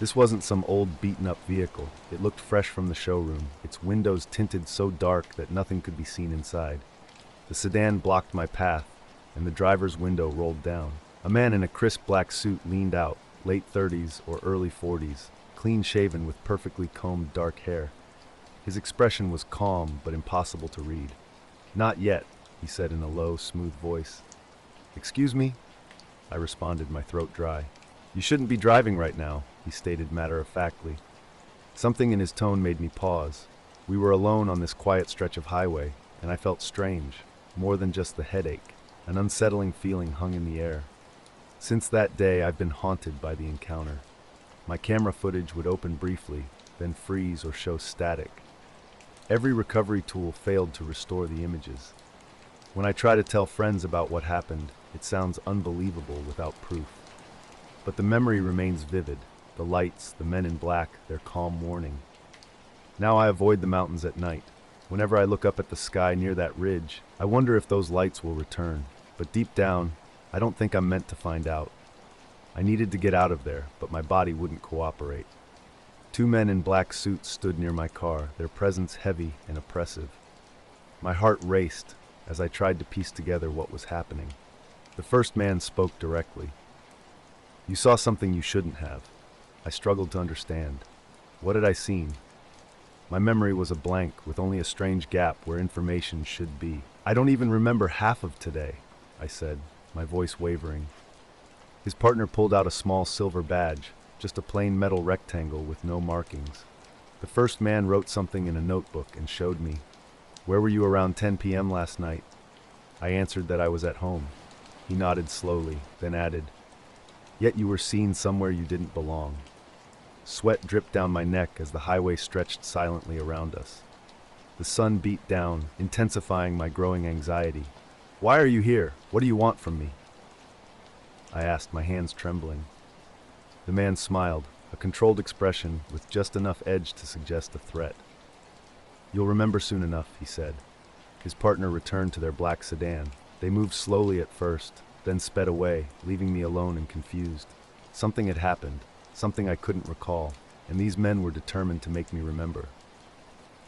This wasn't some old beaten-up vehicle. It looked fresh from the showroom, its windows tinted so dark that nothing could be seen inside. The sedan blocked my path, and the driver's window rolled down. A man in a crisp black suit leaned out, late 30s or early 40s, clean-shaven with perfectly combed dark hair. His expression was calm but impossible to read. "Not yet," he said in a low, smooth voice. "Excuse me?" I responded, my throat dry. "You shouldn't be driving right now," he stated matter-of-factly. Something in his tone made me pause. We were alone on this quiet stretch of highway, and I felt strange, more than just the headache. An unsettling feeling hung in the air. Since that day, I've been haunted by the encounter. My camera footage would open briefly, then freeze or show static. Every recovery tool failed to restore the images. When I try to tell friends about what happened, it sounds unbelievable without proof. But the memory remains vivid. The lights, the men in black, their calm warning. Now I avoid the mountains at night. Whenever I look up at the sky near that ridge, I wonder if those lights will return. But deep down, I don't think I'm meant to find out. I needed to get out of there, but my body wouldn't cooperate. Two men in black suits stood near my car, their presence heavy and oppressive. My heart raced as I tried to piece together what was happening. The first man spoke directly. "You saw something you shouldn't have." I struggled to understand. What had I seen? My memory was a blank with only a strange gap where information should be. "I don't even remember half of today," I said, my voice wavering. His partner pulled out a small silver badge, just a plain metal rectangle with no markings. The first man wrote something in a notebook and showed me. "Where were you around 10 p.m. last night?" I answered that I was at home. He nodded slowly, then added, "Yet you were seen somewhere you didn't belong." Sweat dripped down my neck as the highway stretched silently around us. The sun beat down, intensifying my growing anxiety. "Why are you here? What do you want from me?" I asked, my hands trembling. The man smiled, a controlled expression with just enough edge to suggest a threat. "You'll remember soon enough," he said. His partner returned to their black sedan. They moved slowly at first, then sped away, leaving me alone and confused. Something had happened, something I couldn't recall, and these men were determined to make me remember.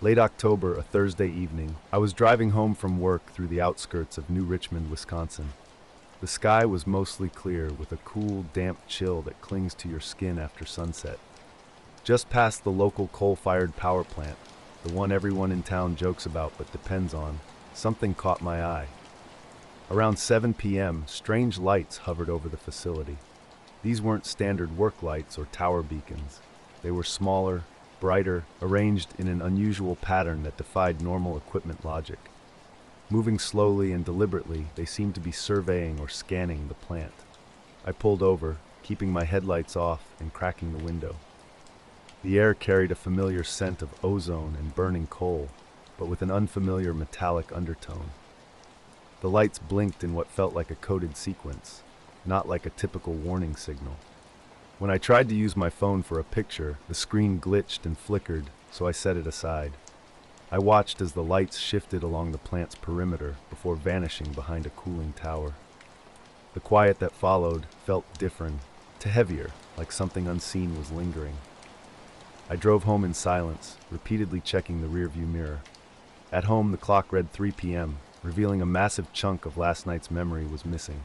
Late October, a Thursday evening, I was driving home from work through the outskirts of New Richmond, Wisconsin. The sky was mostly clear, with a cool, damp chill that clings to your skin after sunset. Just past the local coal-fired power plant, the one everyone in town jokes about but depends on, something caught my eye. Around 7 p.m., strange lights hovered over the facility. These weren't standard work lights or tower beacons. They were smaller, brighter, arranged in an unusual pattern that defied normal equipment logic. Moving slowly and deliberately, they seemed to be surveying or scanning the plant. I pulled over, keeping my headlights off and cracking the window. The air carried a familiar scent of ozone and burning coal, but with an unfamiliar metallic undertone. The lights blinked in what felt like a coded sequence, not like a typical warning signal. When I tried to use my phone for a picture, the screen glitched and flickered, so I set it aside. I watched as the lights shifted along the plant's perimeter before vanishing behind a cooling tower. The quiet that followed felt different, heavier, like something unseen was lingering. I drove home in silence, repeatedly checking the rearview mirror. At home, the clock read 3 p.m., revealing a massive chunk of last night's memory was missing.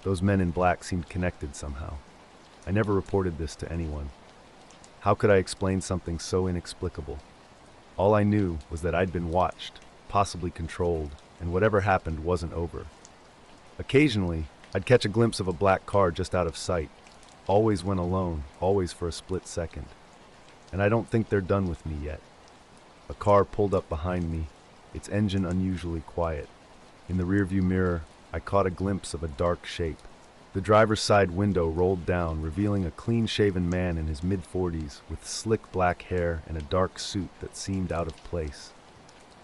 Those men in black seemed connected somehow. I never reported this to anyone. How could I explain something so inexplicable? All I knew was that I'd been watched, possibly controlled, and whatever happened wasn't over. Occasionally, I'd catch a glimpse of a black car just out of sight, always when alone, always for a split second. And I don't think they're done with me yet. A car pulled up behind me, its engine unusually quiet. In the rearview mirror, I caught a glimpse of a dark shape. The driver's side window rolled down, revealing a clean-shaven man in his mid-40s with slick black hair and a dark suit that seemed out of place.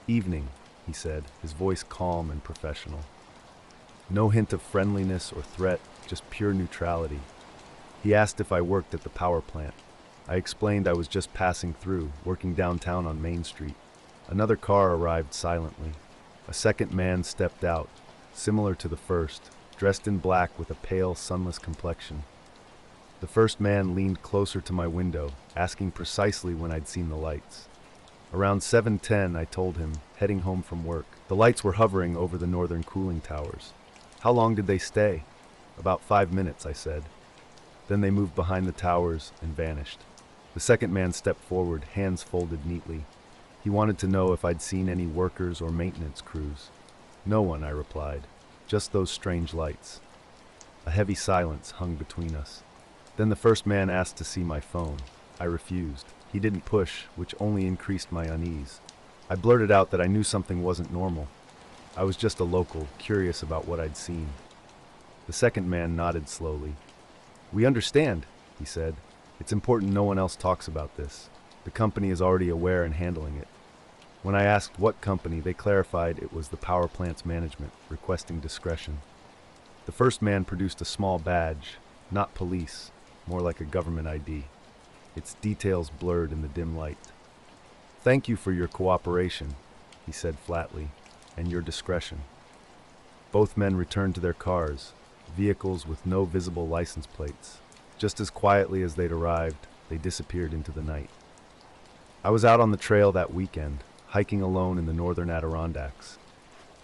"Evening," he said, his voice calm and professional. No hint of friendliness or threat, just pure neutrality. He asked if I worked at the power plant. I explained I was just passing through, working downtown on Main Street. Another car arrived silently. A second man stepped out, similar to the first, dressed in black with a pale, sunless complexion. The first man leaned closer to my window, asking precisely when I'd seen the lights. Around 7:10, I told him, heading home from work. The lights were hovering over the northern cooling towers. "How long did they stay?" "About 5 minutes," I said. Then they moved behind the towers and vanished. The second man stepped forward, hands folded neatly. He wanted to know if I'd seen any workers or maintenance crews. "No one," I replied. "Just those strange lights." A heavy silence hung between us. Then the first man asked to see my phone. I refused. He didn't push, which only increased my unease. I blurted out that I knew something wasn't normal. I was just a local, curious about what I'd seen. The second man nodded slowly. "We understand," he said. "It's important no one else talks about this. The company is already aware and handling it." When I asked what company, they clarified it was the power plant's management, requesting discretion. The first man produced a small badge, not police, more like a government ID, its details blurred in the dim light. "Thank you for your cooperation," he said flatly, "and your discretion." Both men returned to their cars, vehicles with no visible license plates. Just as quietly as they'd arrived, they disappeared into the night. I was out on the trail that weekend, hiking alone in the northern Adirondacks.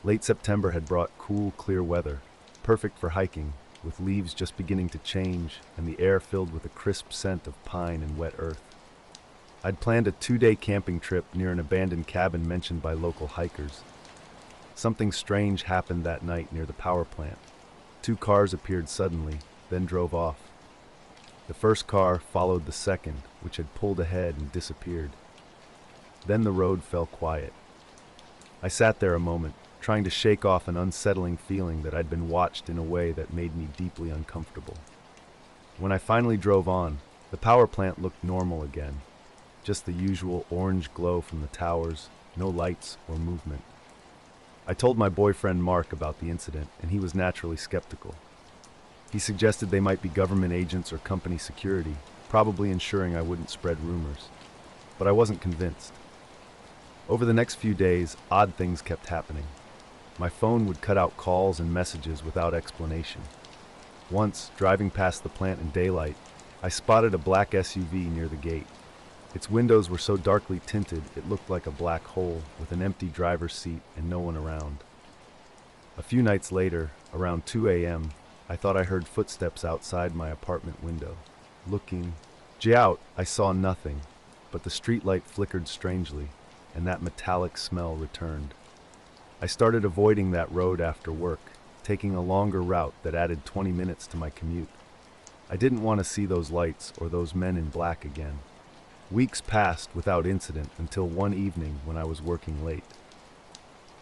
Late September had brought cool, clear weather, perfect for hiking, with leaves just beginning to change and the air filled with a crisp scent of pine and wet earth. I'd planned a 2-day camping trip near an abandoned cabin mentioned by local hikers. Something strange happened that night near the power plant. 2 cars appeared suddenly, then drove off. The first car followed the second, which had pulled ahead and disappeared. Then the road fell quiet. I sat there a moment, trying to shake off an unsettling feeling that I'd been watched in a way that made me deeply uncomfortable. When I finally drove on, the power plant looked normal again. Just the usual orange glow from the towers, no lights or movement. I told my boyfriend Mark about the incident, and he was naturally skeptical. He suggested they might be government agents or company security, probably ensuring I wouldn't spread rumors. But I wasn't convinced. Over the next few days, odd things kept happening. My phone would cut out calls and messages without explanation. Once, driving past the plant in daylight, I spotted a black SUV near the gate. Its windows were so darkly tinted it looked like a black hole with an empty driver's seat and no one around. A few nights later, around 2 a.m., I thought I heard footsteps outside my apartment window. Looking out, I saw nothing, but the streetlight flickered strangely, and that metallic smell returned. I started avoiding that road after work, taking a longer route that added 20 minutes to my commute. I didn't want to see those lights or those men in black again. Weeks passed without incident until one evening when I was working late.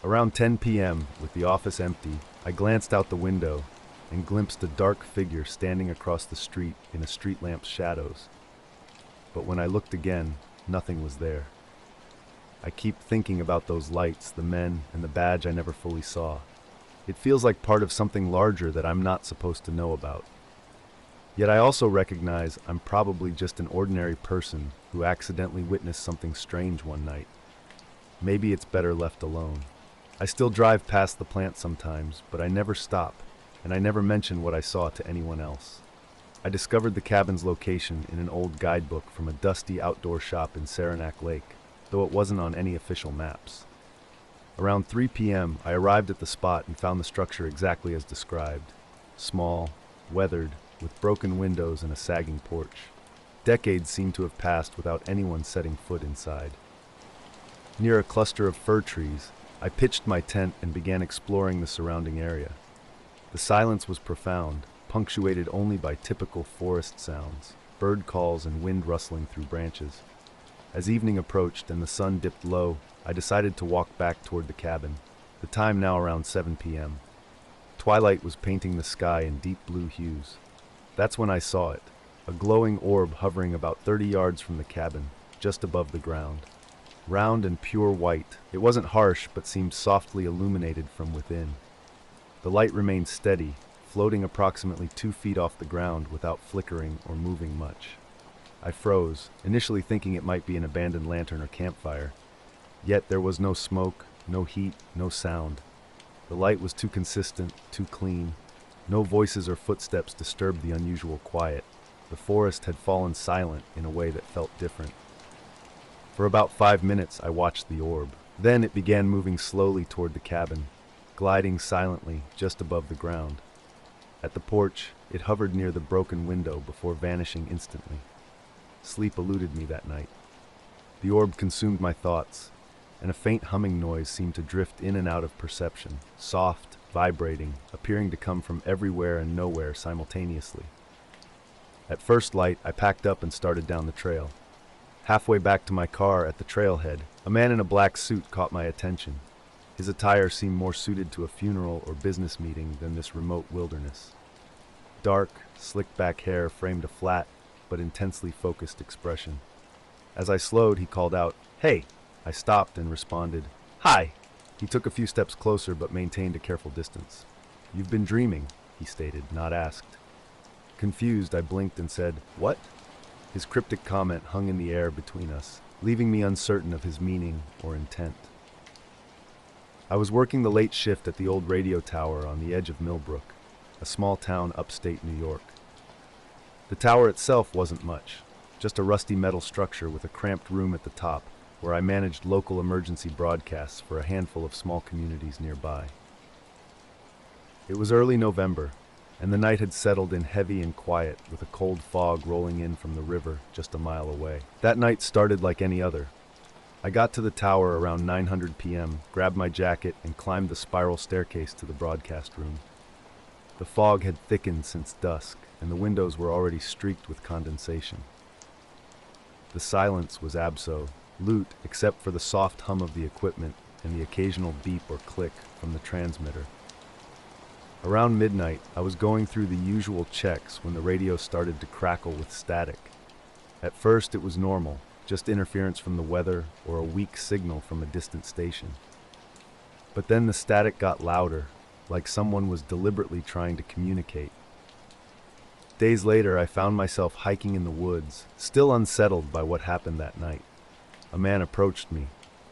Around 10 p.m., with the office empty, I glanced out the window and glimpsed a dark figure standing across the street in a street lamp's shadows. But when I looked again, nothing was there. I keep thinking about those lights, the men, and the badge I never fully saw. It feels like part of something larger that I'm not supposed to know about. Yet I also recognize I'm probably just an ordinary person who accidentally witnessed something strange one night. Maybe it's better left alone. I still drive past the plant sometimes, but I never stop, and I never mention what I saw to anyone else. I discovered the cabin's location in an old guidebook from a dusty outdoor shop in Saranac Lake, though it wasn't on any official maps. Around 3 p.m., I arrived at the spot and found the structure exactly as described. Small, weathered, with broken windows and a sagging porch. Decades seemed to have passed without anyone setting foot inside. Near a cluster of fir trees, I pitched my tent and began exploring the surrounding area. The silence was profound, punctuated only by typical forest sounds, bird calls and wind rustling through branches. As evening approached and the sun dipped low, I decided to walk back toward the cabin, the time now around 7 p.m. Twilight was painting the sky in deep blue hues. That's when I saw it, a glowing orb hovering about 30 yards from the cabin, just above the ground. Round and pure white, it wasn't harsh but seemed softly illuminated from within. The light remained steady, floating approximately 2 feet off the ground without flickering or moving much. I froze, initially thinking it might be an abandoned lantern or campfire. Yet there was no smoke, no heat, no sound. The light was too consistent, too clean. No voices or footsteps disturbed the unusual quiet. The forest had fallen silent in a way that felt different. For about 5 minutes, I watched the orb. Then it began moving slowly toward the cabin, gliding silently just above the ground. At the porch, it hovered near the broken window before vanishing instantly. Sleep eluded me that night. The orb consumed my thoughts, and a faint humming noise seemed to drift in and out of perception, soft, vibrating, appearing to come from everywhere and nowhere simultaneously. At first light, I packed up and started down the trail. Halfway back to my car at the trailhead, a man in a black suit caught my attention. His attire seemed more suited to a funeral or business meeting than this remote wilderness. Dark, slicked-back hair framed a flat but intensely focused expression. As I slowed, he called out, "Hey, I stopped and responded, "Hi." He took a few steps closer but maintained a careful distance. "You've been dreaming," he stated, not asked. Confused, I blinked and said, "What?" His cryptic comment hung in the air between us, leaving me uncertain of his meaning or intent. I was working the late shift at the old radio tower on the edge of Millbrook, a small town upstate New York. The tower itself wasn't much, just a rusty metal structure with a cramped room at the top where I managed local emergency broadcasts for a handful of small communities nearby. It was early November, and the night had settled in heavy and quiet with a cold fog rolling in from the river just a mile away. That night started like any other. I got to the tower around 9:00 p.m., grabbed my jacket, and climbed the spiral staircase to the broadcast room. The fog had thickened since dusk, and the windows were already streaked with condensation. The silence was absolute, except for the soft hum of the equipment and the occasional beep or click from the transmitter. Around midnight, I was going through the usual checks when the radio started to crackle with static. At first, it was normal, just interference from the weather or a weak signal from a distant station. But then the static got louder, like someone was deliberately trying to communicate. Days later, I found myself hiking in the woods, still unsettled by what happened that night. A man approached me,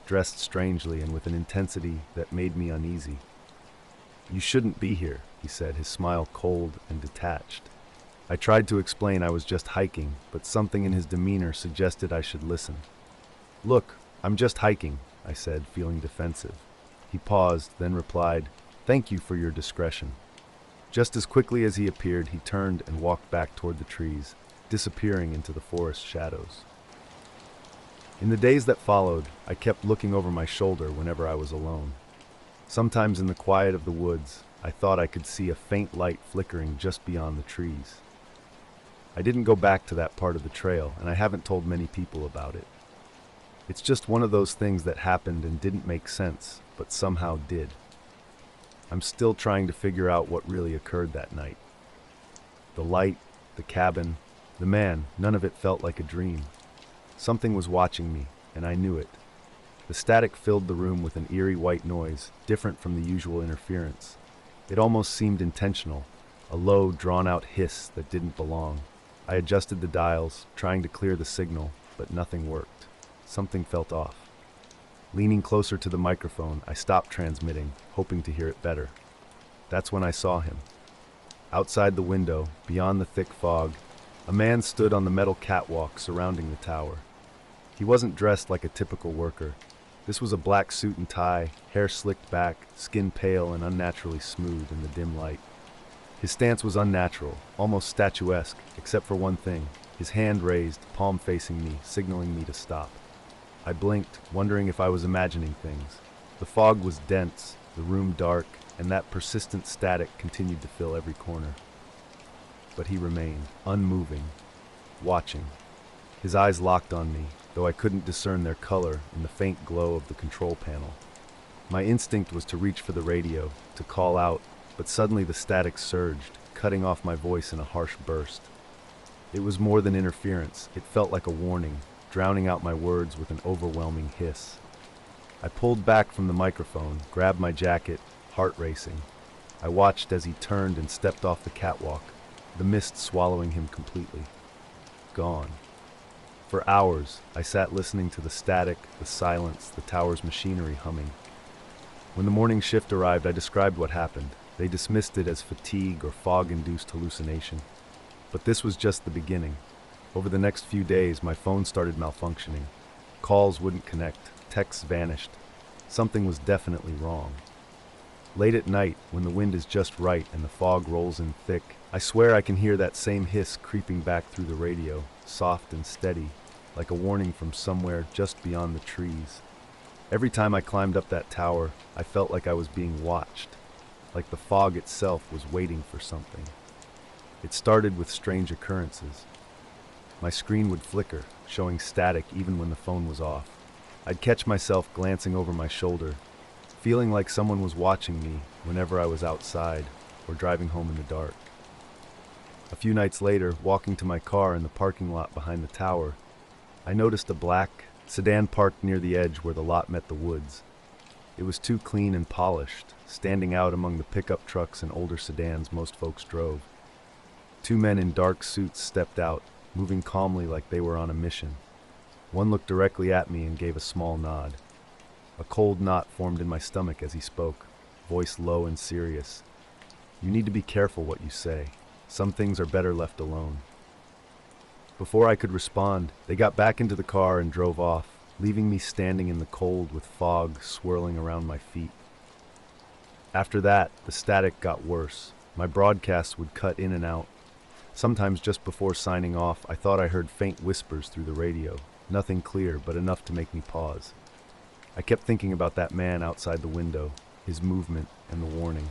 dressed strangely and with an intensity that made me uneasy. "You shouldn't be here," he said, his smile cold and detached. I tried to explain I was just hiking, but something in his demeanor suggested I should listen. "Look, I'm just hiking," I said, feeling defensive. He paused, then replied, "Thank you for your discretion." Just as quickly as he appeared, he turned and walked back toward the trees, disappearing into the forest shadows. In the days that followed, I kept looking over my shoulder whenever I was alone. Sometimes in the quiet of the woods, I thought I could see a faint light flickering just beyond the trees. I didn't go back to that part of the trail, and I haven't told many people about it. It's just one of those things that happened and didn't make sense, but somehow did. I'm still trying to figure out what really occurred that night. The light, the cabin, the man, none of it felt like a dream. Something was watching me, and I knew it. The static filled the room with an eerie white noise, different from the usual interference. It almost seemed intentional, a low, drawn-out hiss that didn't belong. I adjusted the dials, trying to clear the signal, but nothing worked. Something felt off. Leaning closer to the microphone, I stopped transmitting, hoping to hear it better. That's when I saw him. Outside the window, beyond the thick fog, a man stood on the metal catwalk surrounding the tower. He wasn't dressed like a typical worker. This was a black suit and tie, hair slicked back, skin pale and unnaturally smooth in the dim light. His stance was unnatural, almost statuesque, except for one thing: his hand raised, palm facing me, signaling me to stop. I blinked, wondering if I was imagining things. The fog was dense, the room dark, and that persistent static continued to fill every corner. But he remained, unmoving, watching. His eyes locked on me, though I couldn't discern their color in the faint glow of the control panel. My instinct was to reach for the radio, to call out, but suddenly the static surged, cutting off my voice in a harsh burst. It was more than interference. It felt like a warning, drowning out my words with an overwhelming hiss. I pulled back from the microphone, grabbed my jacket, heart racing. I watched as he turned and stepped off the catwalk, the mist swallowing him completely. Gone. For hours, I sat listening to the static, the silence, the tower's machinery humming. When the morning shift arrived, I described what happened. They dismissed it as fatigue or fog-induced hallucination. But this was just the beginning. Over the next few days, my phone started malfunctioning. Calls wouldn't connect, texts vanished. Something was definitely wrong. Late at night, when the wind is just right and the fog rolls in thick, I swear I can hear that same hiss creeping back through the radio, soft and steady, like a warning from somewhere just beyond the trees. Every time I climbed up that tower, I felt like I was being watched, like the fog itself was waiting for something. It started with strange occurrences. My screen would flicker, showing static even when the phone was off. I'd catch myself glancing over my shoulder, feeling like someone was watching me whenever I was outside or driving home in the dark. A few nights later, walking to my car in the parking lot behind the tower, I noticed a black, Sedan parked near the edge where the lot met the woods. It was too clean and polished, standing out among the pickup trucks and older sedans most folks drove. Two men in dark suits stepped out, moving calmly like they were on a mission. One looked directly at me and gave a small nod. A cold knot formed in my stomach as he spoke, voice low and serious. "You need to be careful what you say. Some things are better left alone." Before I could respond, they got back into the car and drove off, leaving me standing in the cold with fog swirling around my feet. After that, the static got worse. My broadcasts would cut in and out. Sometimes just before signing off, I thought I heard faint whispers through the radio. Nothing clear, but enough to make me pause. I kept thinking about that man outside the window, his movement and the warning.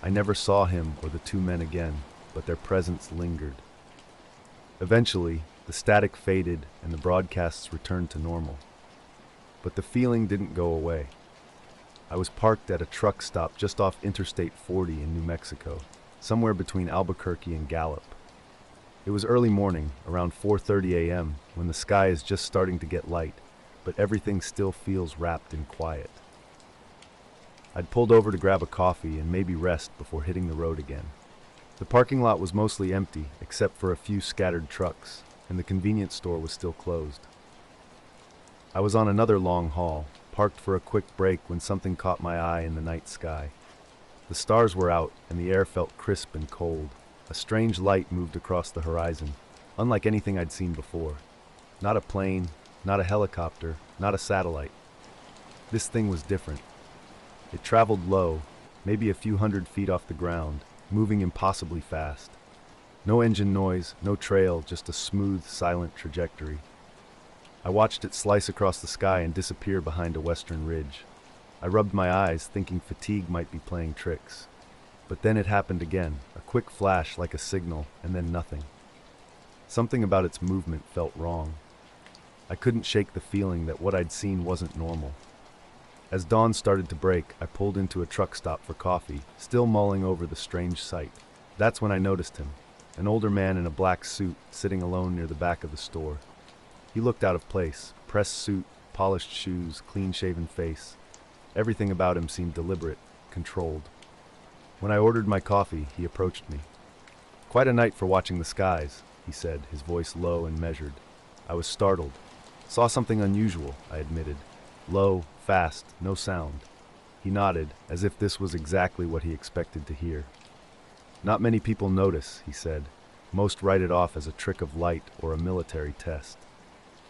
I never saw him or the two men again, but their presence lingered. Eventually, the static faded and the broadcasts returned to normal. But the feeling didn't go away. I was parked at a truck stop just off Interstate 40 in New Mexico, somewhere between Albuquerque and Gallup. It was early morning, around 4:30 a.m., when the sky is just starting to get light, but everything still feels wrapped in quiet. I'd pulled over to grab a coffee and maybe rest before hitting the road again. The parking lot was mostly empty, except for a few scattered trucks, and the convenience store was still closed. I was on another long haul, parked for a quick break when something caught my eye in the night sky. The stars were out, and the air felt crisp and cold. A strange light moved across the horizon, unlike anything I'd seen before. Not a plane, not a helicopter, not a satellite. This thing was different. It traveled low, maybe a few hundred feet off the ground, moving impossibly fast. No engine noise, no trail, just a smooth, silent trajectory. I watched it slice across the sky and disappear behind a western ridge. I rubbed my eyes, thinking fatigue might be playing tricks. But then it happened again, a quick flash like a signal, and then nothing. Something about its movement felt wrong. I couldn't shake the feeling that what I'd seen wasn't normal. As dawn started to break, I pulled into a truck stop for coffee, still mulling over the strange sight. That's when I noticed him, an older man in a black suit, sitting alone near the back of the store. He looked out of place, pressed suit, polished shoes, clean-shaven face. Everything about him seemed deliberate, controlled. When I ordered my coffee, he approached me. "Quite a night for watching the skies," he said, his voice low and measured. I was startled. "Saw something unusual," I admitted. Low, fast, no sound. He nodded, as if this was exactly what he expected to hear. "Not many people notice," he said. "Most write it off as a trick of light or a military test."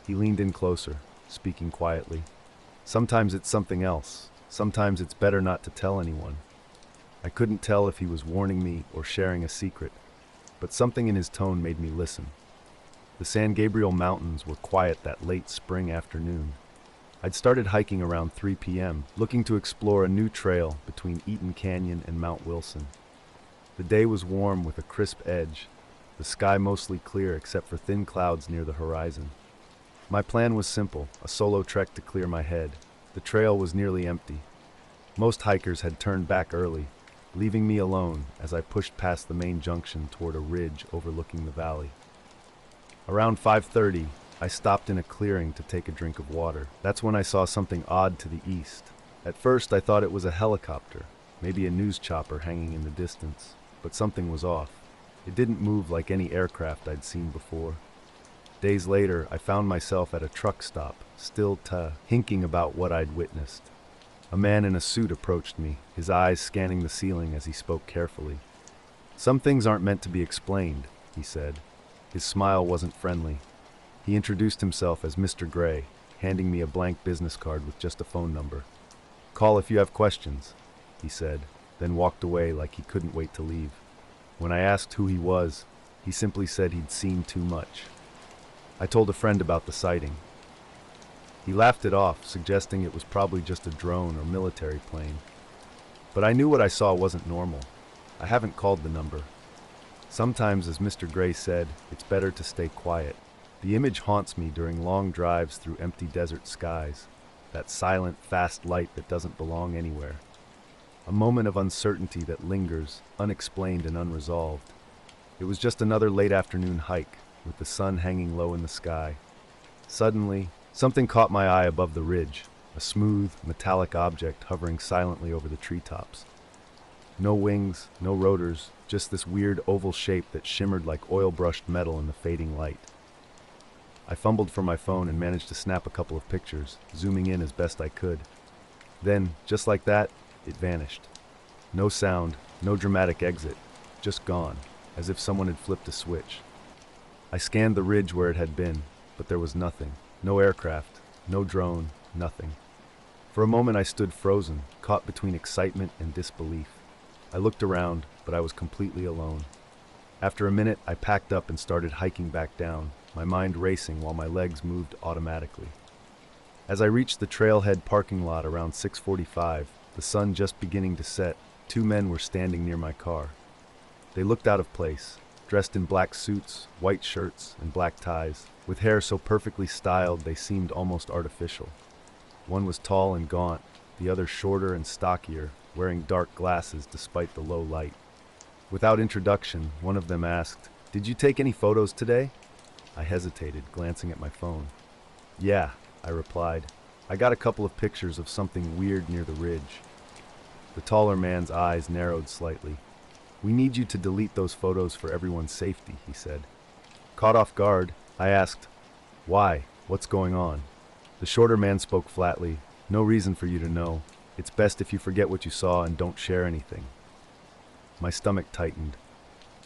He leaned in closer, speaking quietly. "Sometimes it's something else. Sometimes it's better not to tell anyone." I couldn't tell if he was warning me or sharing a secret, but something in his tone made me listen. The San Gabriel Mountains were quiet that late spring afternoon. I'd started hiking around 3 p.m., looking to explore a new trail between Eaton Canyon and Mount Wilson. The day was warm with a crisp edge, the sky mostly clear except for thin clouds near the horizon. My plan was simple, a solo trek to clear my head. The trail was nearly empty. Most hikers had turned back early, leaving me alone as I pushed past the main junction toward a ridge overlooking the valley. Around 5:30, I stopped in a clearing to take a drink of water. That's when I saw something odd to the east. At first I thought it was a helicopter, maybe a news chopper hanging in the distance, but something was off. It didn't move like any aircraft I'd seen before. Days later, I found myself at a truck stop, still hinking about what I'd witnessed. A man in a suit approached me, his eyes scanning the ceiling as he spoke carefully. "Some things aren't meant to be explained," he said. His smile wasn't friendly. He introduced himself as Mr. Gray, handing me a blank business card with just a phone number. "Call if you have questions," he said, then walked away like he couldn't wait to leave. When I asked who he was, he simply said he'd seen too much. I told a friend about the sighting. He laughed it off, suggesting it was probably just a drone or military plane. But I knew what I saw wasn't normal. I haven't called the number. Sometimes, as Mr. Gray said, it's better to stay quiet. The image haunts me during long drives through empty desert skies, that silent, fast light that doesn't belong anywhere. A moment of uncertainty that lingers, unexplained and unresolved. It was just another late afternoon hike, with the sun hanging low in the sky. Suddenly, Something caught my eye above the ridge, a smooth, metallic object hovering silently over the treetops. No wings, no rotors, just this weird oval shape that shimmered like oil-brushed metal in the fading light. I fumbled for my phone and managed to snap a couple of pictures, zooming in as best I could. Then, just like that, it vanished. No sound, no dramatic exit, just gone, as if someone had flipped a switch. I scanned the ridge where it had been, but there was nothing. No aircraft, no drone, nothing. For a moment I stood frozen, caught between excitement and disbelief. I looked around, but I was completely alone. After a minute, I packed up and started hiking back down, my mind racing while my legs moved automatically. As I reached the trailhead parking lot around 6:45, the sun just beginning to set, two men were standing near my car. They looked out of place, dressed in black suits, white shirts, and black ties, with hair so perfectly styled they seemed almost artificial. One was tall and gaunt, the other shorter and stockier, wearing dark glasses despite the low light. Without introduction, one of them asked, "Did you take any photos today?" I hesitated, glancing at my phone. "Yeah," I replied. "I got a couple of pictures of something weird near the ridge." The taller man's eyes narrowed slightly. "We need you to delete those photos for everyone's safety," he said. Caught off guard, I asked, "Why? What's going on?" The shorter man spoke flatly, "No reason for you to know. It's best if you forget what you saw and don't share anything." My stomach tightened.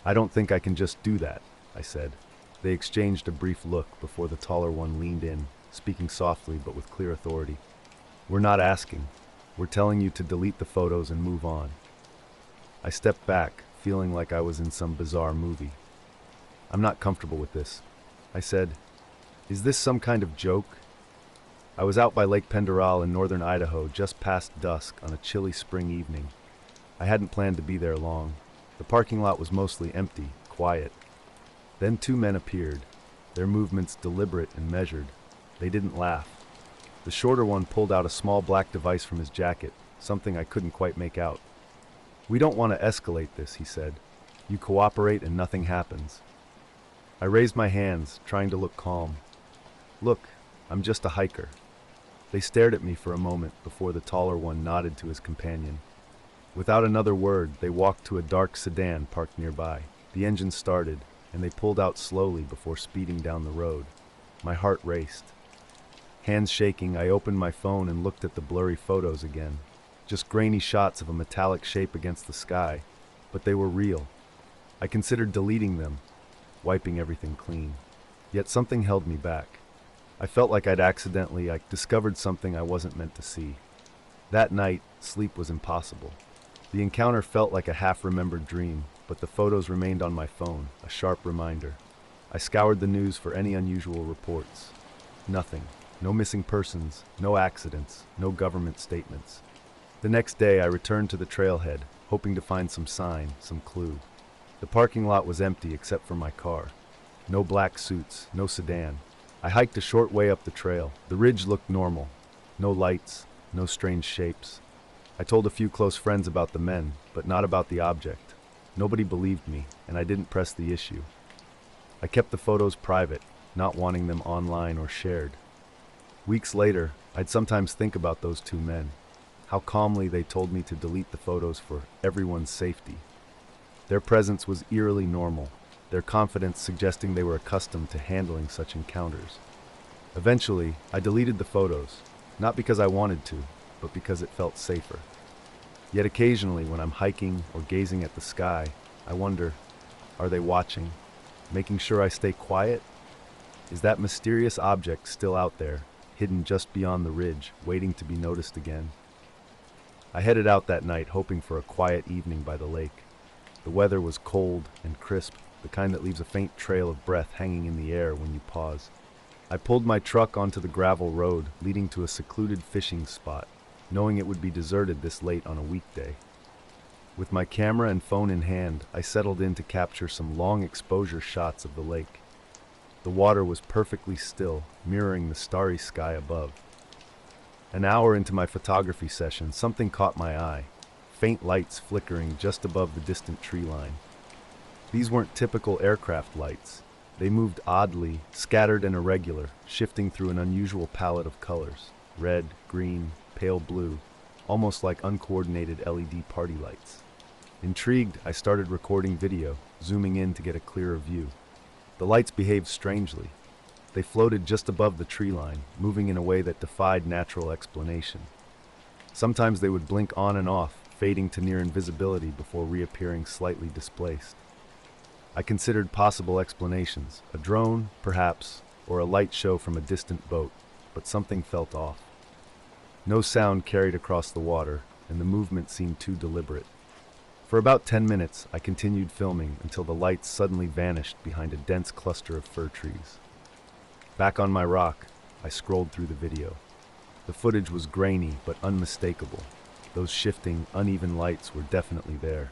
"I don't think I can just do that," I said. They exchanged a brief look before the taller one leaned in, speaking softly but with clear authority. "We're not asking. We're telling you to delete the photos and move on." I stepped back, feeling like I was in some bizarre movie. "I'm not comfortable with this," I said. "Is this some kind of joke?" I was out by Lake Penderal in northern Idaho just past dusk on a chilly spring evening. I hadn't planned to be there long. The parking lot was mostly empty, quiet. Then two men appeared, their movements deliberate and measured. They didn't laugh. The shorter one pulled out a small black device from his jacket, something I couldn't quite make out. "We don't want to escalate this," he said. "You cooperate and nothing happens." I raised my hands, trying to look calm. "Look, I'm just a hiker." They stared at me for a moment before the taller one nodded to his companion. Without another word, they walked to a dark sedan parked nearby. The engine started, and they pulled out slowly before speeding down the road. My heart raced. Hands shaking, I opened my phone and looked at the blurry photos again. Just grainy shots of a metallic shape against the sky, but they were real. I considered deleting them, wiping everything clean. Yet something held me back. I felt like I'd accidentally discovered something I wasn't meant to see. That night, sleep was impossible. The encounter felt like a half-remembered dream, but the photos remained on my phone, a sharp reminder. I scoured the news for any unusual reports. Nothing. No missing persons, no accidents, no government statements. The next day, I returned to the trailhead, hoping to find some sign, some clue. The parking lot was empty except for my car. No black suits, no sedan. I hiked a short way up the trail. The ridge looked normal. No lights, no strange shapes. I told a few close friends about the men, but not about the object. Nobody believed me, and I didn't press the issue. I kept the photos private, not wanting them online or shared. Weeks later, I'd sometimes think about those two men, how calmly they told me to delete the photos for everyone's safety. Their presence was eerily normal, their confidence suggesting they were accustomed to handling such encounters. Eventually, I deleted the photos, not because I wanted to, but because it felt safer. Yet occasionally, when I'm hiking or gazing at the sky, I wonder, are they watching, making sure I stay quiet? Is that mysterious object still out there, hidden just beyond the ridge, waiting to be noticed again? I headed out that night, hoping for a quiet evening by the lake. The weather was cold and crisp, the kind that leaves a faint trail of breath hanging in the air when you pause. I pulled my truck onto the gravel road leading to a secluded fishing spot, knowing it would be deserted this late on a weekday. With my camera and phone in hand, I settled in to capture some long exposure shots of the lake. The water was perfectly still, mirroring the starry sky above. An hour into my photography session, something caught my eye. Faint lights flickering just above the distant tree line. These weren't typical aircraft lights. They moved oddly, scattered and irregular, shifting through an unusual palette of colors: red, green, pale blue, almost like uncoordinated LED party lights. Intrigued, I started recording video, zooming in to get a clearer view. The lights behaved strangely. They floated just above the tree line, moving in a way that defied natural explanation. Sometimes they would blink on and off, fading to near invisibility before reappearing slightly displaced. I considered possible explanations: a drone, perhaps, or a light show from a distant boat, but something felt off. No sound carried across the water, and the movement seemed too deliberate. For about 10 minutes, I continued filming until the lights suddenly vanished behind a dense cluster of fir trees. Back on my rock, I scrolled through the video. The footage was grainy but unmistakable. Those shifting, uneven lights were definitely there.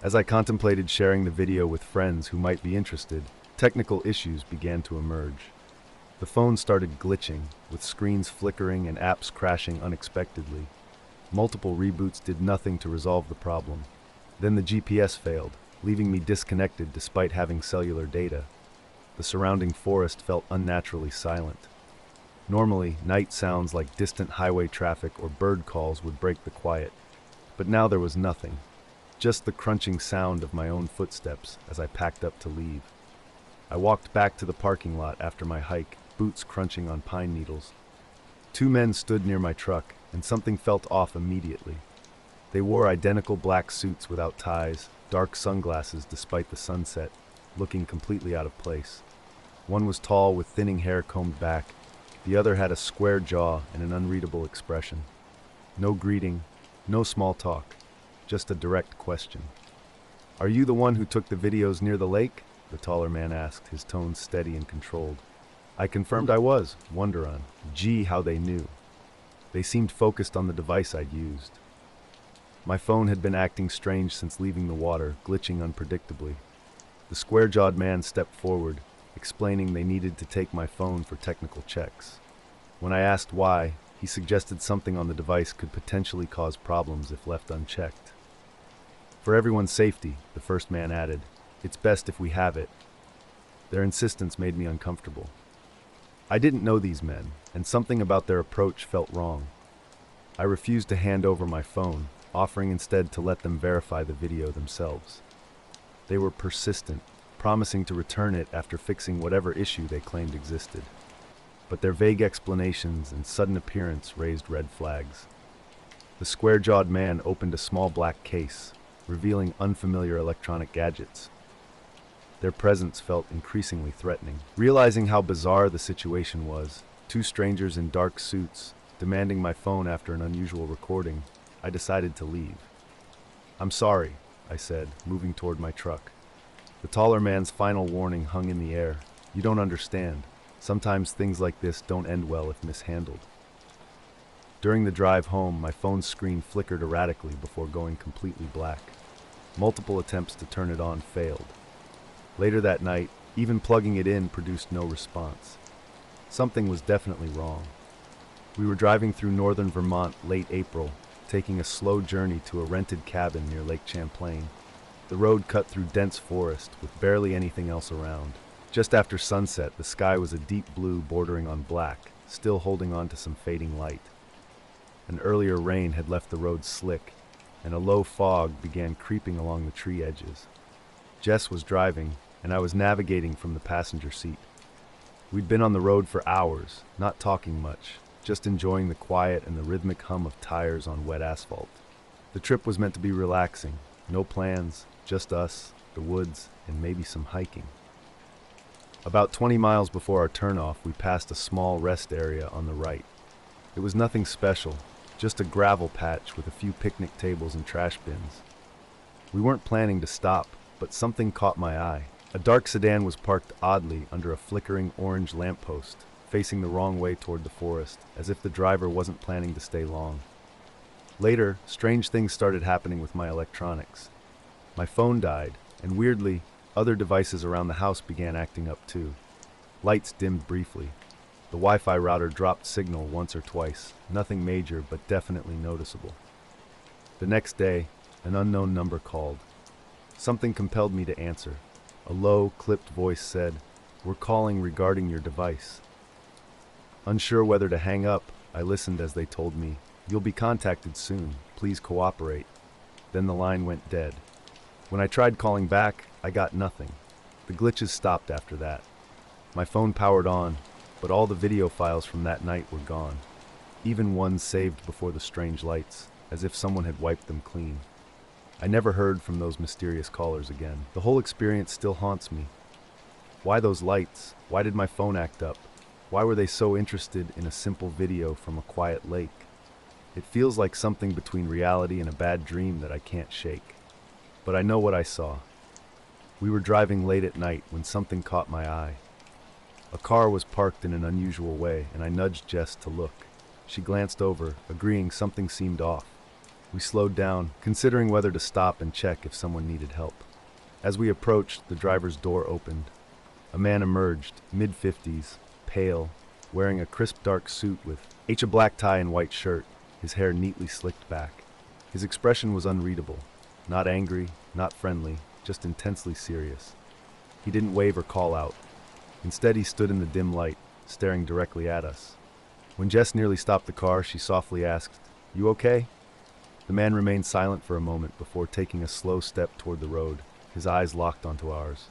As I contemplated sharing the video with friends who might be interested, technical issues began to emerge. The phone started glitching, with screens flickering and apps crashing unexpectedly. Multiple reboots did nothing to resolve the problem. Then the GPS failed, leaving me disconnected despite having cellular data. The surrounding forest felt unnaturally silent. Normally, night sounds like distant highway traffic or bird calls would break the quiet. But now there was nothing. Just the crunching sound of my own footsteps as I packed up to leave. I walked back to the parking lot after my hike, boots crunching on pine needles. Two men stood near my truck, and something felt off immediately. They wore identical black suits without ties, dark sunglasses despite the sunset, looking completely out of place. One was tall with thinning hair combed back. The other had a square jaw and an unreadable expression. No greeting, no small talk, just a direct question. "Are you the one who took the videos near the lake?" the taller man asked, his tone steady and controlled. I confirmed I was, wonder-on. Gee, how they knew. They seemed focused on the device I'd used. My phone had been acting strange since leaving the water, glitching unpredictably. The square-jawed man stepped forward, explaining they needed to take my phone for technical checks. When I asked why, he suggested something on the device could potentially cause problems if left unchecked. "For everyone's safety," the first man added, "it's best if we have it." Their insistence made me uncomfortable. I didn't know these men, and something about their approach felt wrong. I refused to hand over my phone, offering instead to let them verify the video themselves. They were persistent, promising to return it after fixing whatever issue they claimed existed. But their vague explanations and sudden appearance raised red flags. The square-jawed man opened a small black case, revealing unfamiliar electronic gadgets. Their presence felt increasingly threatening. Realizing how bizarre the situation was, two strangers in dark suits demanding my phone after an unusual recording, I decided to leave. "I'm sorry," I said, moving toward my truck. The taller man's final warning hung in the air. "You don't understand. Sometimes things like this don't end well if mishandled." During the drive home, my phone's screen flickered erratically before going completely black. Multiple attempts to turn it on failed. Later that night, even plugging it in produced no response. Something was definitely wrong. We were driving through northern Vermont late April, taking a slow journey to a rented cabin near Lake Champlain. The road cut through dense forest with barely anything else around. Just after sunset, the sky was a deep blue bordering on black, still holding on to some fading light. An earlier rain had left the road slick, and a low fog began creeping along the tree edges. Jess was driving, and I was navigating from the passenger seat. We'd been on the road for hours, not talking much, just enjoying the quiet and the rhythmic hum of tires on wet asphalt. The trip was meant to be relaxing, no plans, just us, the woods, and maybe some hiking. About 20 miles before our turnoff, we passed a small rest area on the right. It was nothing special, just a gravel patch with a few picnic tables and trash bins. We weren't planning to stop, but something caught my eye. A dark sedan was parked oddly under a flickering orange lamppost, facing the wrong way toward the forest, as if the driver wasn't planning to stay long. Later, strange things started happening with my electronics. My phone died, and weirdly, other devices around the house began acting up too. Lights dimmed briefly. The Wi-Fi router dropped signal once or twice, nothing major but definitely noticeable. The next day, an unknown number called. Something compelled me to answer. A low, clipped voice said, "We're calling regarding your device." Unsure whether to hang up, I listened as they told me, "You'll be contacted soon. Please cooperate." Then the line went dead. When I tried calling back, I got nothing. The glitches stopped after that. My phone powered on, but all the video files from that night were gone. Even ones saved before the strange lights, as if someone had wiped them clean. I never heard from those mysterious callers again. The whole experience still haunts me. Why those lights? Why did my phone act up? Why were they so interested in a simple video from a quiet lake? It feels like something between reality and a bad dream that I can't shake. But I know what I saw. We were driving late at night when something caught my eye. A car was parked in an unusual way, and I nudged Jess to look. She glanced over, agreeing something seemed off. We slowed down, considering whether to stop and check if someone needed help. As we approached, the driver's door opened. A man emerged, mid-50s, pale, wearing a crisp dark suit with a black tie and white shirt, his hair neatly slicked back. His expression was unreadable. Not angry, not friendly, just intensely serious. He didn't wave or call out. Instead, he stood in the dim light, staring directly at us. When Jess nearly stopped the car, she softly asked, "You okay?" The man remained silent for a moment before taking a slow step toward the road, his eyes locked onto ours.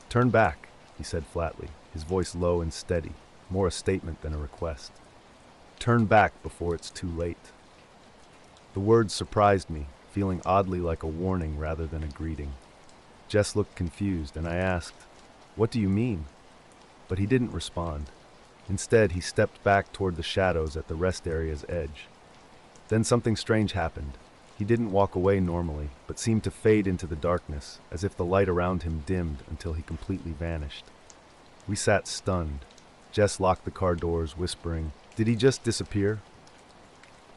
"Turn back," he said flatly, his voice low and steady, more a statement than a request. "Turn back before it's too late." The words surprised me, feeling oddly like a warning rather than a greeting. Jess looked confused, and I asked, "What do you mean?" But he didn't respond. Instead, he stepped back toward the shadows at the rest area's edge. Then something strange happened. He didn't walk away normally, but seemed to fade into the darkness, as if the light around him dimmed until he completely vanished. We sat stunned. Jess locked the car doors, whispering, "Did he just disappear?"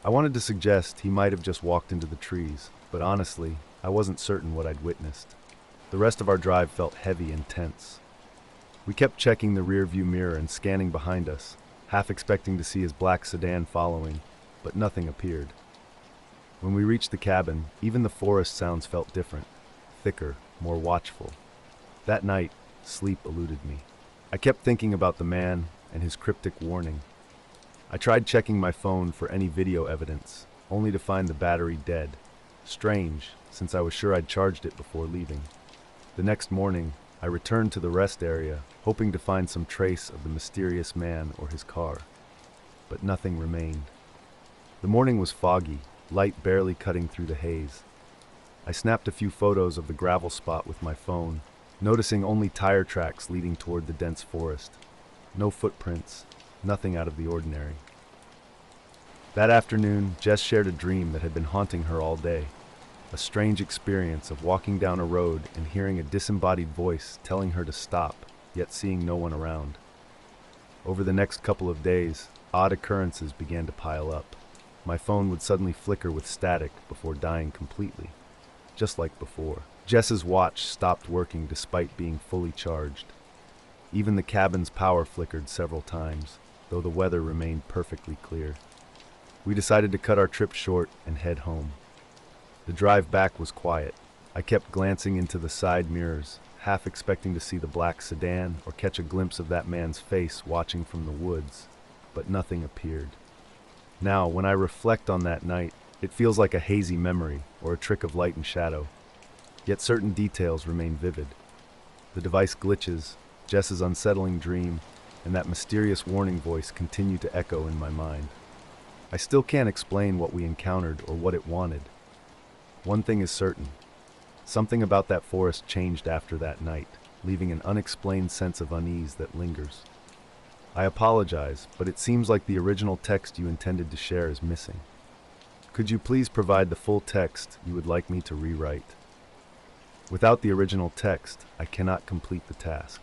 I wanted to suggest he might have just walked into the trees, but honestly, I wasn't certain what I'd witnessed. The rest of our drive felt heavy and tense. We kept checking the rearview mirror and scanning behind us, half expecting to see his black sedan following, but nothing appeared. When we reached the cabin, even the forest sounds felt different, thicker, more watchful. That night, sleep eluded me. I kept thinking about the man and his cryptic warning. I tried checking my phone for any video evidence, only to find the battery dead. Strange, since I was sure I'd charged it before leaving. The next morning, I returned to the rest area, hoping to find some trace of the mysterious man or his car. But nothing remained. The morning was foggy, light barely cutting through the haze. I snapped a few photos of the gravel spot with my phone, noticing only tire tracks leading toward the dense forest. No footprints, nothing out of the ordinary. That afternoon, Jess shared a dream that had been haunting her all day. A strange experience of walking down a road and hearing a disembodied voice telling her to stop, yet seeing no one around. Over the next couple of days, odd occurrences began to pile up. My phone would suddenly flicker with static before dying completely, just like before. Jess's watch stopped working despite being fully charged. Even the cabin's power flickered several times, though the weather remained perfectly clear. We decided to cut our trip short and head home. The drive back was quiet. I kept glancing into the side mirrors, half expecting to see the black sedan or catch a glimpse of that man's face watching from the woods, but nothing appeared. Now, when I reflect on that night, it feels like a hazy memory or a trick of light and shadow. Yet certain details remain vivid. The device glitches, Jess's unsettling dream, and that mysterious warning voice continue to echo in my mind. I still can't explain what we encountered or what it wanted. One thing is certain. Something about that forest changed after that night, leaving an unexplained sense of unease that lingers. I apologize, but it seems like the original text you intended to share is missing. Could you please provide the full text you would like me to rewrite? Without the original text, I cannot complete the task.